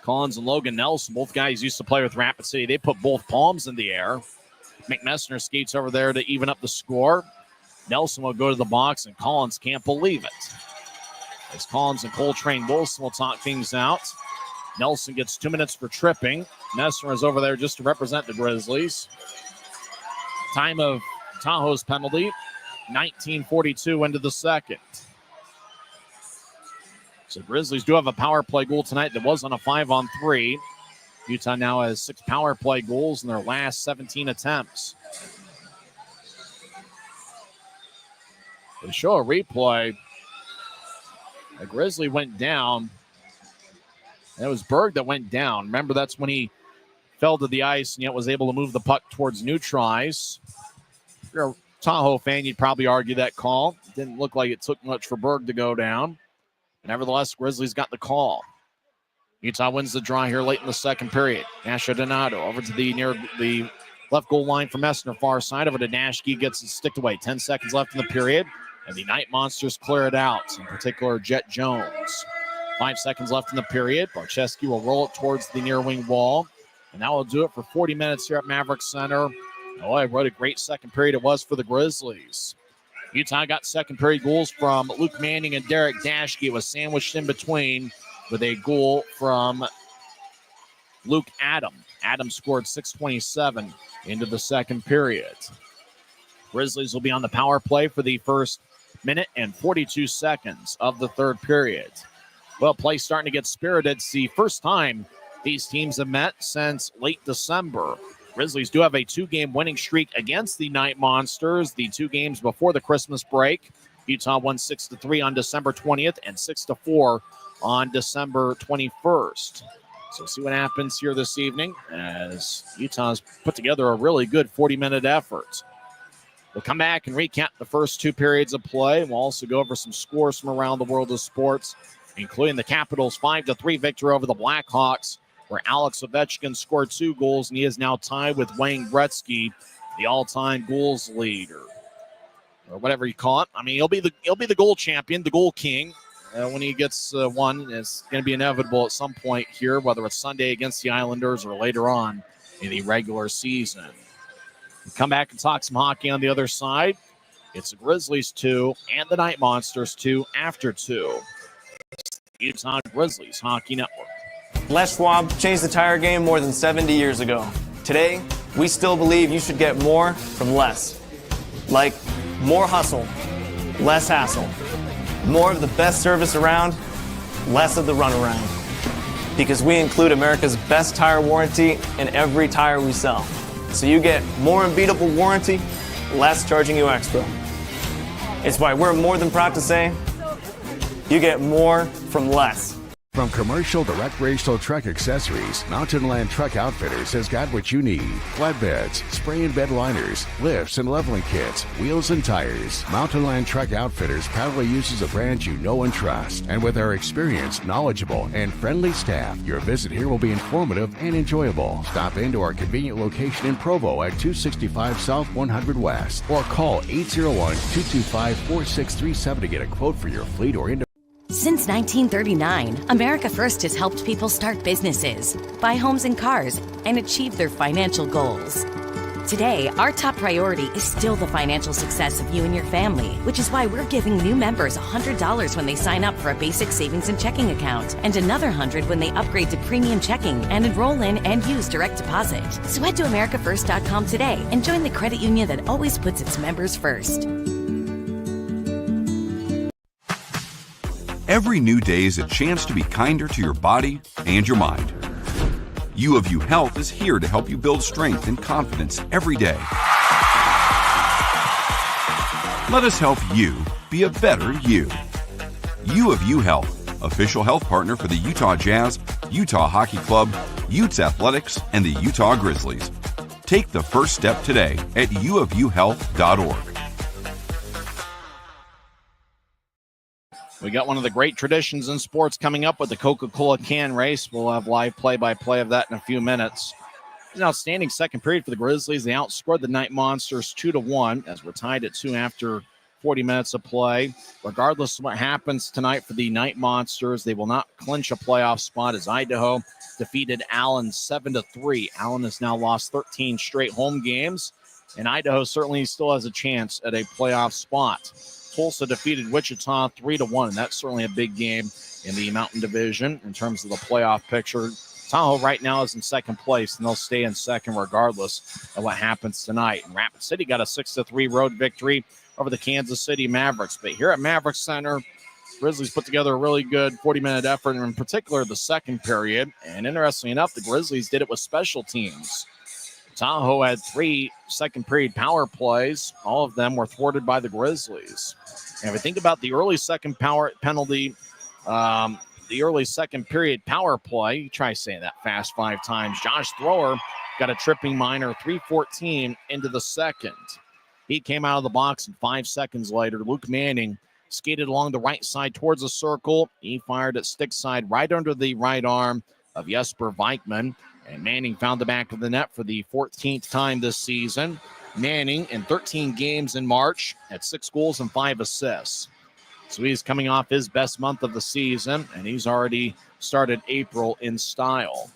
Collins and Logan Nelson, both guys used to play with Rapid City. They put both palms in the air. McMessner skates over there to even up the score. Nelson will go to the box, and Collins can't believe it. As Collins and Coltrane Wilson will talk things out. Nelson gets 2 minutes for tripping. Messner is over there just to represent the Grizzlies. Time of Tahoe's penalty, 19:42 into the second. So Grizzlies do have a power play goal tonight that was on a 5-on-3. Utah now has 6 power play goals in their last 17 attempts. They show a replay. The Grizzly went down. And it was Berg that went down. Remember, that's when he fell to the ice and yet was able to move the puck towards New Trice. If you're a Tahoe fan, you'd probably argue that call. It didn't look like it took much for Berg to go down. Nevertheless, Grizzlies got the call. Utah wins the draw here late in the second period. Masha Donato over to near the left goal line for Messner, far side. Over to Nashke, gets it sticked away. 10 seconds left in the period. And the Night Monsters clear it out, in particular Jet Jones. 5 seconds left in the period. Barczewski will roll it towards the near wing wall. And that will do it for 40 minutes here at Maverik Center. Oh, what a great second period it was for the Grizzlies. Utah got second period goals from Luke Manning and Derek Dashke. It was sandwiched in between with a goal from Luke Adam. Adam scored 6:27 into the second period. Grizzlies will be on the power play for the first minute and 42 seconds of the third period. Well, play starting to get spirited. It's the first time these teams have met since late December. Grizzlies do have a 2-game winning streak against the Night Monsters. The 2 games before the Christmas break. Utah won 6-3 on December 20th and 6-4 on December 21st. So see what happens here this evening as Utah's put together a really good 40-minute effort. We'll come back and recap the first 2 periods of play. We'll also go over some scores from around the world of sports, including the Capitals' 5-3 victory over the Blackhawks, where Alex Ovechkin scored 2 goals, and he is now tied with Wayne Gretzky, the all-time goals leader, or whatever you call it. I mean, he'll be the goal champion, the goal king. When he gets one, it's going to be inevitable at some point here, whether it's Sunday against the Islanders or later on in the regular season. We'll come back and talk some hockey on the other side. It's the Grizzlies 2 and the Night Monsters 2 after 2. Utah Grizzlies Hockey Network. Les Schwab changed the tire game more than 70 years ago. Today, we still believe you should get more from less. Like more hustle, less hassle. More of the best service around, less of the runaround. Because we include America's best tire warranty in every tire we sell. So you get more unbeatable warranty, less charging you extra. It's why we're more than proud to say, you get more from less. From commercial to recreational truck accessories, Mountain Land Truck Outfitters has got what you need. Flatbeds, spray and bed liners, lifts and leveling kits, wheels and tires. Mountain Land Truck Outfitters proudly uses a brand you know and trust. And with our experienced, knowledgeable, and friendly staff, your visit here will be informative and enjoyable. Stop into our convenient location in Provo at 265 South 100 West or call 801-225-4637 to get a quote for your fleet or individual. Since 1939, America First has helped people start businesses, buy homes and cars, and achieve their financial goals. Today, our top priority is still the financial success of you and your family, which is why we're giving new members $100 when they sign up for a basic savings and checking account, and another $100 when they upgrade to premium checking and enroll in and use direct deposit. So head to AmericaFirst.com today and join the credit union that always puts its members first. Every new day is a chance to be kinder to your body and your mind. U of U Health is here to help you build strength and confidence every day. Let us help you be a better you. U of U Health, official health partner for the Utah Jazz, Utah Hockey Club, Utes Athletics, and the Utah Grizzlies. Take the first step today at uofuhealth.org. We got one of the great traditions in sports coming up with the Coca-Cola can race. We'll have live play-by-play of that in a few minutes. It's an outstanding second period for the Grizzlies. They outscored the Night Monsters 2-1 as we're tied at 2 after 40 minutes of play. Regardless of what happens tonight for the Night Monsters, they will not clinch a playoff spot as Idaho defeated Allen 7-3. Allen has now lost 13 straight home games, and Idaho certainly still has a chance at a playoff spot. Tulsa defeated Wichita 3-1, and that's certainly a big game in the Mountain Division in terms of the playoff picture. Tahoe right now is in second place, and they'll stay in second regardless of what happens tonight. And Rapid City got a 6-3 road victory over the Kansas City Mavericks. But here at Maverik Center, Grizzlies put together a really good 40-minute effort, and in particular the second period. And interestingly enough, the Grizzlies did it with special teams. Tahoe had 3 second-period power plays. All of them were thwarted by the Grizzlies. And if we think about the early second penalty, the early second-period power play, you try saying that fast 5 times. Josh Thrower got a tripping minor, 3:14 into the second. He came out of the box, and 5 seconds later, Luke Manning skated along the right side towards the circle. He fired at stick side right under the right arm of Jesper Vikman. And Manning found the back of the net for the 14th time this season. Manning in 13 games in March had 6 goals and 5 assists. So he's coming off his best month of the season, and he's already started April in style.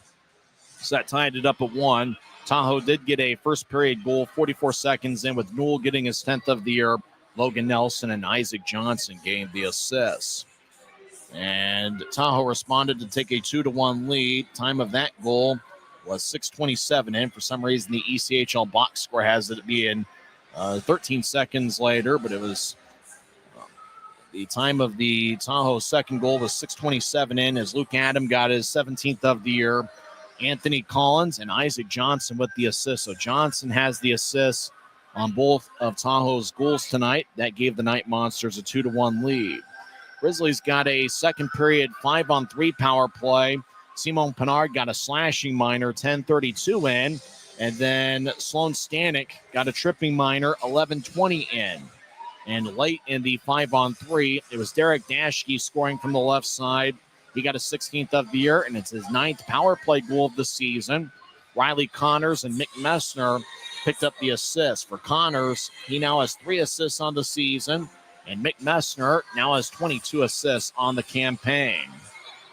So that tied it up at 1. Tahoe did get a first period goal 44 seconds in with Newell getting his 10th of the year Logan Nelson and Isaac Johnson gained the assists. And Tahoe responded to take a 2-1 lead. Time of that goal was 6:27 in. For some reason, the ECHL box score has it being 13 seconds later, but it was the time of the Tahoe second goal was 6:27 in as Luke Adam got his 17th of the year. Anthony Collins and Isaac Johnson with the assist. So Johnson has the assists on both of Tahoe's goals tonight. That gave the Night Monsters a 2-1 lead. Grizzlies got a second period 5-on-3 power play. Simone Pinard got a slashing minor, 10:32 in. And then Sloan Stanek got a tripping minor, 11:20 in. And late in the 5-on-3, it was Derek Dashke scoring from the left side. He got a 16th of the year, and it's his 9th power play goal of the season. Riley Connors and Mick Messner picked up the assist. For Connors, he now has 3 assists on the season, and Mick Messner now has 22 assists on the campaign.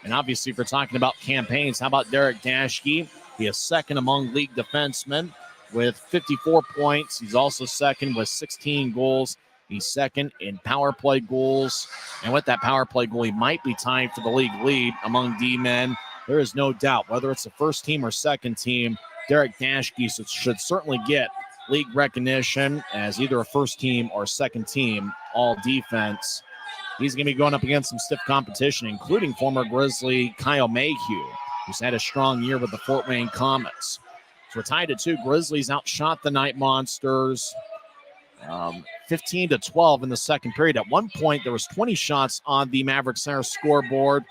And obviously, if we're talking about campaigns, how about Derek Dashke? He is second among league defensemen with 54 points. He's also second with 16 goals. He's second in power play goals. And with that power play goal, he might be tied for the league lead among D-men. There is no doubt, whether it's the first team or second team, Derek Dashke should certainly get league recognition as either a first team or second team all defense. He's going to be going up against some stiff competition, including former Grizzly Kyle Mayhew, who's had a strong year with the Fort Wayne Comets. So we're tied at 2. Grizzlies outshot the Night Monsters 15-12 in the second period. At one point, there was 20 shots on the Maverik Center scoreboard,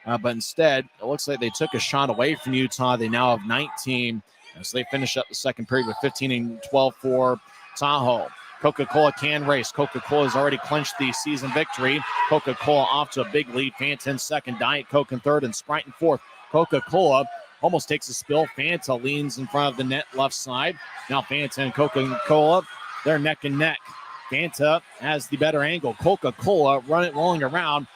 but instead, it looks like they took a shot away from Utah. They now have 19, so they finish up the second period with 15-12 for Tahoe. Coca-Cola can race. Coca-Cola has already clinched the season victory. Coca-Cola off to a big lead. Fanta in second, Diet Coke in third, and Sprite in fourth. Coca-Cola almost takes a spill. Fanta leans in front of the net left side. Now Fanta and Coca-Cola, they're neck and neck. Fanta has the better angle. Coca-Cola rolling around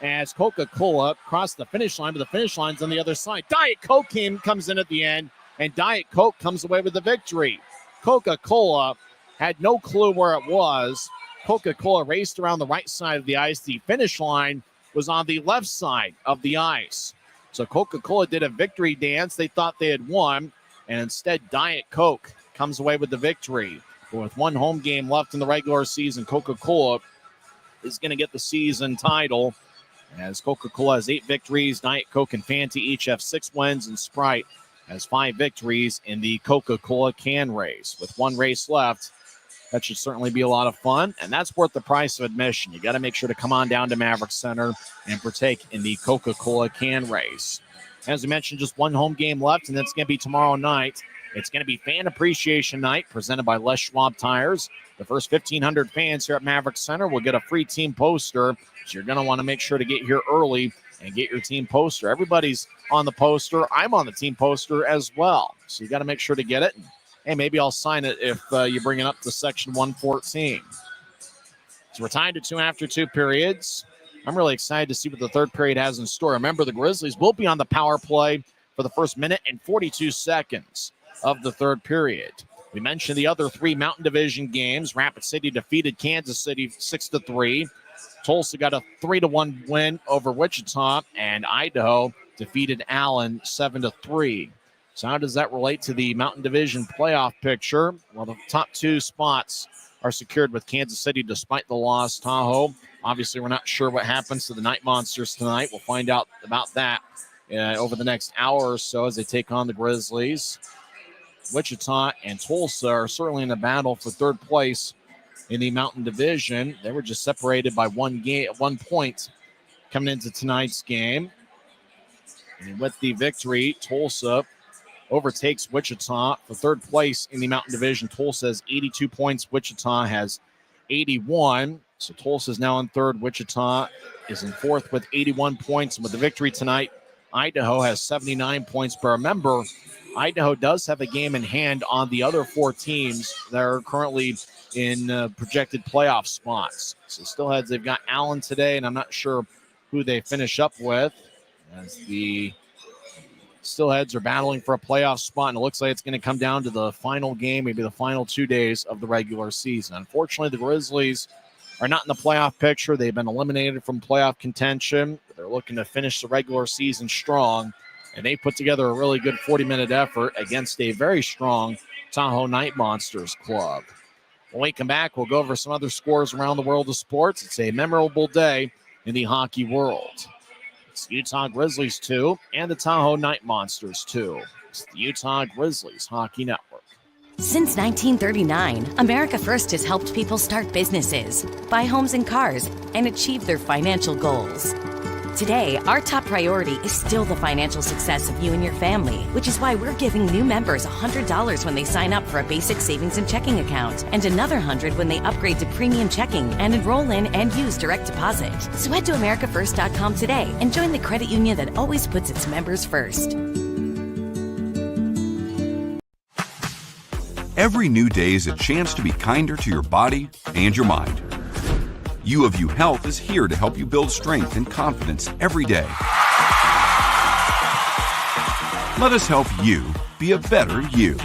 as Coca-Cola crossed the finish line, but the finish line's on the other side. Diet Coke comes in at the end, and Diet Coke comes away with the victory. Coca-Cola had no clue where it was. Coca-Cola raced around the right side of the ice. The finish line was on the left side of the ice. So Coca-Cola did a victory dance. They thought they had won, and instead Diet Coke comes away with the victory. But with one home game left in the regular season, Coca-Cola is going to get the season title. As Coca-Cola has 8 victories, Diet Coke and Fanta each have 6 wins, and Sprite has 5 victories in the Coca-Cola can race. With one race left, that should certainly be a lot of fun, and that's worth the price of admission. You got to make sure to come on down to Maverik Center and partake in the Coca-Cola can race. As we mentioned, just one home game left, and that's going to be tomorrow night. It's going to be Fan Appreciation Night presented by Les Schwab Tires. The first 1,500 fans here at Maverik Center will get a free team poster, so you're going to want to make sure to get here early and get your team poster. Everybody's on the poster. I'm on the team poster as well, so you got to make sure to get it. Hey, maybe I'll sign it if you bring it up to section 114. So we're tied to 2 after 2 periods. I'm really excited to see what the third period has in store. Remember, the Grizzlies will be on the power play for the first minute and 42 seconds of the third period. We mentioned the other 3 Mountain Division games. Rapid City defeated Kansas City 6-3. Tulsa got a 3-1 win over Wichita, and Idaho defeated Allen 7-3. So how does that relate to the Mountain Division playoff picture? Well, the top 2 spots are secured with Kansas City despite the loss. Tahoe, obviously we're not sure what happens to the Night Monsters tonight. We'll find out about that over the next hour or so as they take on the Grizzlies. Wichita and Tulsa are certainly in a battle for third place in the Mountain Division. They were just separated by 1 point coming into tonight's game. And with the victory, Tulsa overtakes Wichita for third place in the Mountain Division. Tulsa has 82 points. Wichita has 81. So Tulsa is now in third. Wichita is in fourth with 81 points. And with the victory tonight, Idaho has 79 points. But remember, Idaho does have a game in hand on the other 4 teams that are currently in projected playoff spots. So Stillheads, they've got Allen today, and I'm not sure who they finish up with, as the Stillheads are battling for a playoff spot, and it looks like it's going to come down to the final game, maybe the final 2 days of the regular season. Unfortunately, the Grizzlies are not in the playoff picture. They've been eliminated from playoff contention. They're looking to finish the regular season strong, and they put together a really good 40-minute effort against a very strong Tahoe Night Monsters club. When we come back, we'll go over some other scores around the world of sports. It's a memorable day in the hockey world. It's the Utah Grizzlies 2 and the Tahoe Night Monsters 2. It's the Utah Grizzlies Hockey Network. Since 1939, America First has helped people start businesses, buy homes and cars, and achieve their financial goals. Today, our top priority is still the financial success of you and your family, which is why we're giving new members $100 when they sign up for a basic savings and checking account, and another $100 when they upgrade to premium checking and enroll in and use direct deposit. So head to americafirst.com today and join the credit union that always puts its members first. Every new day is a chance to be kinder to your body and your mind. U of U Health is here to help you build strength and confidence every day. Let us help you be a better you.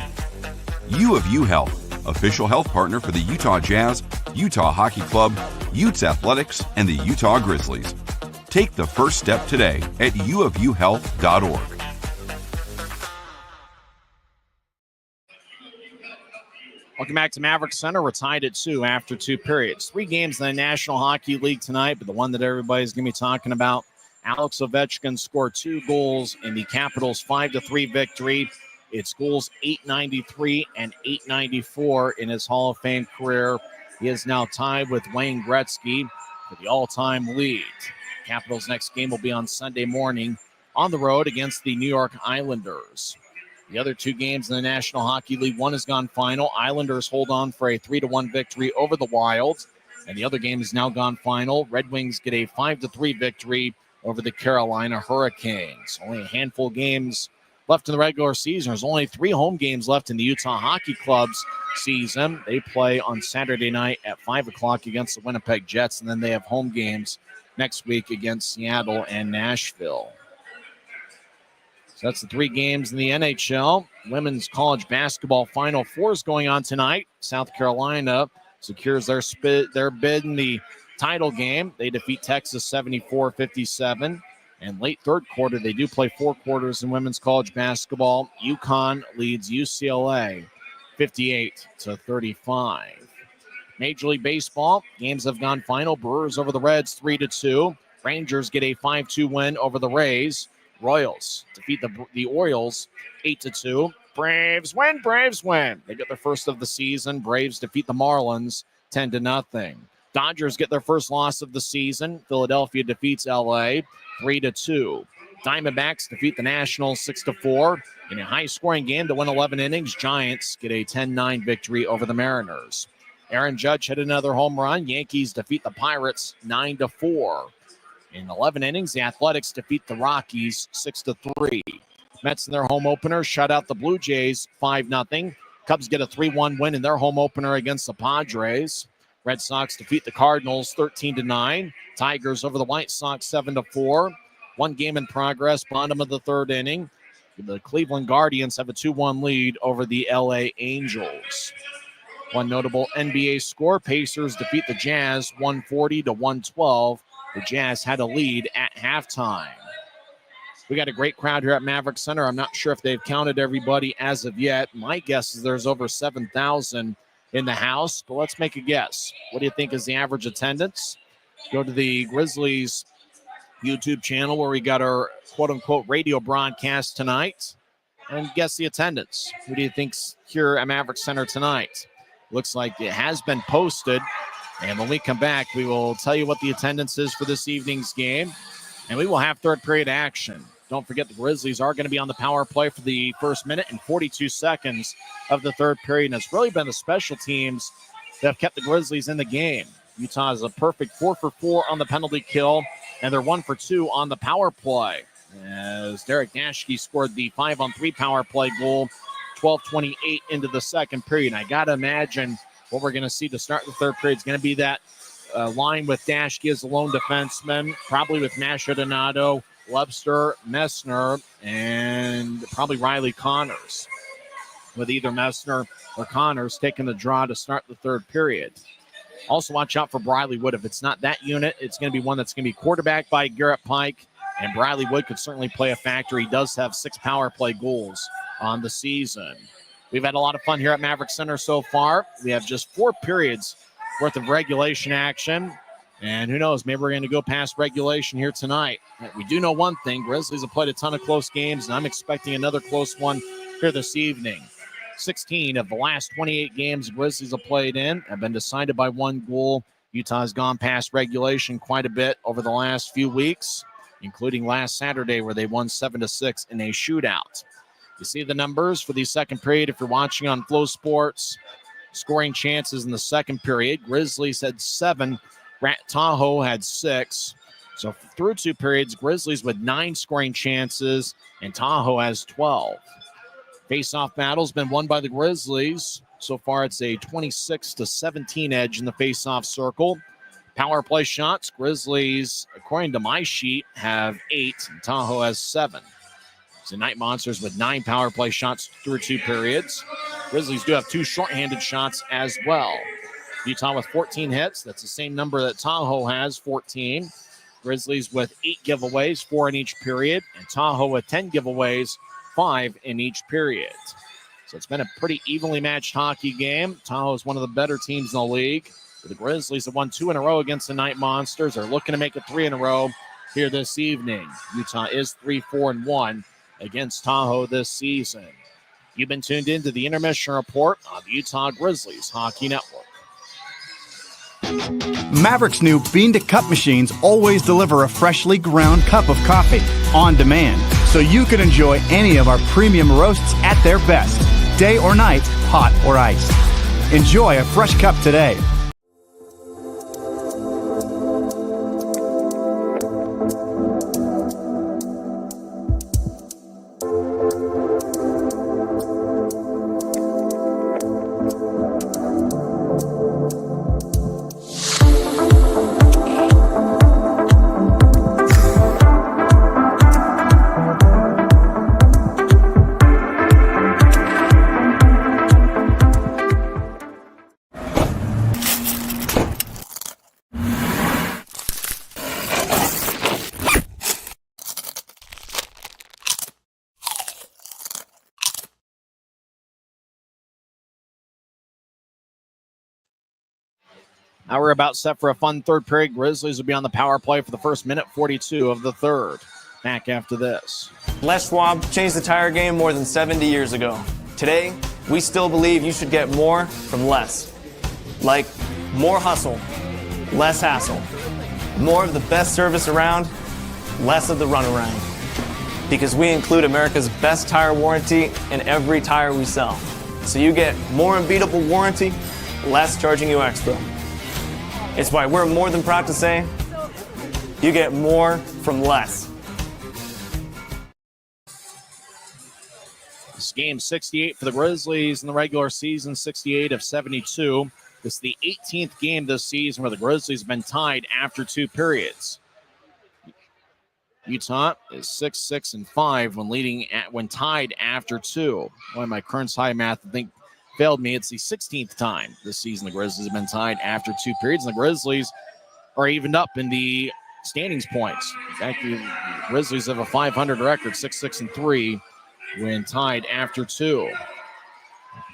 U of U Health, official health partner for the Utah Jazz, Utah Hockey Club, Utes Athletics, and the Utah Grizzlies. Take the first step today at uofuhealth.org. Welcome back to Maverik Center. We're tied at 2 after 2 periods. 3 games in the National Hockey League tonight, but the one that everybody's going to be talking about, Alex Ovechkin scored 2 goals in the Capitals' 5-3 victory. It's goals 893 and 894 in his Hall of Fame career. He is now tied with Wayne Gretzky for the all-time lead. Capitals' next game will be on Sunday morning on the road against the New York Islanders. The other 2 games in the National Hockey League, one has gone final. Islanders hold on for a 3-1 victory over the Wild. And the other game has now gone final. Red Wings get a 5-3 victory over the Carolina Hurricanes. Only a handful of games left in the regular season. There's only 3 home games left in the Utah Hockey Club's season. They play on Saturday night at 5 o'clock against the Winnipeg Jets. And then they have home games next week against Seattle and Nashville. So that's the 3 games in the NHL. Women's college basketball Final Four is going on tonight. South Carolina secures their bid in the title game. They defeat Texas 74-57. And late third quarter, they do play 4 quarters in women's college basketball. UConn leads UCLA 58-35. Major League Baseball, games have gone final. Brewers over the Reds 3-2. Rangers get a 5-2 win over the Rays. Royals defeat the Orioles 8-2. Braves win. They get their first of the season. Braves defeat the Marlins 10-0. Dodgers get their first loss of the season. Philadelphia defeats LA 3-2. Diamondbacks defeat the Nationals 6-4. In a high-scoring game to win 11 innings, Giants get a 10-9 victory over the Mariners. Aaron Judge hit another home run. Yankees defeat the Pirates 9-4. In 11 innings, the Athletics defeat the Rockies 6-3. Mets in their home opener shut out the Blue Jays 5-0. Cubs get a 3-1 win in their home opener against the Padres. Red Sox defeat the Cardinals 13-9. Tigers over the White Sox 7-4. 1 game in progress, bottom of the 3rd inning. The Cleveland Guardians have a 2-1 lead over the LA Angels. One notable NBA score, Pacers defeat the Jazz 140-112. The Jazz had a lead at halftime. We got a great crowd here at Maverik Center. I'm not sure if they've counted everybody as of yet. My guess is there's over 7,000 in the house, but let's make a guess. What do you think is the average attendance? Go to the Grizzlies YouTube channel where we got our quote-unquote radio broadcast tonight and guess the attendance. Who do you think's here at Maverik Center tonight? Looks like it has been posted. And when we come back, we will tell you what the attendance is for this evening's game. And we will have third period action. Don't forget the Grizzlies are going to be on the power play for the first minute and 42 seconds of the third period. And it's really been the special teams that have kept the Grizzlies in the game. Utah is a perfect 4 for 4 on the penalty kill, and they're 1 for 2 on the power play. As Derek Dashke scored the 5-on-3 power play goal, 12:28 into the second period. And I got to imagine what we're going to see to start the third period is going to be that line with Dashke as the lone defenseman, probably with Masha Donato, Webster, Messner, and probably Riley Connors, with either Messner or Connors taking the draw to start the third period. Also, watch out for Briley Wood. If it's not that unit, it's going to be one that's going to be quarterbacked by Garrett Pike, and Briley Wood could certainly play a factor. He does have 6 power play goals on the season. We've had a lot of fun here at Maverik Center so far. We have just 4 periods worth of regulation action, and who knows, maybe we're going to go past regulation here tonight. We do know one thing, Grizzlies have played a ton of close games, and I'm expecting another close one here this evening. 16 of the last 28 games Grizzlies have played in have been decided by 1 goal. Utah's gone past regulation quite a bit over the last few weeks, including last Saturday where they won 7-6 in a shootout. You see the numbers for the second period if you're watching on Flow Sports. Scoring chances in the second period. Grizzlies had 7. Tahoe had 6. So through 2 periods, Grizzlies with 9 scoring chances, and Tahoe has 12. Face-off battle's been won by the Grizzlies. So far, it's a 26-17 edge in the face-off circle. Power play shots, Grizzlies, according to my sheet, have 8, and Tahoe has 7. So Night Monsters with 9 power play shots through 2 periods. Grizzlies do have 2 shorthanded shots as well. Utah with 14 hits. That's the same number that Tahoe has, 14. Grizzlies with 8 giveaways, 4 in each period, and Tahoe with 10 giveaways, 5 in each period. So it's been a pretty evenly matched hockey game. Tahoe is one of the better teams in the league. The Grizzlies have won 2 in a row against the Night Monsters. They're looking to make it 3 in a row here this evening. Utah is 3-4-1 against Tahoe this season. You've been tuned into the Intermission Report on the Utah Grizzlies Hockey Network. Maverik's new bean-to-cup machines always deliver a freshly ground cup of coffee on demand, so you can enjoy any of our premium roasts at their best, day or night, hot or iced. Enjoy a fresh cup today. Now we're about set for a fun third period. Grizzlies will be on the power play for the first minute 42 of the third. Back after this. Les Schwab changed the tire game more than 70 years ago. Today, we still believe you should get more from less. Like more hustle, less hassle. More of the best service around, less of the runaround. Because we include America's best tire warranty in every tire we sell. So you get more unbeatable warranty, less charging you extra. It's why we're more than proud to say, you get more from less. This game 68 for the Grizzlies in the regular season, 68 of 72. This is the 18th game this season where the Grizzlies have been tied after 2 periods. Utah is 6-6-5 when tied after 2. One of my Kearns High math, I think, failed me. It's the 16th time this season the Grizzlies have been tied after 2 periods, and the Grizzlies are evened up in the standings points. In fact, the Grizzlies have a 500 record, 6-6-3, when tied after 2.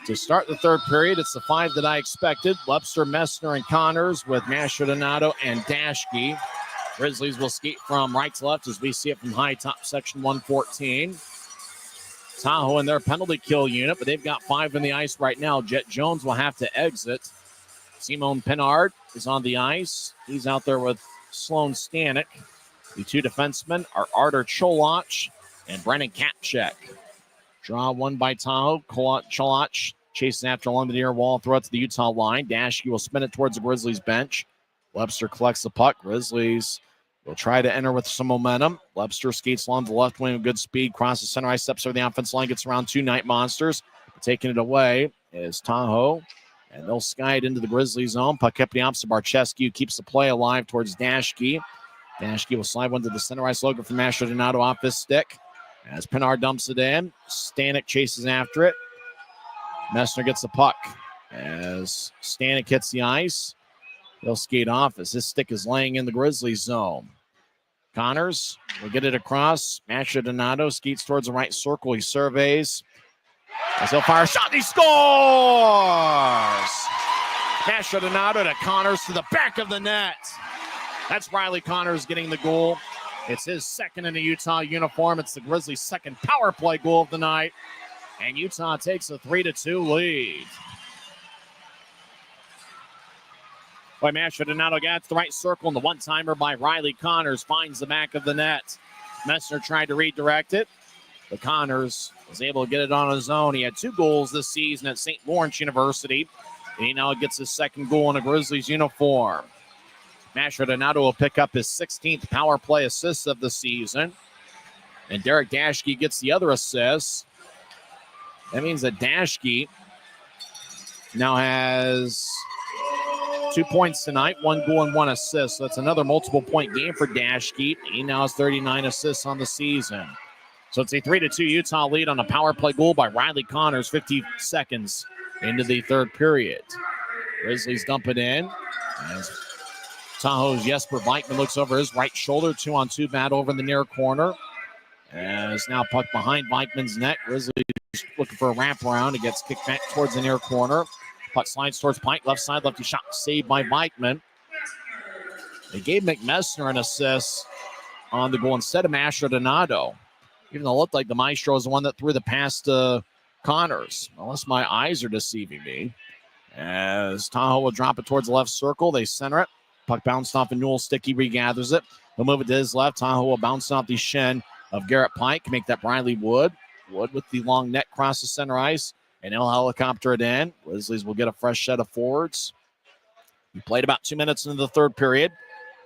To start the third period, it's the 5 that I expected. Webster, Messner, and Connors with Mastrodonato and Dashke. Grizzlies will skate from right to left as we see it from high top section 114. Tahoe in their penalty kill unit, but they've got 5 in the ice right now. Jet Jones will have to exit. Simone Pinard is on the ice. He's out there with Sloan Stanek. The 2 defensemen are Artur Cholach and Brennan Kapchek. Draw one by Tahoe. Cholach chases after along the near wall, throw it to the Utah line. Dashke will spin it towards the Grizzlies bench. Webster collects the puck. Grizzlies will try to enter with some momentum. Webster skates along the left wing with good speed, crosses center ice, steps over the offense line, gets around 2 Night Monsters. Taking it away is Tahoe, and they'll sky it into the Grizzlies zone. Puck kept the opposite. Barchescu keeps the play alive towards Dashke. Dashke will slide one to the center ice logo from Mastrodonato off his stick. As Pinard dumps it in, Stanek chases after it. Messner gets the puck as Stanek hits the ice. He'll skate off as his stick is laying in the Grizzlies zone. Connors will get it across. Masha Donato skates towards the right circle. He surveys. As he'll fire a shot, he scores! Masha Donato to Connors to the back of the net. That's Riley Connors getting the goal. It's his second in a Utah uniform. It's the Grizzlies' second power play goal of the night. And Utah takes a 3-2 lead. By Masha Donato gets the right circle, and the one-timer by Riley Connors finds the back of the net. Messner tried to redirect it, but Connors was able to get it on his own. He had 2 goals this season at St. Lawrence University. And he now gets his second goal in a Grizzlies uniform. Masha Donato will pick up his 16th power play assist of the season. And Derek Dashke gets the other assist. That means that Dashke now has 2 points tonight, 1 goal and 1 assist. So that's another multiple point game for Dashke. He now has 39 assists on the season. So it's a 3-2 Utah lead on a power play goal by Riley Connors, 50 seconds into the third period. Grizzlies dump it in. As Tahoe's Jesper Vikman looks over his right shoulder. 2-on-2 battle over in the near corner. As now puck behind Vikman's net. Grizzlies looking for a wraparound. It gets kicked back towards the near corner. Puck slides towards Pike. Left side, lefty shot saved by Vikman. They gave McMessner an assist on the goal instead of Masha Donato. Even though it looked like the Maestro is the one that threw the pass to Connors. Unless my eyes are deceiving me. As Tahoe will drop it towards the left circle. They center it. Puck bounced off a Newell stick. He regathers it. He'll move it to his left. Tahoe will bounce off the shin of Garrett Pike. Make that Briley Wood. Wood with the long net cross the center ice. And he'll helicopter it in. Grizzlies will get a fresh set of forwards. We played about 2 minutes into the third period.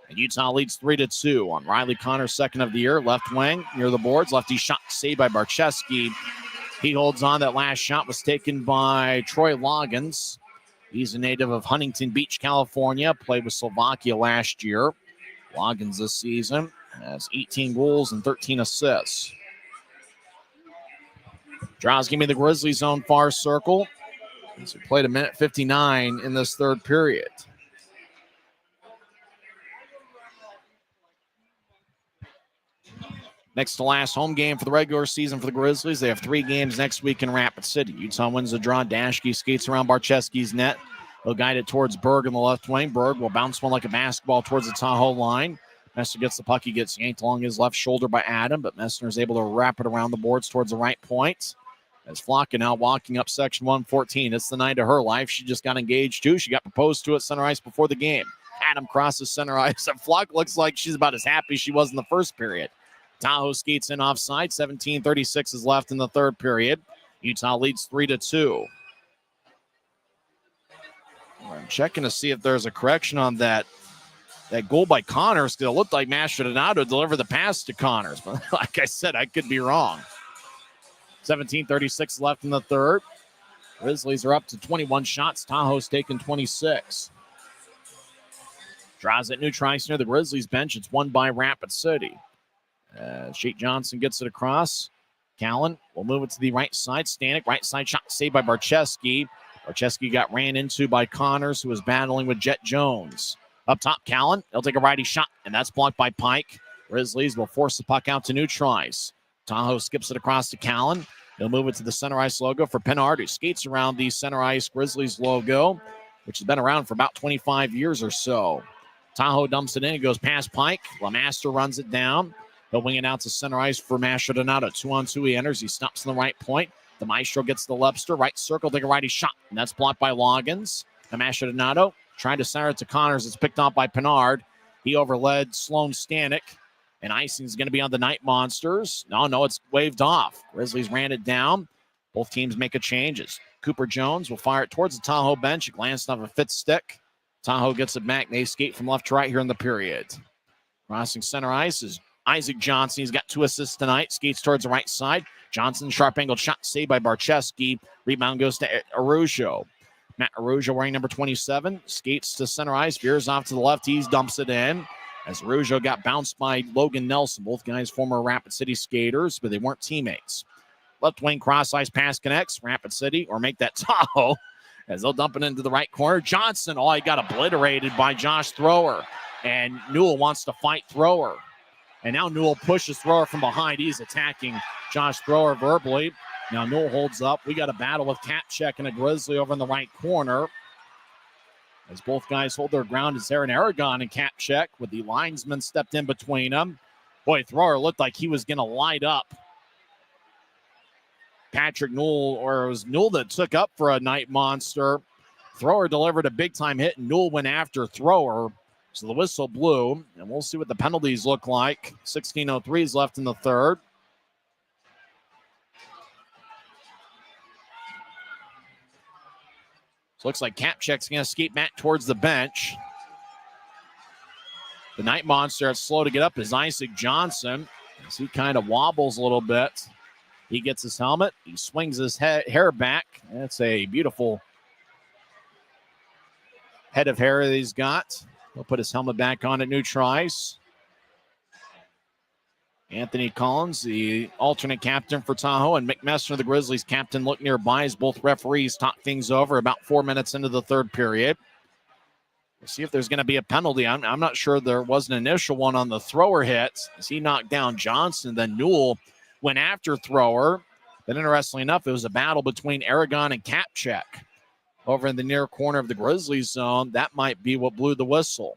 And Utah leads 3-2 on Riley Connors' second of the year. Left wing near the boards. Lefty shot saved by Barcheski. He holds on. That last shot was taken by Troy Loggins. He's a native of Huntington Beach, California. Played with Slovakia last year. Loggins this season has 18 goals and 13 assists. Draws give me the Grizzlies zone far circle. As we played 1:59 in this third period. Next to last home game for the regular season for the Grizzlies. They have 3 games next week in Rapid City. Utah wins the draw. Dashke skates around Barcheski's net. He'll guide it towards Berg in the left wing. Berg will bounce one like a basketball towards the Tahoe line. Messner gets the puck. He gets yanked along his left shoulder by Adam, but Messner is able to wrap it around the boards towards the right point. As Flocka now walking up section 114. It's the night of her life. She just got engaged too. She got proposed to at center ice before the game. Adam crosses center ice. And Flocka looks like she's about as happy as she was in the first period. Tahoe skates in offside. 17:36 is left in the third period. Utah leads 3-2. I'm checking to see if there's a correction on that goal by Connors. It looked like Masha Donato delivered the pass to Connors. But like I said, I could be wrong. 17:36 left in the third. Grizzlies are up to 21 shots. Tahoe's taken 26. Draws it neutralized near the Grizzlies bench. It's won by Rapid City. Shake Johnson gets it across. Callan will move it to the right side. Stanek, right side shot saved by Barcheski. Barcheski got ran into by Connors, who was battling with Jet Jones. Up top, Callan. He'll take a righty shot, and that's blocked by Pike. Grizzlies will force the puck out to neutralize. Tahoe skips it across to Callan. He'll move it to the center ice logo for Pennard, who skates around the center ice Grizzlies logo, which has been around for about 25 years or so. Tahoe dumps it in. It goes past Pike. LeMaster runs it down. He'll wing it out to center ice for Masha Donato. 2-on-2 he enters. He stops in the right point. The Maestro gets the Lebster. Right circle, take a righty shot. And that's blocked by Loggins. And Masha Donato trying to center it to Connors. It's picked off by Pennard. He overled Sloan Stanek. And icing is going to be on the Night Monsters. No, it's waved off. Grizzlies ran it down. Both teams make a change. Cooper Jones will fire it towards the Tahoe bench. It glanced off a fifth stick. Tahoe gets it back. They skate from left to right here in the period. Crossing center ice is Isaac Johnson. He's got 2 assists tonight. Skates towards the right side. Johnson, sharp angled shot saved by Barcheski. Rebound goes to Arujo. Matt Arujo wearing number 27. Skates to center ice. Veers off to the left. He dumps it in. As Arujo got bounced by Logan Nelson. Both guys former Rapid City skaters, but they weren't teammates. Left wing cross ice pass connects. Rapid City, or make that Tahoe. as they'll dump it into the right corner. Johnson, he got obliterated by Josh Thrower. And Newell wants to fight Thrower. And now Newell pushes Thrower from behind. He's attacking Josh Thrower verbally. Now Newell holds up. We got a battle with Kapchek and a Grizzly over in the right corner. As both guys hold their ground, it's Aaron Aragon and Kapchek with the linesman stepped in between them. Boy, Thrower looked like he was going to light up Patrick Newell, or it was Newell that took up for a Night Monster. Thrower delivered a big-time hit, and Newell went after Thrower. So the whistle blew, and we'll see what the penalties look like. 16:03 is left in the third. So looks like Kapchek's going to skate back towards the bench. The Night Monster is slow to get up is Isaac Johnson, as he kind of wobbles a little bit. He gets his helmet. He swings his hair back. That's a beautiful head of hair that he's got. He'll put his helmet back on at neutralize. Anthony Collins, the alternate captain for Tahoe, and Mick Messner, the Grizzlies captain, look nearby as both referees talk things over about 4 minutes into the third period. We'll see if there's going to be a penalty. I'm not sure there was an initial one on the Thrower hit as he knocked down Johnson. Then Newell went after Thrower. But interestingly enough, it was a battle between Aragon and Kapchek over in the near corner of the Grizzlies zone. That might be what blew the whistle.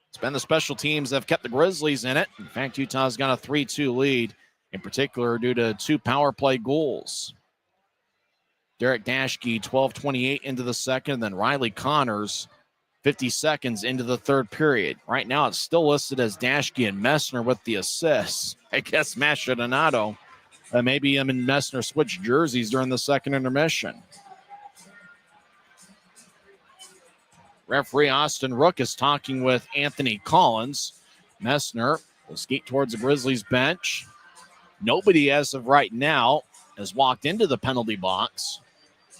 It's been the special teams that have kept the Grizzlies in it. In fact, Utah's got a 3-2 lead, in particular due to 2 power play goals. Derek Dashke, 12:28 into the second, and then Riley Connors, 50 seconds into the third period. Right now, it's still listed as Dashke and Messner with the assists. I guess Mastrodonato, maybe him and Messner switched jerseys during the second intermission. Referee Austin Rook is talking with Anthony Collins. Messner will skate towards the Grizzlies bench. Nobody, as of right now, has walked into the penalty box.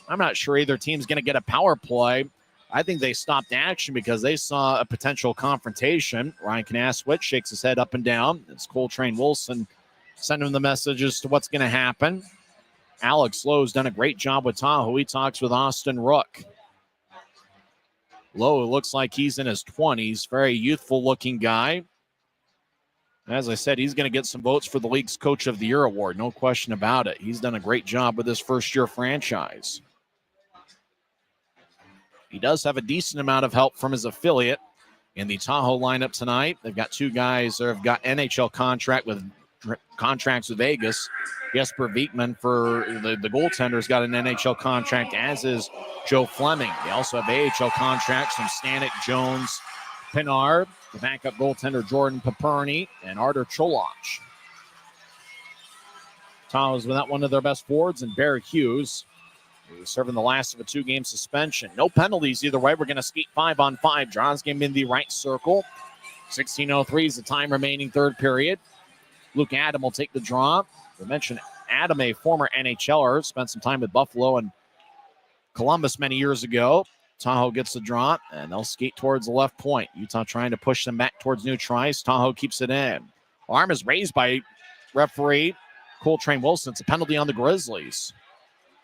I'm not sure either team's going to get a power play. I think they stopped action because they saw a potential confrontation. Ryan Knaswitz shakes his head up and down. It's Coltrane Wilson sending him the messages to what's going to happen. Alex Lowe's done a great job with Tahoe. He talks with Austin Rook. Lowe looks like he's in his 20s. Very youthful-looking guy. As I said, he's going to get some votes for the league's Coach of the Year award. No question about it. He's done a great job with his first-year franchise. He does have a decent amount of help from his affiliate in the Tahoe lineup tonight. They've got 2 guys that have got NHL contracts with Vegas. Jesper Vikman for the goaltender's got an NHL contract, as is Joe Fleming. They also have AHL contracts from Stanek, Jones, Pinard, the backup goaltender Jordan Paperny, and Artur Cholach. Tahoe's without one of their best forwards, and Bear Hughes, who's serving the last of a 2-game suspension. No penalties either way. We're going to skate 5-on-5. John's game in the right circle. 16:03 is the time remaining third period. Luke Adam will take the draw. We mentioned Adam, a former NHLer, spent some time with Buffalo and Columbus many years ago. Tahoe gets the draw, and they'll skate towards the left point. Utah trying to push them back towards neutralize. Tahoe keeps it in. Arm is raised by referee Coltrane Wilson. It's a penalty on the Grizzlies.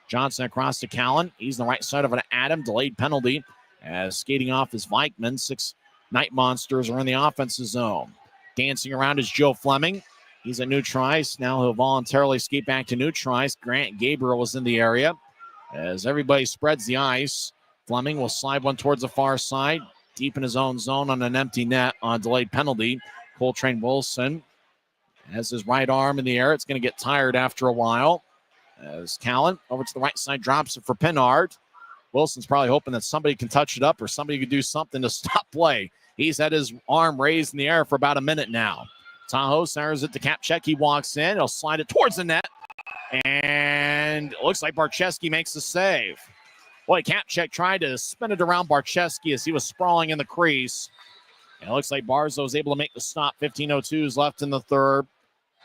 Johnson across to Callan. He's on the right side of an Adam. Delayed penalty as skating off is Vikman. 6 Night Monsters are in the offensive zone. Dancing around is Joe Fleming. He's at neutralize. Now he'll voluntarily skate back to neutralize. Grant Gabriel is in the area. As everybody spreads the ice, Fleming will slide one towards the far side, deep in his own zone on an empty net on a delayed penalty. Coltrane Wilson has his right arm in the air. It's going to get tired after a while. As Callan over to the right side drops it for Pinard. Wilson's probably hoping that somebody can touch it up or somebody can do something to stop play. He's had his arm raised in the air for about a minute now. Tahoe centers it to Kapchek. He walks in. He'll slide it towards the net. And it looks like Barczewski makes the save. Boy, Kapchek tried to spin it around Barczewski as he was sprawling in the crease. And it looks like Barzo was able to make the stop. 15:02 is left in the third.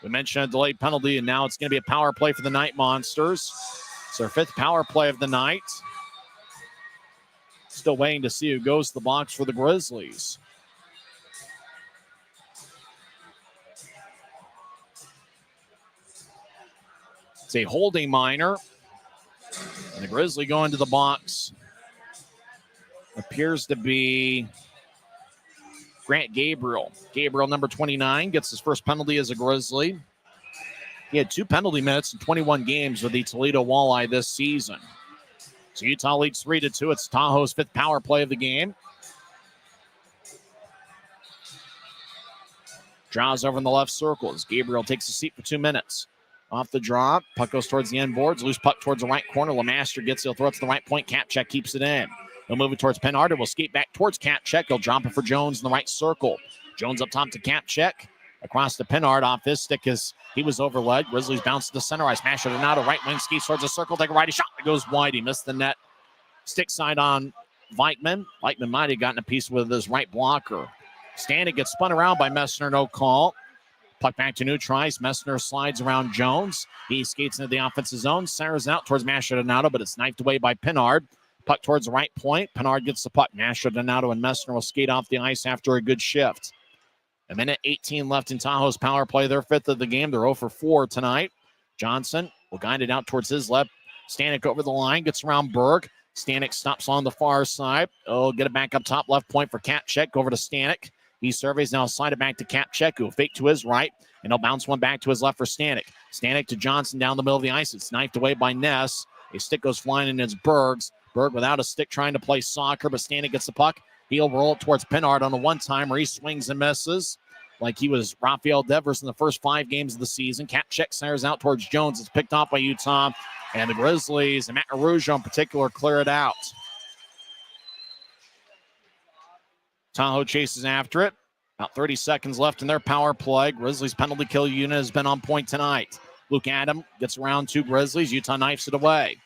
We mentioned a delayed penalty, and now it's going to be a power play for the Night Monsters. It's their 5th power play of the night. Still waiting to see who goes to the box for the Grizzlies. It's a holding minor And the Grizzly go into the box. Appears to be Grant Gabriel. Gabriel, number 29, gets his first penalty as a Grizzly. He had 2 penalty minutes in 21 games with the Toledo Walleye this season. So Utah leads 3-2. It's Tahoe's 5th power play of the game. Draws over in the left circle as Gabriel takes a seat for 2 minutes. Off the draw, puck goes towards the end boards. Loose puck towards the right corner. Lemaster gets it. He'll throw it to the right point. Kapchek keeps it in. He'll move it towards Penard. Will skate back towards Kapchek. He'll drop it for Jones in the right circle. Jones up top to Kapchek. Across to Penard off his stick as he was overled. Grizzlies bounce to the center ice. Masher Donato, right wing, skates towards the circle. Take a righty shot. It goes wide. He missed the net. Stick side on Vikman. Vikman might have gotten a piece with his right blocker. Stanek gets spun around by Messner. No call. Puck back to neutral ice. Messner slides around Jones. He skates into the offensive zone. Centers out towards Masher Donato, but it's knifed away by Penard. Puck towards the right point. Penard gets the puck. Masher Donato and Messner will skate off the ice after a good shift. 1:18 left in Tahoe's power play. They're 5th of the game. They're 0 for 4 tonight. Johnson will guide it out towards his left. Stanek over the line. Gets around Berg. Stanek stops on the far side. Oh, get it back up top left point for Kapchek. Over to Stanek. He surveys now, slide it back to Kapchek, who will fake to his right, and he'll bounce one back to his left for Stanek. Stanek to Johnson down the middle of the ice. It's knifed away by Ness. A stick goes flying and it's Berg's. Berg without a stick trying to play soccer, but Stanek gets the puck. He'll roll it towards Penard on a one-timer. He swings and misses like he was Rafael Devers in the first 5 games of the season. Kapchek centers out towards Jones. It's picked off by Utah, and the Grizzlies, and Matt Arujo in particular, clear it out. Tahoe chases after it. About 30 seconds left in their power play. Grizzlies penalty kill unit has been on point tonight. Luke Adam gets around 2 Grizzlies. Utah knifes it away.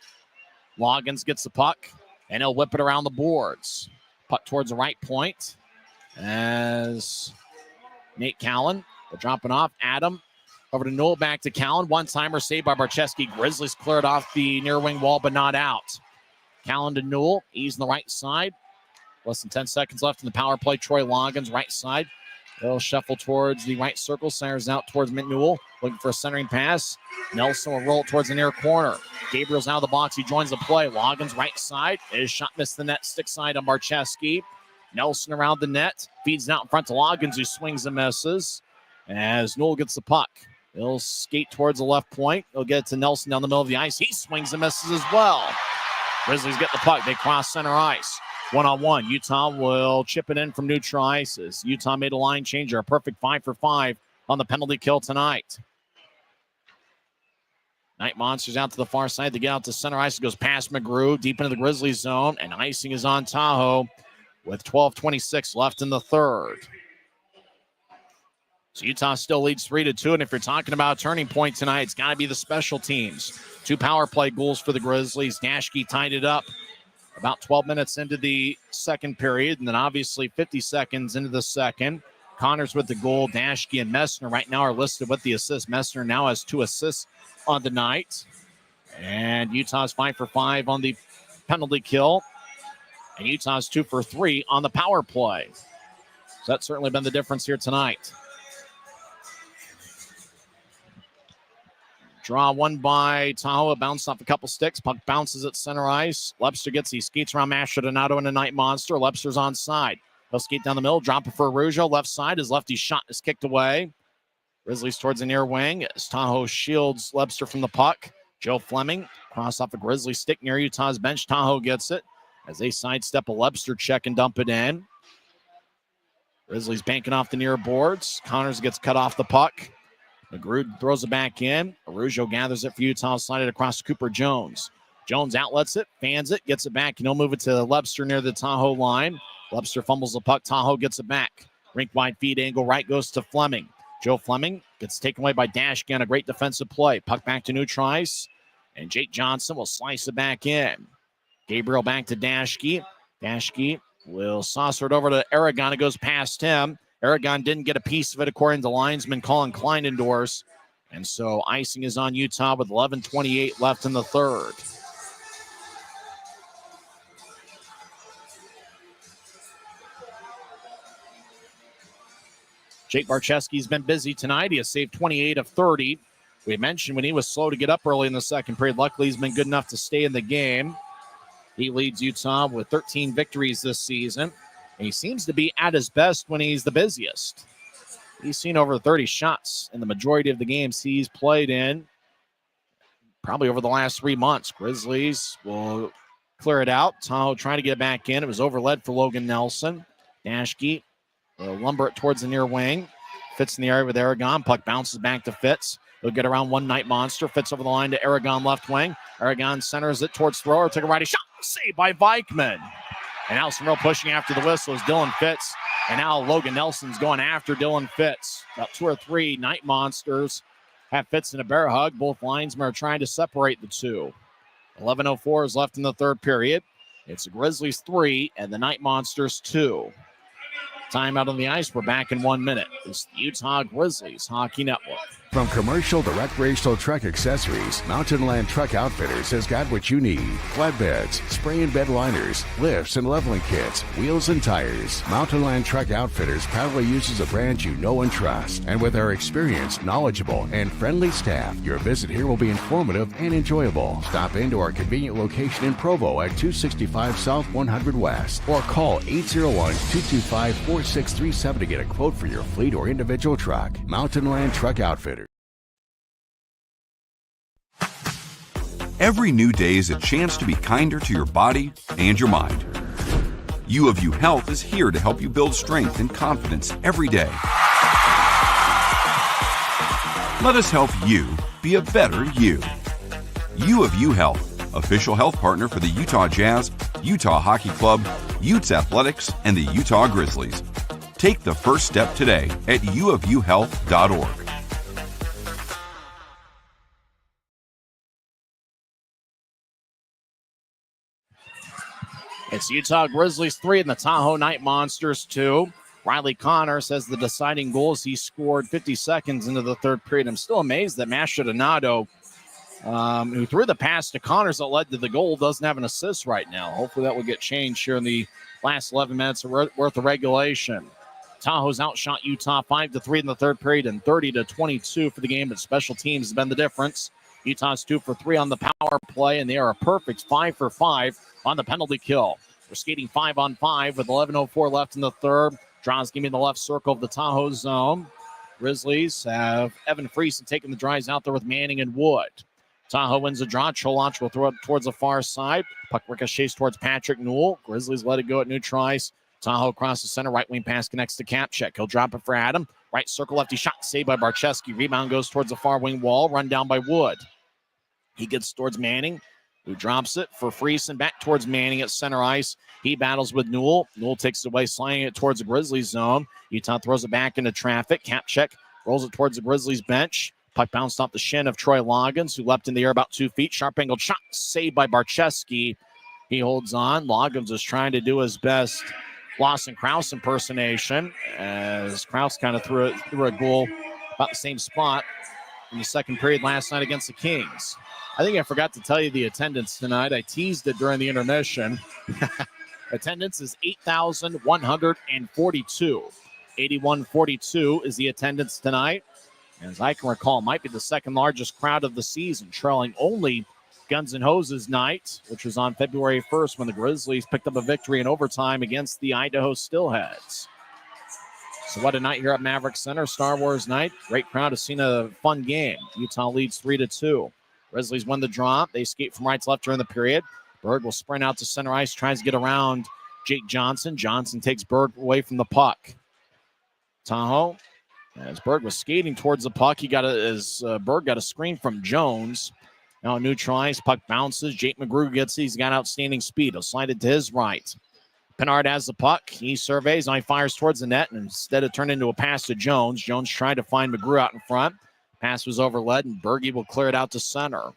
Loggins gets the puck, and he'll whip it around the boards. Puck towards the right point as Nate Callan will drop it off. Adam over to Newell, back to Callan. One-timer saved by Barczewski. Grizzlies cleared off the near wing wall, but not out. Callan to Newell. He's on the right side. Less than 10 seconds left in the power play. Troy Loggins, right side. They'll shuffle towards the right circle. Centers out towards Mint Newell. Looking for a centering pass. Nelson will roll towards the near corner. Gabriel's out of the box. He joins the play. Loggins right side. His shot missed the net. Stick side on Barczewski. Nelson around the net. Feeds it out in front to Loggins, who swings and misses. As Newell gets the puck. He'll skate towards the left point. He'll get it to Nelson down the middle of the ice. He swings and misses as well. Grizzlies get the puck. They cross center ice. 1-on-1. Utah will chip it in from neutral ice as Utah made a line changer. A perfect 5 for 5 on the penalty kill tonight. Night Monsters out to the far side to get out to center ice. It goes past McGrew, deep into the Grizzlies zone, and icing is on Tahoe with 12:26 left in the third. So Utah still leads 3-2, and if you're talking about a turning point tonight, it's got to be the special teams. 2 power play goals for the Grizzlies. Dashke tied it up about 12 minutes into the second period, and then obviously 50 seconds into the second. Connors with the goal. Dashke and Messner right now are listed with the assist. Messner now has 2 assists on the night. And Utah's 5 for 5 on the penalty kill. And Utah's 2 for 3 on the power play. So that's certainly been the difference here tonight. Draw one by Tahoe, bounced off a couple sticks. Puck bounces at center ice. Lepster gets, he skates around Masher Donato and a Night Monster. Lepster's on side. He'll skate down the middle, drop it for Arujo. Left side, his lefty shot is kicked away. Grizzlies towards the near wing as Tahoe shields Lepster from the puck. Joe Fleming, cross off a Grizzly stick near Utah's bench. Tahoe gets it as they sidestep a Lepster check and dump it in. Grizzlies banking off the near boards. Connors gets cut off the puck. McGrew throws it back in. Arujo gathers it for Utah, slided across to Cooper Jones. Jones outlets it, fans it, gets it back, and he'll move it to Lepster near the Tahoe line. Lepster fumbles the puck. Tahoe gets it back. Rink-wide feed angle right goes to Fleming. Joe Fleming gets taken away by Dashke on a great defensive play. Puck back to neutral ice, and Jake Johnson will slice it back in. Gabriel back to Dashke. Dashke will saucer it over to Aragon. It goes past him. Aragon didn't get a piece of it, according to linesman Colin Kleinendorf. And so icing is on Utah with 11:28 left in the third. Jake Barczewski's been busy tonight. He has saved 28 of 30. We mentioned when he was slow to get up early in the second period. Luckily, he's been good enough to stay in the game. He leads Utah with 13 victories this season, and he seems to be at his best when he's the busiest. He's seen over 30 shots in the majority of the games he's played in, probably over the last 3 months. Grizzlies will clear it out. Tahoe trying to get it back in. It was overled for Logan Nelson. Dashke will lumber it towards the near wing. Fitz in the area with Aragon. Puck bounces back to Fitz. He'll get around one Night Monster. Fitz over the line to Aragon left wing. Aragon centers it towards thrower. Took a righty shot. Saved by Vikman. And now some real pushing after the whistle is Dylan Fitz. And now Logan Nelson's going after Dylan Fitz. About 2 or 3 Night Monsters have Fitz in a bear hug. Both linesmen are trying to separate the two. 11:04 is left in the third period. It's the Grizzlies 3 and the Night Monsters 2. Time out on the ice. We're back in 1 minute. It's the Utah Grizzlies Hockey Network. From commercial to recreational truck accessories, Mountain Land Truck Outfitters has got what you need. Flatbeds, spray and bed liners, lifts and leveling kits, wheels and tires. Mountain Land Truck Outfitters proudly uses a brand you know and trust. And with our experienced, knowledgeable, and friendly staff, your visit here will be informative and enjoyable. Stop into our convenient location in Provo at 265 South 100 West or call 801-225-4637 to get a quote for your fleet or individual truck. Mountain Land Truck Outfitters. Every new day is a chance to be kinder to your body and your mind. U of U Health is here to help you build strength and confidence every day. Let us help you be a better you. U of U Health, official health partner for the Utah Jazz, Utah Hockey Club, Utes Athletics, and the Utah Grizzlies. Take the first step today at uofuhealth.org. It's Utah Grizzlies 3 and the Tahoe Night Monsters 2. Riley Connor says the deciding goals he scored 50 seconds into the third period. I'm still amazed that Mastrodonado, who threw the pass to Connors that led to the goal, doesn't have an assist right now. Hopefully that will get changed here in the last 11 minutes worth of regulation. Tahoe's outshot Utah 5-3 in the third period and 30-22 for the game, but special teams has been the difference. Utah's 2 for 3 on the power play, and they are a perfect 5 for 5 on the penalty kill. We're skating 5-on-5 with 11:04 left in the third. Draws give me the left circle of the Tahoe zone. Grizzlies have Evan Friesen taking the drives out there with Manning and Wood. Tahoe wins the draw. Cholach will throw it towards the far side. Puck ricochets towards Patrick Newell. Grizzlies let it go at neutral ice. Tahoe across the center. Right wing pass connects to Kapchek. He'll drop it for Adam. Right circle lefty shot saved by Barcheski. Rebound goes towards the far wing wall. Run down by Wood. He gets towards Manning, who drops it for Friesen back towards Manning at center ice. He battles with Newell. Newell takes it away, sliding it towards the Grizzlies zone. Utah throws it back into traffic. Kapchek rolls it towards the Grizzlies bench. Puck bounced off the shin of Troy Loggins, who leapt in the air about 2 feet. Sharp angled shot saved by Barcheski. He holds on. Loggins is trying to do his best Lawson Krause impersonation, as Krause kind of threw a goal about the same spot in the second period last night against the Kings. I think I forgot to tell you the attendance tonight. I teased it during the intermission. Attendance is 8,142. 8,142 is the attendance tonight. As I can recall, it might be the second largest crowd of the season, trailing only Guns N' Hoses night, which was on February 1st when the Grizzlies picked up a victory in overtime against the Idaho Steelheads. So what a night here at Maverik Center. Star Wars night. Great crowd has seen a fun game. Utah leads 3-2. Grizzlies win the draw. They skate from right to left during the period. Berg will sprint out to center ice, tries to get around Jake Johnson. Johnson takes Berg away from the puck. Tahoe, as Berg was skating towards the puck, Berg got a screen from Jones. Now neutral ice, puck bounces. Jake McGrew gets it. He's got outstanding speed. He'll slide it to his right. Pennard has the puck. He surveys. Now he fires towards the net, and instead of turning into a pass to Jones, Jones tried to find McGrew out in front. Pass was overled, and Berge will clear it out to center.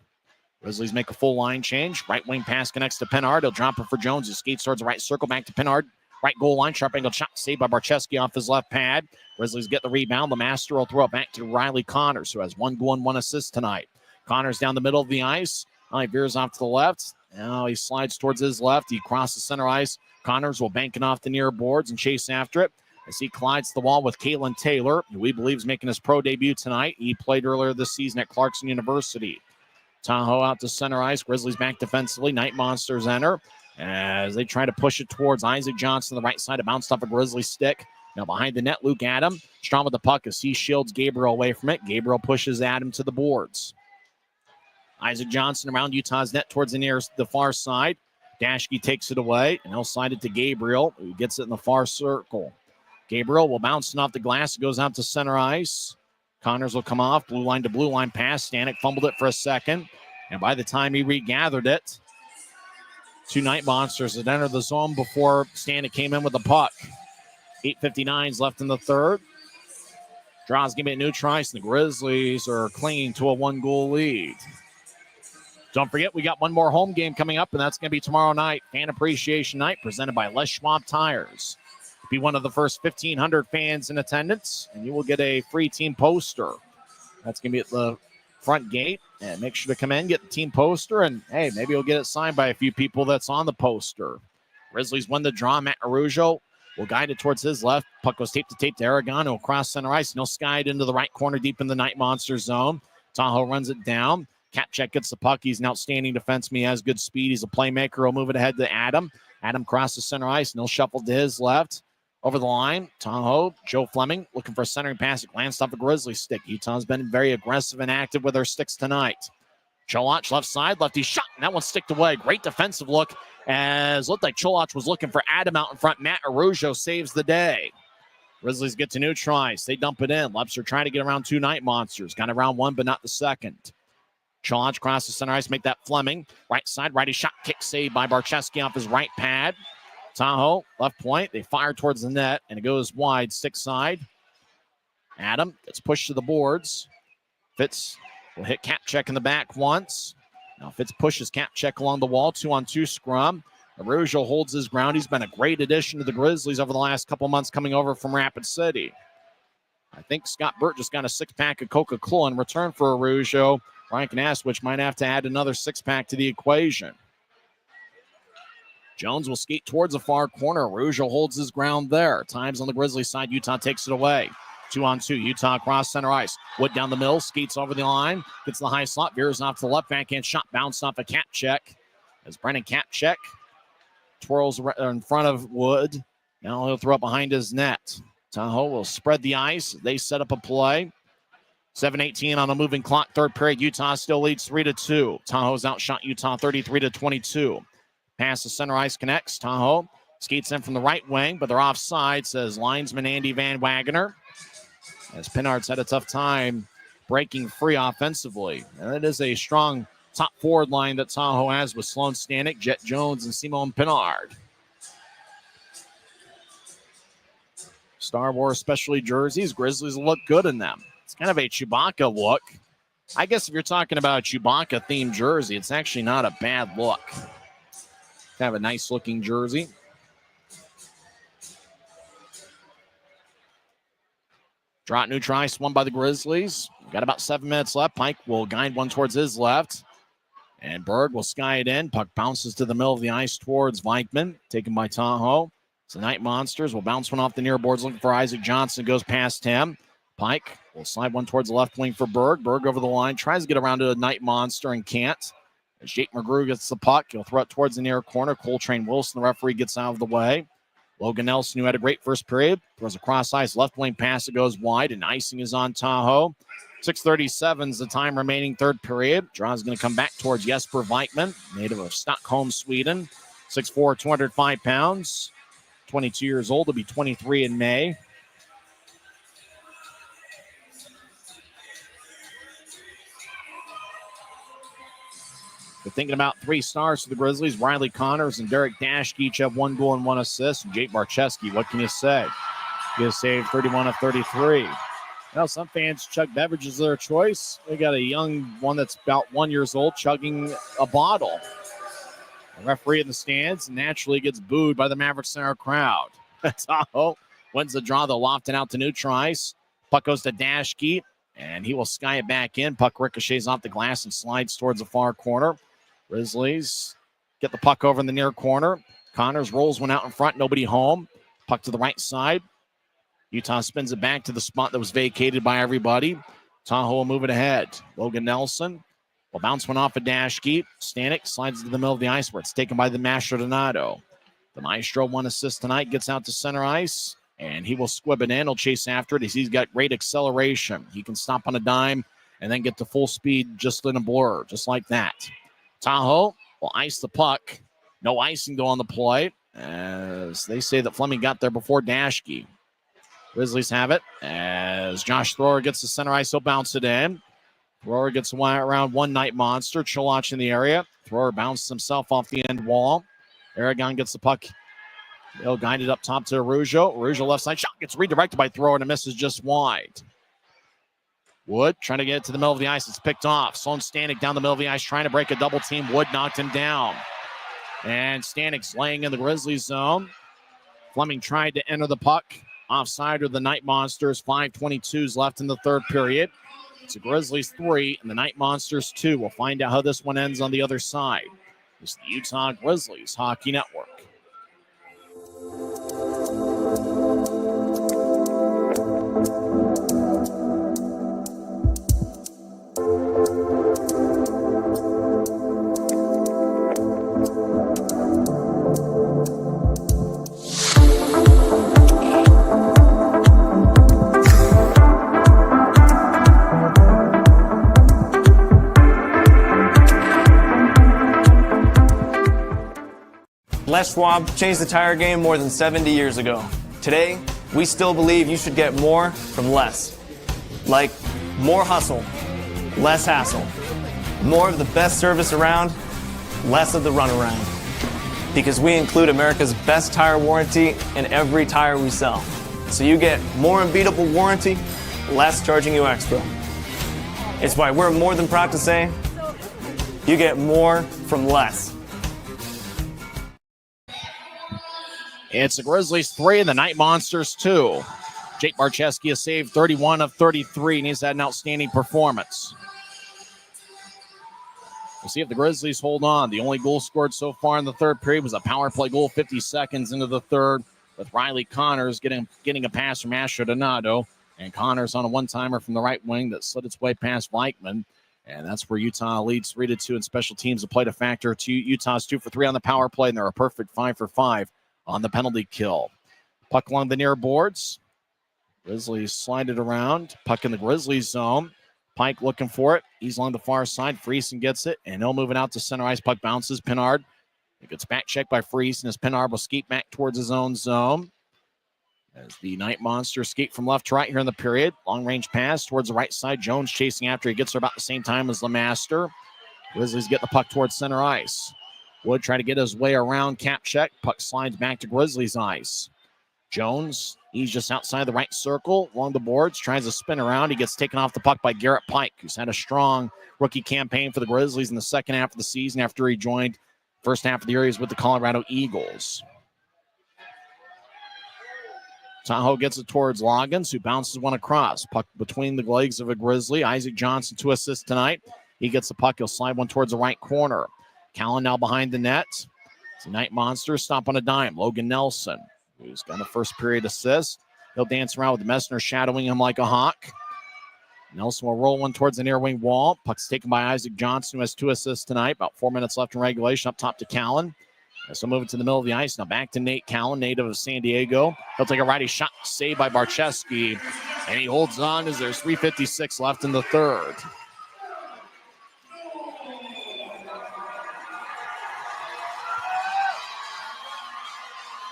Grizzlies make a full line change. Right wing pass connects to Pennard. He'll drop it for Jones. He skates towards the right circle, back to Pennard. Right goal line, sharp angled shot saved by Barcheski off his left pad. Grizzlies get the rebound. The master will throw it back to Riley Connors, who has 1 goal and 1 assist tonight. Connors down the middle of the ice. Now he veers off to the left. Now he slides towards his left. He crosses center ice. Connors will bank it off the near boards and chase after it. as he collides the wall with Kalen Taylor, who we believe is making his pro debut tonight. He played earlier this season at Clarkson University. Tahoe out to center ice. Grizzlies back defensively. Night Monsters enter as they try to push it towards Isaac Johnson on the right side. It bounced off a Grizzly stick. Now behind the net, Luke Adam. Strong with the puck as he shields Gabriel away from it. Gabriel pushes Adam to the boards. Isaac Johnson around Utah's net towards the far side. Dashke takes it away, and he'll slide it to Gabriel, who gets it in the far circle. Gabriel will bounce it off the glass. It goes out to center ice. Connors will come off. Blue line to blue line pass. Stanek fumbled it for a second. And by the time he regathered it, two Night Monsters had entered the zone before Stanek came in with the puck. 8:59 left in the third. Draws give it a new tries, and the Grizzlies are clinging to a one-goal lead. Don't forget, we got one more home game coming up, and that's going to be tomorrow night. Fan Appreciation Night presented by Les Schwab Tires. Be one of the first 1,500 fans in attendance, and you will get a free team poster. That's going to be at the front gate. And make sure to come in, get the team poster, and, hey, maybe you'll get it signed by a few people that's on the poster. Grizzlies win the draw. Matt Arujo will guide it towards his left. Puck goes tape to tape to Aragon. He'll cross center ice, and he'll sky it into the right corner deep in the Night Monster zone. Tahoe runs it down. Kapchek gets the puck. He's an outstanding defenseman. He has good speed. He's a playmaker. He'll move it ahead to Adam. Adam crosses center ice, and he'll shuffle to his left. Over the line, Tahoe, Joe Fleming looking for a centering pass. It glanced off a Grizzly stick. Utah's been very aggressive and active with their sticks tonight. Cholach left side, lefty shot, and that one sticked away. Great defensive look, as looked like Cholach was looking for Adam out in front. Matt Arujo saves the day. Grizzlies get to new tries. They dump it in. Lepser trying to get around two Night Monsters. Got around one, but not the second. Cholach crosses center ice, make that Fleming. Right side, righty shot, kick saved by Barcheski off his right pad. Tahoe, left point. They fire towards the net, and it goes wide, stick side. Adam gets pushed to the boards. Fitz will hit Kapchek in the back once. Now Fitz pushes Kapchek along the wall, 2-on-2 scrum. Arujo holds his ground. He's been a great addition to the Grizzlies over the last couple months coming over from Rapid City. I think Scott Burt just got a six-pack of Coca-Cola in return for Arujo. Ryan Knaswich might have to add another six-pack to the equation. Jones will skate towards the far corner. Arujo holds his ground there. Times on the Grizzlies side. Utah takes it away. 2-on-2. Utah across center ice. Wood down the middle. Skates over the line. Gets the high slot. Veers off to the left backhand shot. Bounced off a Kapchek. As Brennan Kapchek twirls in front of Wood. Now he'll throw it behind his net. Tahoe will spread the ice. They set up a play. 7:18 on a moving clock. Third period. Utah still leads 3-2. Tahoe's outshot Utah 33-22. Pass to center ice connects. Tahoe skates in from the right wing, but they're offside, says linesman Andy Van Wagener. As Pinard's had a tough time breaking free offensively. And it is a strong top forward line that Tahoe has with Sloan Stanek, Jet Jones, and Simone Pinard. Star Wars specialty jerseys. Grizzlies look good in them. It's kind of a Chewbacca look. I guess if you're talking about a Chewbacca-themed jersey, it's actually not a bad look. Have a nice looking jersey. Draught new try, swung by the Grizzlies. Got about 7 minutes left. Pike will guide one towards his left. And Berg will sky it in. Puck bounces to the middle of the ice towards Vikman. Taken by Tahoe. So Night Monsters will bounce one off the near boards looking for Isaac Johnson. Goes past him. Pike will slide one towards the left wing for Berg. Berg over the line. Tries to get around to a Night Monster and can't. As Jake McGrew gets the puck, he'll throw it towards the near corner. Coltrane Wilson, the referee, gets out of the way. Logan Nelson, who had a great first period, throws a cross-ice left wing pass. It goes wide, and icing is on Tahoe. 6:37 is the time remaining, third period. Draw's going to come back towards Jesper Vikman, native of Stockholm, Sweden. 6'4", 205 pounds, 22 years old. He'll be 23 in May. We're thinking about 3 stars for the Grizzlies. Riley Connors and Derek Dashke each have 1 goal and 1 assist. And Jake Barcheski, what can you say? He has saved 31 of 33. Well, some fans chug beverages of their choice. They got a young one that's about 1 year old chugging a bottle. The referee in the stands naturally gets booed by the Maverik Center crowd. Tahoe wins the draw. They'll loft it out to new tries. Puck goes to Dashke, and he will sky it back in. Puck ricochets off the glass and slides towards the far corner. Grizzlies get the puck over in the near corner. Connors rolls one out in front. Nobody home. Puck to the right side. Utah spins it back to the spot that was vacated by everybody. Tahoe will move it ahead. Logan Nelson will bounce one off a dash keep. Stanek slides to the middle of the ice where it's taken by the Maestro Donato. The Maestro, 1 assist tonight, gets out to center ice, and he will squib it in. He'll chase after it as he's got great acceleration. He can stop on a dime and then get to full speed just in a blur, just like that. Tahoe will ice the puck. No icing though on the play, as they say that Fleming got there before Dashke. Grizzlies have it as Josh Thrower gets the center ice. He'll bounce it in. Thrower gets around one Night Monster. Chilach in the area. Thrower bounces himself off the end wall. Aragon gets the puck. He'll guide it up top to Araujo. Araujo left side shot gets redirected by Thrower and it misses just wide. Wood trying to get it to the middle of the ice. It's picked off. Sloan Stanek down the middle of the ice trying to break a double team. Wood knocked him down. And Stanek's laying in the Grizzlies zone. Fleming tried to enter the puck. Offside of the Night Monsters. 5:22 left in the third period. It's the Grizzlies 3 and the Night Monsters 2. We'll find out how this one ends on the other side. It's the Utah Grizzlies Hockey Network. Les Schwab changed the tire game more than 70 years ago. Today, we still believe you should get more from less. Like more hustle, less hassle. More of the best service around, less of the runaround. Because we include America's best tire warranty in every tire we sell. So you get more unbeatable warranty, less charging you extra. It's why we're more than proud to say, you get more from less. It's the Grizzlies 3 and the Night Monsters 2. Jake Marcheski has saved 31 of 33, and he's had an outstanding performance. We'll see if the Grizzlies hold on. The only goal scored so far in the third period was a power play goal 50 seconds into the third, with Riley Connors getting a pass from Asher Donato, and Connors on a one-timer from the right wing that slid its way past Weichman. And that's where Utah leads 3-2, and special teams have played a factor. Utah's 2 for 3 on the power play, and they're a perfect 5 for 5 on the penalty kill. Puck along the near boards. Grizzlies slide it around. Puck in the Grizzlies zone. Pike looking for it. He's along the far side. Friesen gets it, and he'll move it out to center ice. Puck bounces. Pinard. It gets back checked by Friesen as Pinard will skate back towards his own zone. As the Night Monster skate from left to right here in the period. Long range pass towards the right side. Jones chasing after. He gets there about the same time as Lemaster. Grizzlies get the puck towards center ice. Wood try to get his way around cap check. Puck slides back to Grizzlies ice. Jones, he's just outside the right circle along the boards, tries to spin around. He gets taken off the puck by Garrett Pike, who's had a strong rookie campaign for the Grizzlies in the second half of the season after he joined first half of the year. He was with the Colorado Eagles. Tahoe gets it towards Loggins, who bounces one across. Puck between the legs of a Grizzly. Isaac Johnson, 2 assists tonight. He gets the puck. He'll slide one towards the right corner. Callan now behind the net. It's a Night Monster. Stop on a dime. Logan Nelson, who's got a first period assist. He'll dance around with Messner shadowing him like a hawk. Nelson will roll one towards the near wing wall. Puck's taken by Isaac Johnson, who has 2 assists tonight. About 4 minutes left in regulation. Up top to Callan. So move it to the middle of the ice. Now back to Nate Callan, native of San Diego. He'll take a righty shot, saved by Barcheski. And he holds on as there's 3:56 left in the third.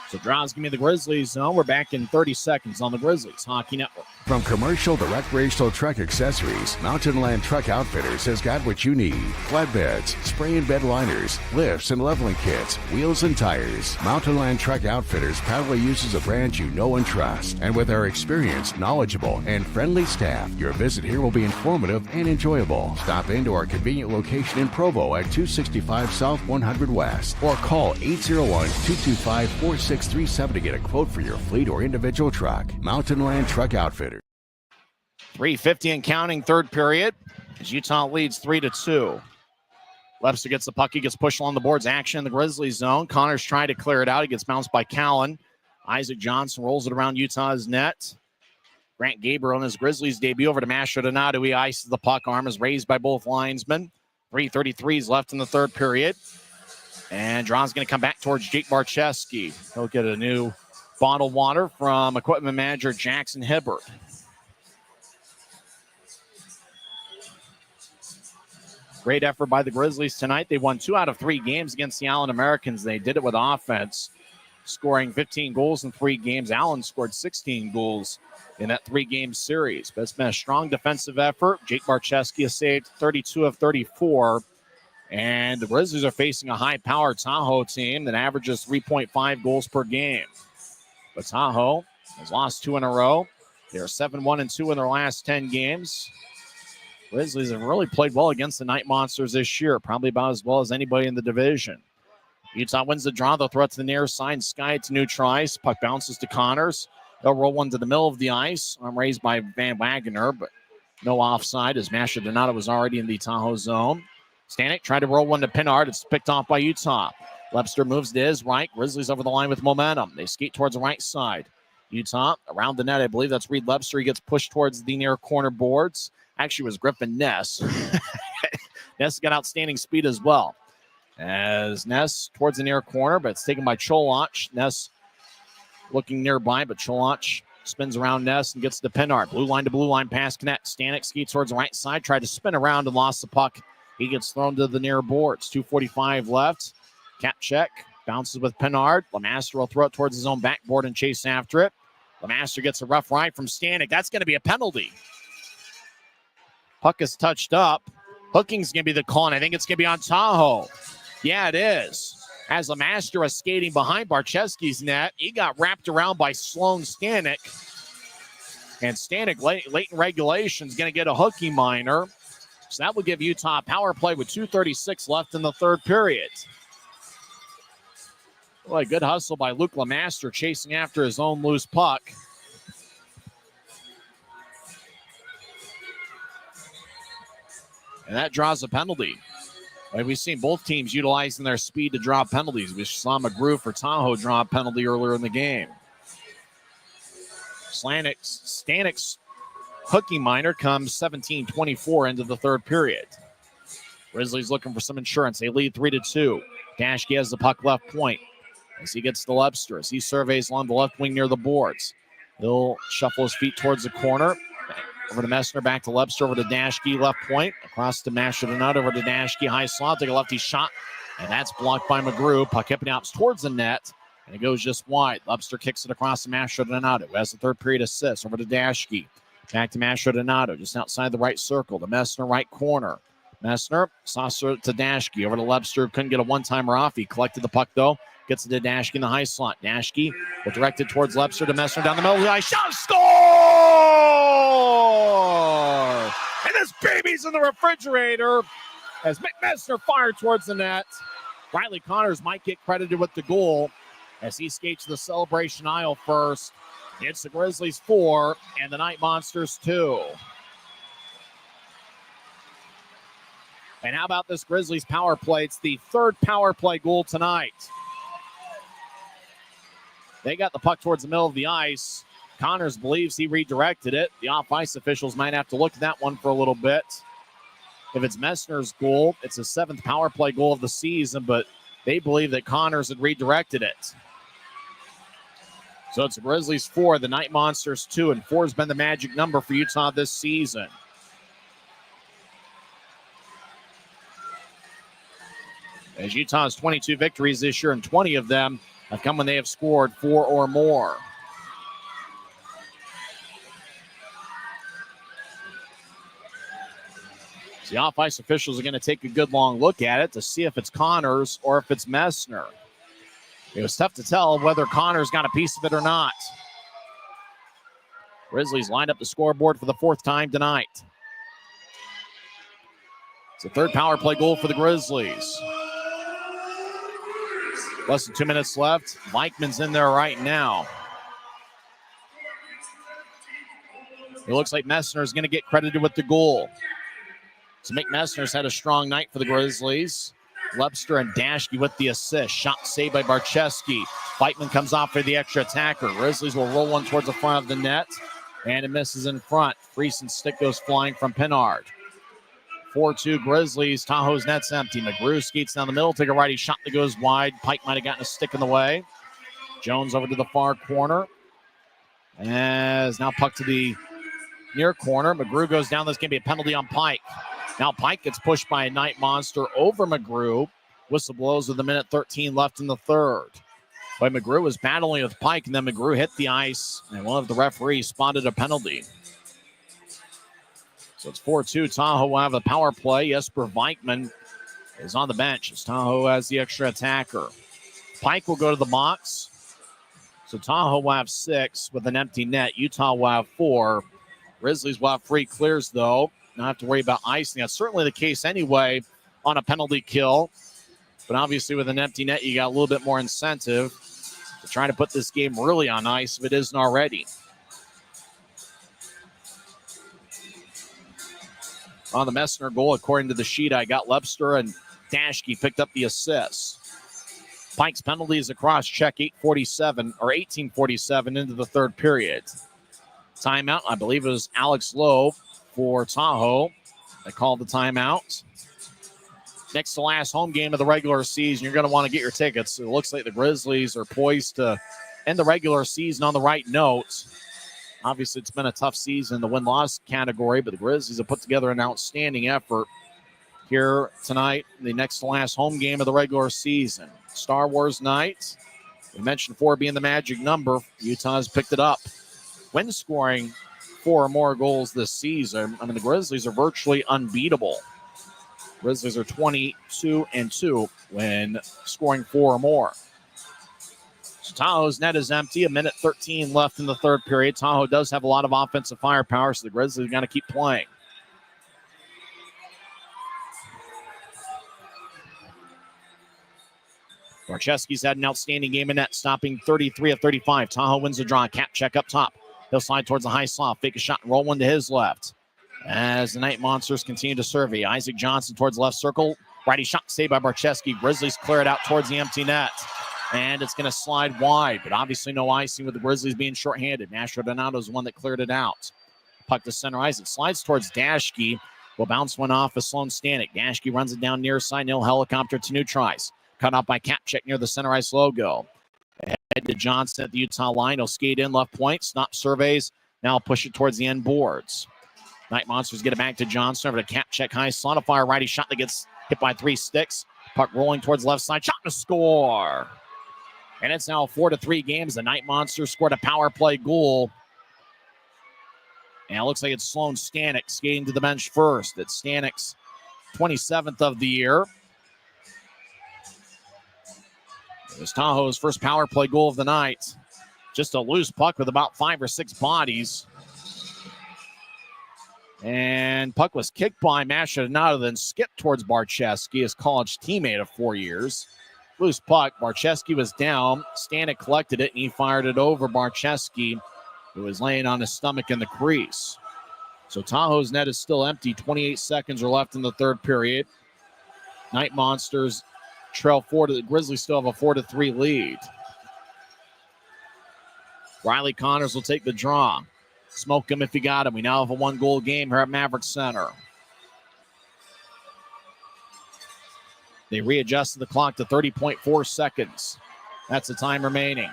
So draws give me the Grizzlies zone. We're back in 30 seconds on the Grizzlies Hockey Network. From commercial to recreational truck accessories, Mountain Land Truck Outfitters has got what you need. Flatbeds, spray and bed liners, lifts and leveling kits, wheels and tires. Mountain Land Truck Outfitters proudly uses a brand you know and trust. And with our experienced, knowledgeable, and friendly staff, your visit here will be informative and enjoyable. Stop into our convenient location in Provo at 265 South 100 West or call 801-225-4637 to get a quote for your fleet or individual truck. Mountain Land Truck Outfitters. 3:50 and counting, third period, as Utah leads 3-2. Webster gets the puck. He gets pushed along the boards. Action in the Grizzlies zone. Connors trying to clear it out. He gets bounced by Callan. Isaac Johnson rolls it around Utah's net. Grant Gabriel in his Grizzlies debut over to Masher Donato. He ices the puck. Arm is raised by both linesmen. 3:33 left in the third period. And draw's going to come back towards Jake Barcheski. He'll get a new bottled water from equipment manager Jackson Hibbert. Great effort by the Grizzlies tonight. They won 2 out of 3 games against the Allen Americans. They did it with offense, scoring 15 goals in 3 games. Allen scored 16 goals in that 3-game series. But it's been a strong defensive effort. Jake Barcheski has saved 32 of 34. And the Grizzlies are facing a high-powered Tahoe team that averages 3.5 goals per game. But Tahoe has lost 2 in a row. They're 7-1-2 in their last 10 games. Grizzlies have really played well against the Night Monsters this year, probably about as well as anybody in the division. Utah wins the draw. They'll throw it to the near side. Sky to neutral ice. Puck bounces to Connors. They'll roll one to the middle of the ice. Arm raised by Van Wagner, but no offside as Masher Donato was already in the Tahoe zone. Stanek tried to roll one to Pinard. It's picked off by Utah. Webster moves to his right. Grizzlies over the line with momentum. They skate towards the right side. Utah around the net. I believe that's Reed Webster. He gets pushed towards the near corner boards. Actually, it was Griffin Ness. Ness got outstanding speed as well. As Ness towards the near corner, but it's taken by Cholach. Ness looking nearby, but Cholach spins around Ness and gets to Pinard. Blue line to blue line pass connect. Stanek skates towards the right side. Tried to spin around and lost the puck. He gets thrown to the near boards. 2:45 left. Cap check. Bounces with Pinard. Lemaster will throw it towards his own backboard and chase after it. Lemaster gets a rough ride from Stanek. That's going to be a penalty. Puck is touched up. Hooking's going to be the call, and I think it's going to be on Tahoe. Yeah, it is. As Lemaster was skating behind Barcheski's net, he got wrapped around by Sloan Stanek. And Stanek, late in regulation, is going to get a hooking minor. So that will give Utah power play with 2:36 left in the third period. Boy, good hustle by Luke Lemaster chasing after his own loose puck. And that draws a penalty. We've seen both teams utilizing their speed to draw penalties. We saw McGrew for Tahoe draw a penalty earlier in the game. Stanek's hooking minor comes 17:24 into the third period. Grizzlies looking for some insurance. They lead 3-2. Dashke has the puck left point as he gets to Webster. As he surveys along the left wing near the boards. He'll shuffle his feet towards the corner. Over to Messner, back to Webster, over to Dashke, left point. Across to Masher Donato, over to Dashke, high slot. Take a lefty shot, and that's blocked by McGrew. Puck hipping out towards the net, and it goes just wide. Webster kicks it across to Masher Donato, who has the third period assist. Over to Dashke, back to Masher Donato, just outside the right circle. To Messner, right corner. Messner, saucer to Dashke, over to Webster, couldn't get a one-timer off. He collected the puck, though. Gets it to Dashke in the high slot. Dashke will direct it towards Webster to Messner down the middle of the ice. Shot, score! And this baby's in the refrigerator as Messner fired towards the net. Riley Connors might get credited with the goal as he skates the celebration aisle first. It's the Grizzlies 4 and the Night Monsters 2. And how about this Grizzlies power play? It's the third power play goal tonight. They got the puck towards the middle of the ice. Connors believes he redirected it. The off-ice officials might have to look at that one for a little bit. If it's Messner's goal, it's his 7th power play goal of the season, but they believe that Connors had redirected it. So it's the Grizzlies 4, the Night Monsters 2, and 4 has been the magic number for Utah this season. As Utah has 22 victories this year, and 20 of them have come when they have scored 4 or more. So the off-ice officials are going to take a good long look at it to see if it's Connors or if it's Messner. It was tough to tell whether Connors got a piece of it or not. Grizzlies lined up the scoreboard for the 4th time tonight. It's the 3rd power play goal for the Grizzlies. Less than 2 minutes left. Vikman's in there right now. It looks like Messner is going to get credited with the goal. So Mick Messner's had a strong night for the Grizzlies. Webster and Dashke with the assist. Shot saved by Barcheski. Vikman comes off for the extra attacker. Grizzlies will roll one towards the front of the net. And it misses in front. Frieson's stick goes flying from Pinard. 4-2 Grizzlies. Tahoe's net's empty. McGrew skates down the middle. Take a righty shot that goes wide. Pike might have gotten a stick in the way. Jones over to the far corner. As now puck to the near corner. McGrew goes down. This can be a penalty on Pike. Now Pike gets pushed by a Night Monster over McGrew. Whistle blows with a minute 13 left in the third. But McGrew was battling with Pike, and then McGrew hit the ice, and one of the referees spotted a penalty. So it's 4-2. Tahoe will have the power play. Jesper Vikman is on the bench as Tahoe has the extra attacker. Pike will go to the box. So Tahoe will have 6 with an empty net. Utah will have 4. Grizzlies will have free clears, though. Not have to worry about icing. That's certainly the case anyway on a penalty kill. But obviously with an empty net, you got a little bit more incentive to try to put this game really on ice if it isn't already. On the Messner goal, according to the sheet, I got Lepster and Dashke picked up the assists. Pike's penalties across check 18:47 into the third period. Timeout, I believe it was Alex Lowe for Tahoe. They called the timeout. Next to last home game of the regular season, you're going to want to get your tickets. It looks like the Grizzlies are poised to end the regular season on the right note. Obviously, it's been a tough season in the win-loss category, but the Grizzlies have put together an outstanding effort here tonight, the next to last home game of the regular season. Star Wars night. We mentioned 4 being the magic number. Utah's picked it up. When scoring 4 or more goals this season, I mean, the Grizzlies are virtually unbeatable. Grizzlies are 22-2 when scoring 4 or more. So Tahoe's net is empty. A minute 13 left in the third period. Tahoe does have a lot of offensive firepower, so the Grizzlies are going to keep playing. Barczewski's had an outstanding game in net, stopping 33 of 35. Tahoe wins the draw. Cap check up top. He'll slide towards the high slot, fake a shot, and roll one to his left. As the Night Monsters continue to survey, Isaac Johnson towards left circle. Righty shot saved by Barczewski. Grizzlies clear it out towards the empty net. And it's going to slide wide, but obviously no icing with the Grizzlies being shorthanded. Nashua Donato is the one that cleared it out. Puck to center ice. It slides towards Dashke. Will bounce one off of Sloan Stanek. Dashke runs it down near side. Nil helicopter to Neutrise. Cut off by Kapchek near the center ice logo. Head to Johnson at the Utah line. He'll skate in left point. Stop surveys. Now push it towards the end boards. Night Monsters get it back to Johnson. Over to Kapchek high. Slot a fire righty shot that gets hit by 3 sticks. Puck rolling towards left side. Shot to score. And it's now 4-3 games. The Night Monsters scored a power play goal. And it looks like it's Sloan Stanek skating to the bench first. It's Stanek's 27th of the year. It was Tahoe's first power play goal of the night. Just a loose puck with about 5 or 6 bodies. And puck was kicked by Machadonado, then skipped towards Barczewski, his college teammate of 4 years. Loose puck. Barczewski was down. Stanek collected it, and he fired it over Barczewski, who was laying on his stomach in the crease. So Tahoe's net is still empty. 28 seconds are left in the third period. Night Monsters trail 4 to the Grizzlies, still have a 4-3 lead. Riley Connors will take the draw. Smoke him if you got him. We now have a 1-goal game here at Maverik Center. They readjusted the clock to 30.4 seconds. That's the time remaining.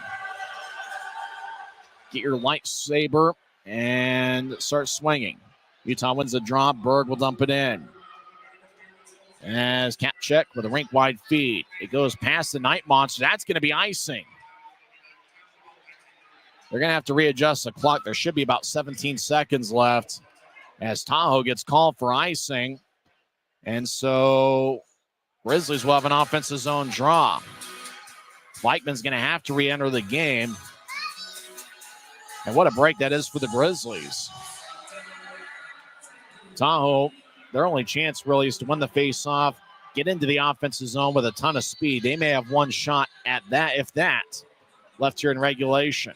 Get your lightsaber and start swinging. Utah wins the draw. Berg will dump it in. As Kapchek with a rink-wide feed. It goes past the Night Monster. That's going to be icing. They're going to have to readjust the clock. There should be about 17 seconds left as Tahoe gets called for icing. And so Grizzlies will have an offensive zone draw. Vikman's going to have to re-enter the game. And what a break that is for the Grizzlies. Tahoe, their only chance really is to win the face-off, get into the offensive zone with a ton of speed. They may have one shot at that, if that, left here in regulation.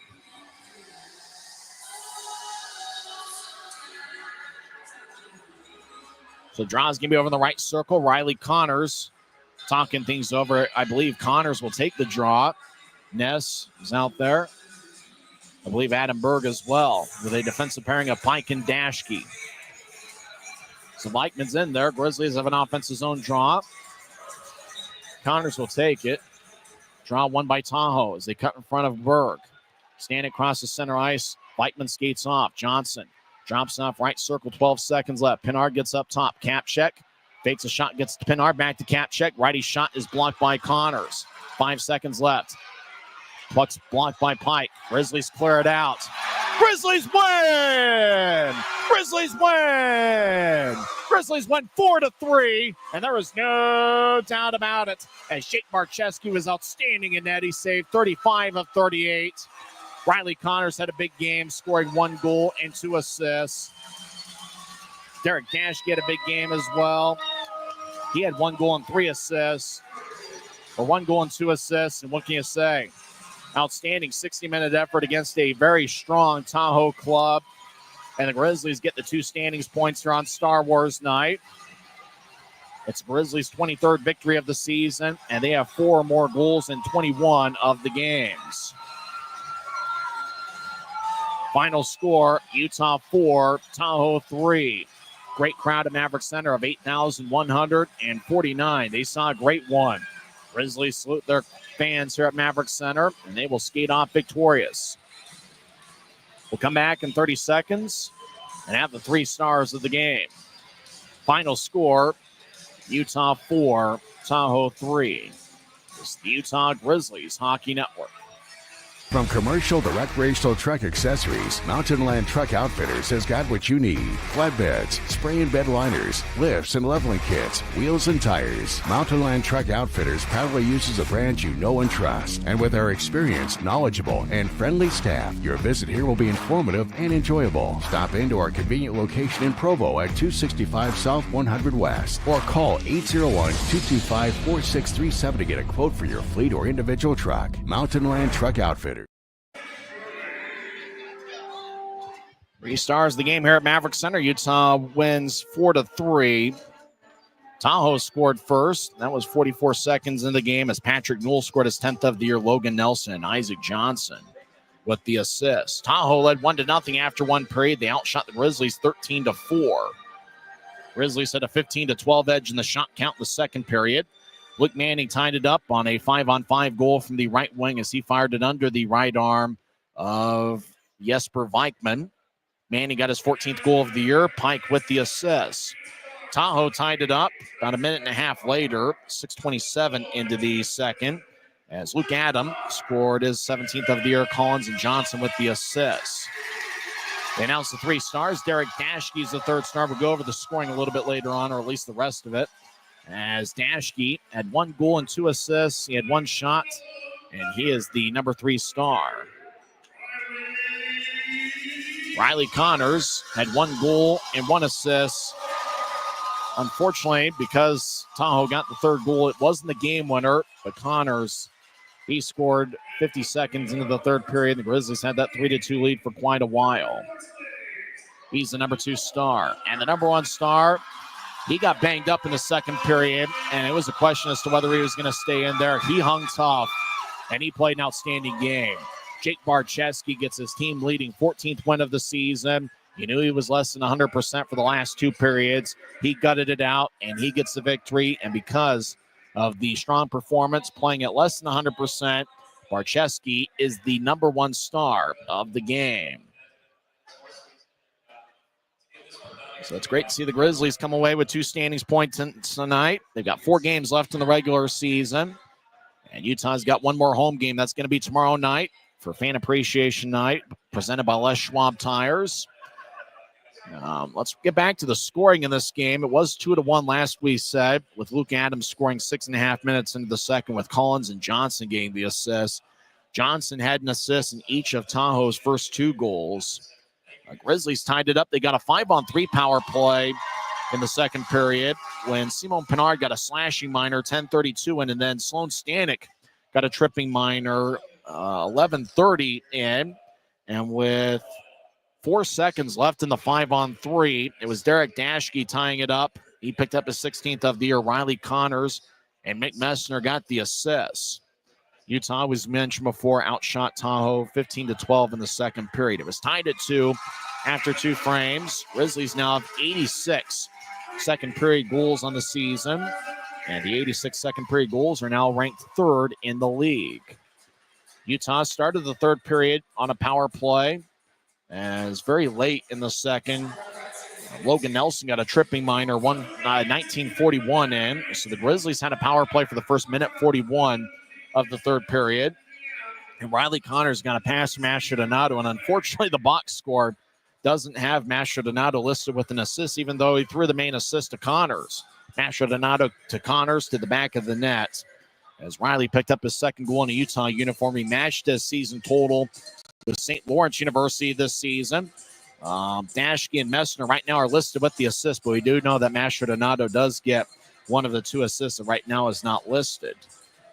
So draw's going to be over in the right circle. Riley Connors talking things over. I believe Connors will take the draw. Ness is out there. I believe Adam Berg as well, with a defensive pairing of Pike and Dashke. So Vikman's in there. Grizzlies have an offensive zone draw. Connors will take it. Draw one by Tahoe as they cut in front of Berg. Standing across the center ice, Vikman skates off. Johnson drops off right circle, 12 seconds left. Pinard gets up top. Cap check. Fakes a shot, gets to Pinard, back to cap check. Righty shot is blocked by Connors. 5 seconds left. Puck's blocked by Pike. Grizzlies clear it out. Grizzlies win! Grizzlies win! Grizzlies win 4-3, and there is no doubt about it. As Jake Marcheski was outstanding in net, he saved 35 of 38. Riley Connors had a big game, scoring 1 goal and 2 assists. Derek Dashke had a big game as well. He had 1 goal and 3 assists, or 1 goal and 2 assists, and what can you say? Outstanding 60-minute effort against a very strong Tahoe club. And the Grizzlies get the 2 standings points here on Star Wars night. It's Grizzlies' 23rd victory of the season, and they have 4 more goals in 21 of the games. Final score, Utah 4, Tahoe 3. Great crowd at Maverik Center of 8,149. They saw a great one. Grizzlies salute their fans here at Maverik Center, and they will skate off victorious. We'll come back in 30 seconds and have the 3 stars of the game. Final score, Utah 4, Tahoe 3. This is the Utah Grizzlies Hockey Network. From commercial to recreational truck accessories, Mountain Land Truck Outfitters has got what you need. Flatbeds, spray and bed liners, lifts and leveling kits, wheels and tires. Mountain Land Truck Outfitters proudly uses a brand you know and trust. And with our experienced, knowledgeable, and friendly staff, your visit here will be informative and enjoyable. Stop into our convenient location in Provo at 265 South 100 West or call 801-225-4637 to get a quote for your fleet or individual truck. Mountain Land Truck Outfitters. 3 stars of the game here at Maverik Center. Utah wins 4-3. Tahoe scored first. That was 44 seconds in the game as Patrick Newell scored his 10th of the year. Logan Nelson and Isaac Johnson with the assist. Tahoe led 1-0 after 1 period. They outshot the Grizzlies 13-4. Grizzlies had a 15-12 edge in the shot count in the second period. Luke Manning tied it up on a 5-on-5 goal from the right wing as he fired it under the right arm of Jesper Vikman. Manning got his 14th goal of the year. Pike with the assist. Tahoe tied it up about a minute and a half later, 6:27 into the second, as Luke Adam scored his 17th of the year. Collins and Johnson with the assists. They announced the 3 stars. Derek Dashke is the 3rd star. We'll go over the scoring a little bit later on, or at least the rest of it, as Dashke had 1 goal and 2 assists. He had 1 shot, and he is the number 3 star. Riley Connors had 1 goal and 1 assist. Unfortunately, because Tahoe got the 3rd goal, it wasn't the game winner, but Connors, he scored 50 seconds into the 3rd period. The Grizzlies had that 3-2 lead for quite a while. He's the number 2 star. And the number 1 star, he got banged up in the 2nd period, and it was a question as to whether he was going to stay in there. He hung tough, and he played an outstanding game. Jake Marcheski gets his team leading 14th win of the season. You knew he was less than 100% for the last 2 periods. He gutted it out, and he gets the victory. And because of the strong performance, playing at less than 100%, Marcheski is the number 1 star of the game. So it's great to see the Grizzlies come away with 2 standings points tonight. They've got 4 games left in the regular season. And Utah's got 1 more home game. That's going to be tomorrow night for Fan Appreciation Night, presented by Les Schwab Tires. Let's get back to the scoring in this game. It was 2-1 last we said, with Luke Adams scoring 6.5 minutes into the second, with Collins and Johnson getting the assist. Johnson had an assist in each of Tahoe's first 2 goals. Grizzlies tied it up. They got a 5-on-3 power play in the second period when Simon Pinard got a slashing minor, 10:32 in, and then Sloan Stanek got a tripping minor, 11:30 in. And with 4 seconds left in the 5-on-3, it was Derek Dashke tying it up. He picked up his 16th of the year. Riley Connors and Mick Messner got the assists. Utah, was mentioned before, outshot Tahoe 15-12 in the second period. It was tied at 2 after 2 frames. Grizzlies now have 86 second period goals on the season, and the 86 second period goals are now ranked 3rd in the league. Utah started the third period on a power play, as very late in the second, Logan Nelson got a tripping minor, 1941 in. So the Grizzlies had a power play for the first minute 41 of the third period. And Riley Connors got a pass from Mastrodonado, and unfortunately the box score doesn't have Mastrodonado listed with an assist, even though he threw the main assist to Connors. Mastrodonado to Connors to the back of the net. As Riley picked up his second goal in a Utah uniform, he matched his season total with St. Lawrence University this season. Dashke and Messner right now are listed with the assist, but we do know that Mastrodonado does get one of the 2 assists that right now is not listed.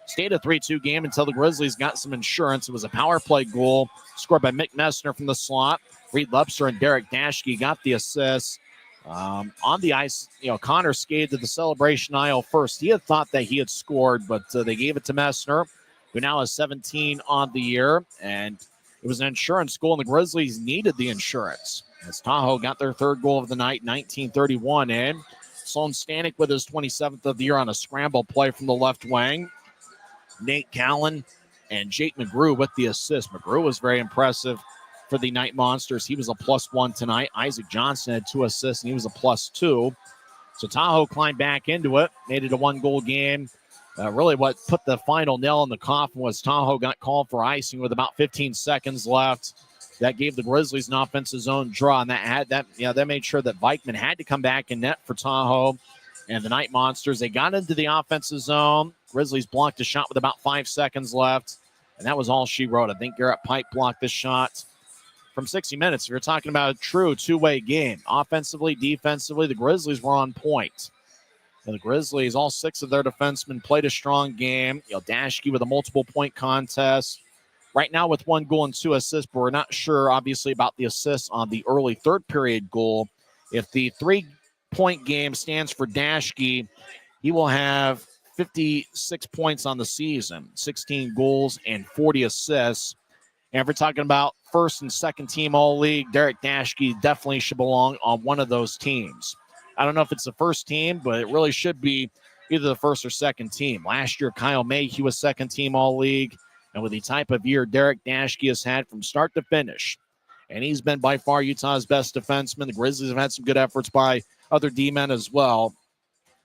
Stayed a 3-2 game until the Grizzlies got some insurance. It was a power play goal scored by Mick Messner from the slot. Reed Lepster and Derek Dashke got the assists. On the ice, Connor skated to the celebration aisle first. He had thought that he had scored, but they gave it to Messner, who now has 17 on the year. And it was an insurance goal, and the Grizzlies needed the insurance, as Tahoe got their 3rd goal of the night, 1931 in. Sloan Stanek with his 27th of the year on a scramble play from the left wing. Nate Callan and Jake McGrew with the assist. McGrew was very impressive for the Night Monsters. He was a +1 tonight. Isaac Johnson had 2 assists, and he was a +2. So Tahoe climbed back into it, made it a 1-goal game. Really what put the final nail in the coffin was Tahoe got called for icing with about 15 seconds left. That gave the Grizzlies an offensive zone draw, and that made sure that Vikman had to come back in net for Tahoe. And the Night Monsters, they got into the offensive zone. Grizzlies blocked a shot with about 5 seconds left, and that was all she wrote. I think Garrett Pike blocked this shot from 60 minutes. If you're talking about a true 2-way game, offensively, defensively, the Grizzlies were on point. And the Grizzlies, all 6 of their defensemen played a strong game. Dashke with a multiple-point contest. Right now with 1 goal and 2 assists, but we're not sure, obviously, about the assists on the early third period goal. If the 3-point game stands for Dashke, he will have 56 points on the season, 16 goals and 40 assists. And if we're talking about first and second team all-league, Derek Dashke definitely should belong on one of those teams. I don't know if it's the first team, but it really should be either the first or second team. Last year, Kyle Mayhew was second team all-league. And with the type of year Derek Dashke has had from start to finish, and he's been by far Utah's best defenseman. The Grizzlies have had some good efforts by other D-men as well.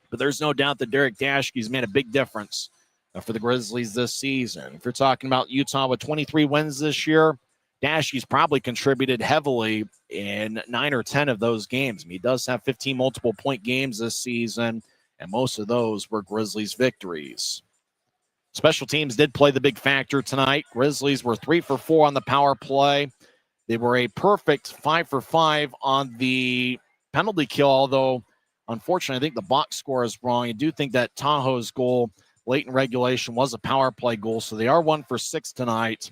But there's no doubt that Derek Dashke's made a big difference for the Grizzlies this season. If you're talking about Utah with 23 wins this year, Dashke's probably contributed heavily in 9 or 10 of those games. I mean, he does have 15 multiple-point games this season, and most of those were Grizzlies victories. Special teams did play the big factor tonight. Grizzlies were 3 for 4 on the power play. They were a perfect 5 for 5 on the penalty kill, although unfortunately I think the box score is wrong. I do think that Tahoe's goal late in regulation was a power play goal, so they are 1 for 6 tonight.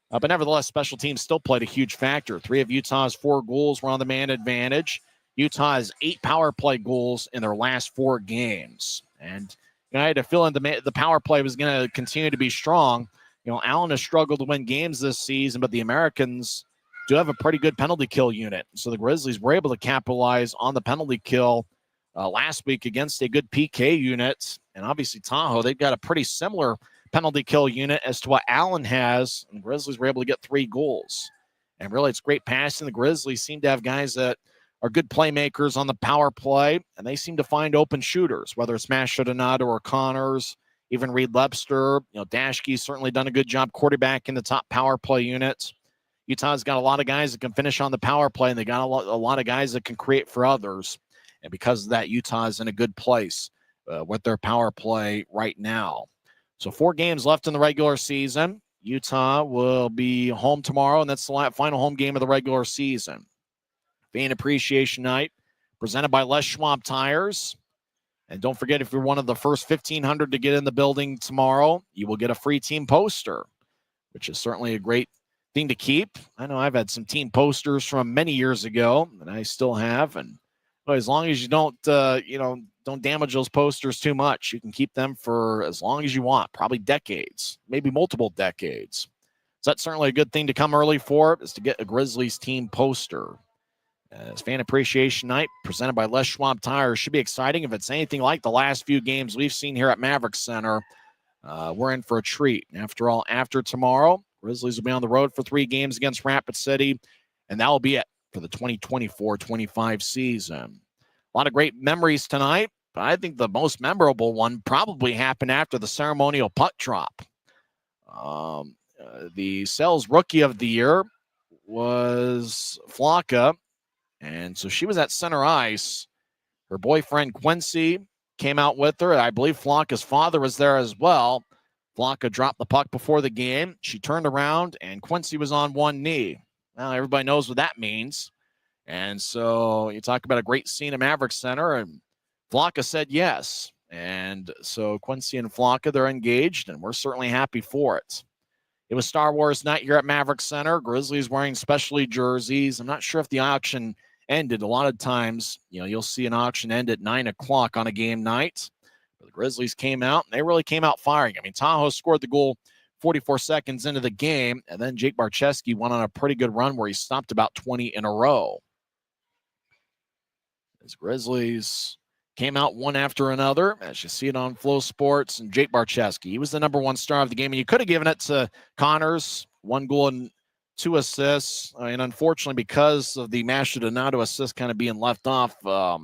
But nevertheless, special teams still played a huge factor. 3 of Utah's 4 goals were on the man advantage. Utah has 8 power play goals in their last 4 games. And I had a feeling the power play was going to continue to be strong. Allen has struggled to win games this season, but the Americans do have a pretty good penalty kill unit. So the Grizzlies were able to capitalize on the penalty kill last week against a good PK unit. And obviously Tahoe, they've got a pretty similar penalty kill unit as to what Allen has. And the Grizzlies were able to get 3 goals. And really, it's great passing. The Grizzlies seem to have guys that are good playmakers on the power play, and they seem to find open shooters, whether it's Mastrodonado or Connors, even Reed Lepster. Dashke's certainly done a good job quarterbacking the top power play units. Utah's got a lot of guys that can finish on the power play, and they got a lot of guys that can create for others. And because of that, Utah is in a good place with their power play right now. So 4 games left in the regular season. Utah will be home tomorrow, and that's the final home game of the regular season. Fan Appreciation Night, presented by Les Schwab Tires. And don't forget, if you're one of the first 1,500 to get in the building tomorrow, you will get a free team poster, which is certainly a great thing to keep. I know I've had some team posters from many years ago, and I still have. And as long as you don't, don't damage those posters too much. You can keep them for as long as you want, probably decades, maybe multiple decades. So that's certainly a good thing to come early for, is to get a Grizzlies team poster. As Fan Appreciation Night, presented by Les Schwab Tires, should be exciting. If it's anything like the last few games we've seen here at Maverik Center, we're in for a treat. After all, after tomorrow, Grizzlies will be on the road for 3 games against Rapid City, and that will be it for the 2024-25 season. A lot of great memories tonight, but I think the most memorable one probably happened after the ceremonial puck drop. The Sells Rookie of the Year was Flocka, and so she was at center ice. Her boyfriend Quincy came out with her. I believe Flocka's father was there as well. Flocka dropped the puck before the game. She turned around, and Quincy was on one knee. Well, everybody knows what that means. And so you talk about a great scene at Maverik Center, and Flocka said yes. And so Quincy and Flocka, they're engaged, and we're certainly happy for it. It was Star Wars night here at Maverik Center. Grizzlies wearing specialty jerseys. I'm not sure if the auction ended. A lot of times, you'll see an auction end at 9 o'clock on a game night. But the Grizzlies came out, and they really came out firing. I mean, Tahoe scored the goal 44 seconds into the game, and then Jake Barczewski went on a pretty good run where he stopped about 20 in a row. As Grizzlies came out one after another, as you see it on Flow Sports, and Jake Barczewski, he was the number 1 star of the game, and you could have given it to Connors, 1 goal and 2 assists, and unfortunately, because of the Masha Donato assist kind of being left off, we're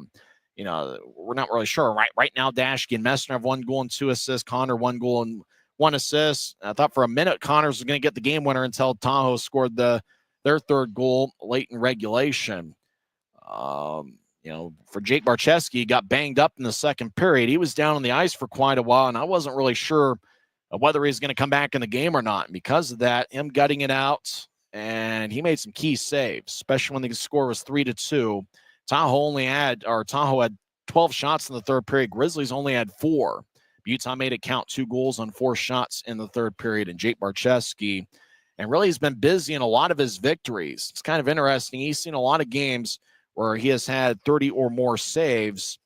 not really sure. Right now, Dashke and Messner have 1 goal and 2 assists, Connor 1 goal and 1 assist. I thought for a minute Connors was going to get the game winner until Tahoe scored their 3rd goal late in regulation. For Jake Barczewski, he got banged up in the 2nd period. He was down on the ice for quite a while, and I wasn't really sure whether he's going to come back in the game or not. And because of that, him gutting it out, and he made some key saves, especially when the score was 3-2. Tahoe had 12 shots in the 3rd period. Grizzlies only had 4. Utah made it count, 2 goals on 4 shots in the 3rd period. And Jake Barczewski, and really he's been busy in a lot of his victories. It's kind of interesting. He's seen a lot of games where he has had 30 or more saves.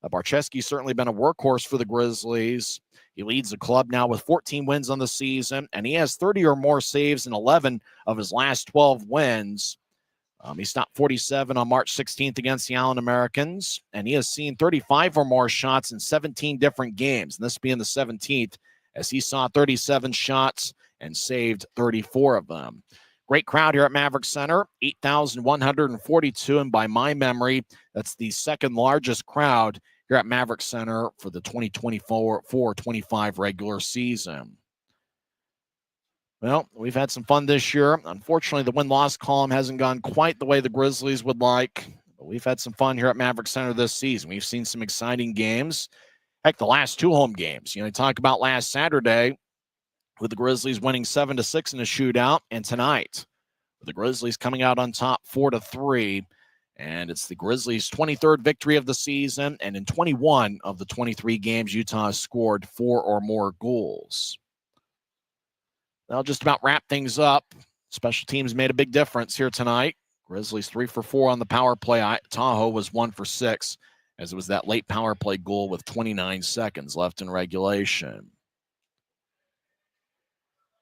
Barczewski's certainly been a workhorse for the Grizzlies. He leads the club now with 14 wins on the season, and he has 30 or more saves in 11 of his last 12 wins. He stopped 47 on March 16th against the Allen Americans, and he has seen 35 or more shots in 17 different games, and this being the 17th, as he saw 37 shots and saved 34 of them. Great crowd here at Maverik Center, 8,142, and by my memory, that's the 2nd largest crowd here at Maverik Center for the 2024-25 regular season. Well, we've had some fun this year. Unfortunately, the win-loss column hasn't gone quite the way the Grizzlies would like, but we've had some fun here at Maverik Center this season. We've seen some exciting games. Heck, the last 2 home games. You talk about last Saturday with the Grizzlies winning 7-6 in a shootout, and tonight with the Grizzlies coming out on top 4-3. And it's the Grizzlies' 23rd victory of the season, and in 21 of the 23 games, Utah has scored 4 or more goals. That'll just about wrap things up. Special teams made a big difference here tonight. Grizzlies 3 for 4 on the power play. Tahoe was 1 for 6, as it was that late power play goal with 29 seconds left in regulation.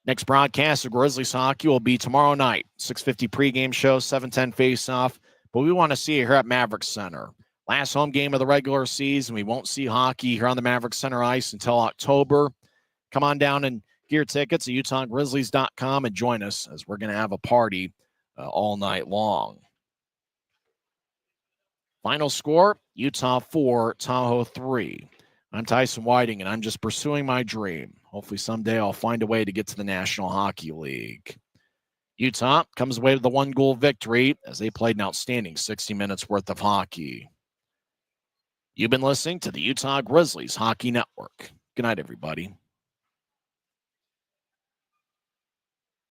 Next broadcast of Grizzlies hockey will be tomorrow night. 6:50 pregame show, 7:10 face-off. But we want to see you here at Maverik Center. Last home game of the regular season. We won't see hockey here on the Maverik Center ice until October. Come on down and get your tickets at UtahGrizzlies.com and join us, as we're going to have a party all night long. Final score, Utah 4, Tahoe 3. I'm Tyson Whiting, and I'm just pursuing my dream. Hopefully someday I'll find a way to get to the National Hockey League. Utah comes away with the 1-goal victory as they played an outstanding 60 minutes worth of hockey. You've been listening to the Utah Grizzlies Hockey Network. Good night, everybody.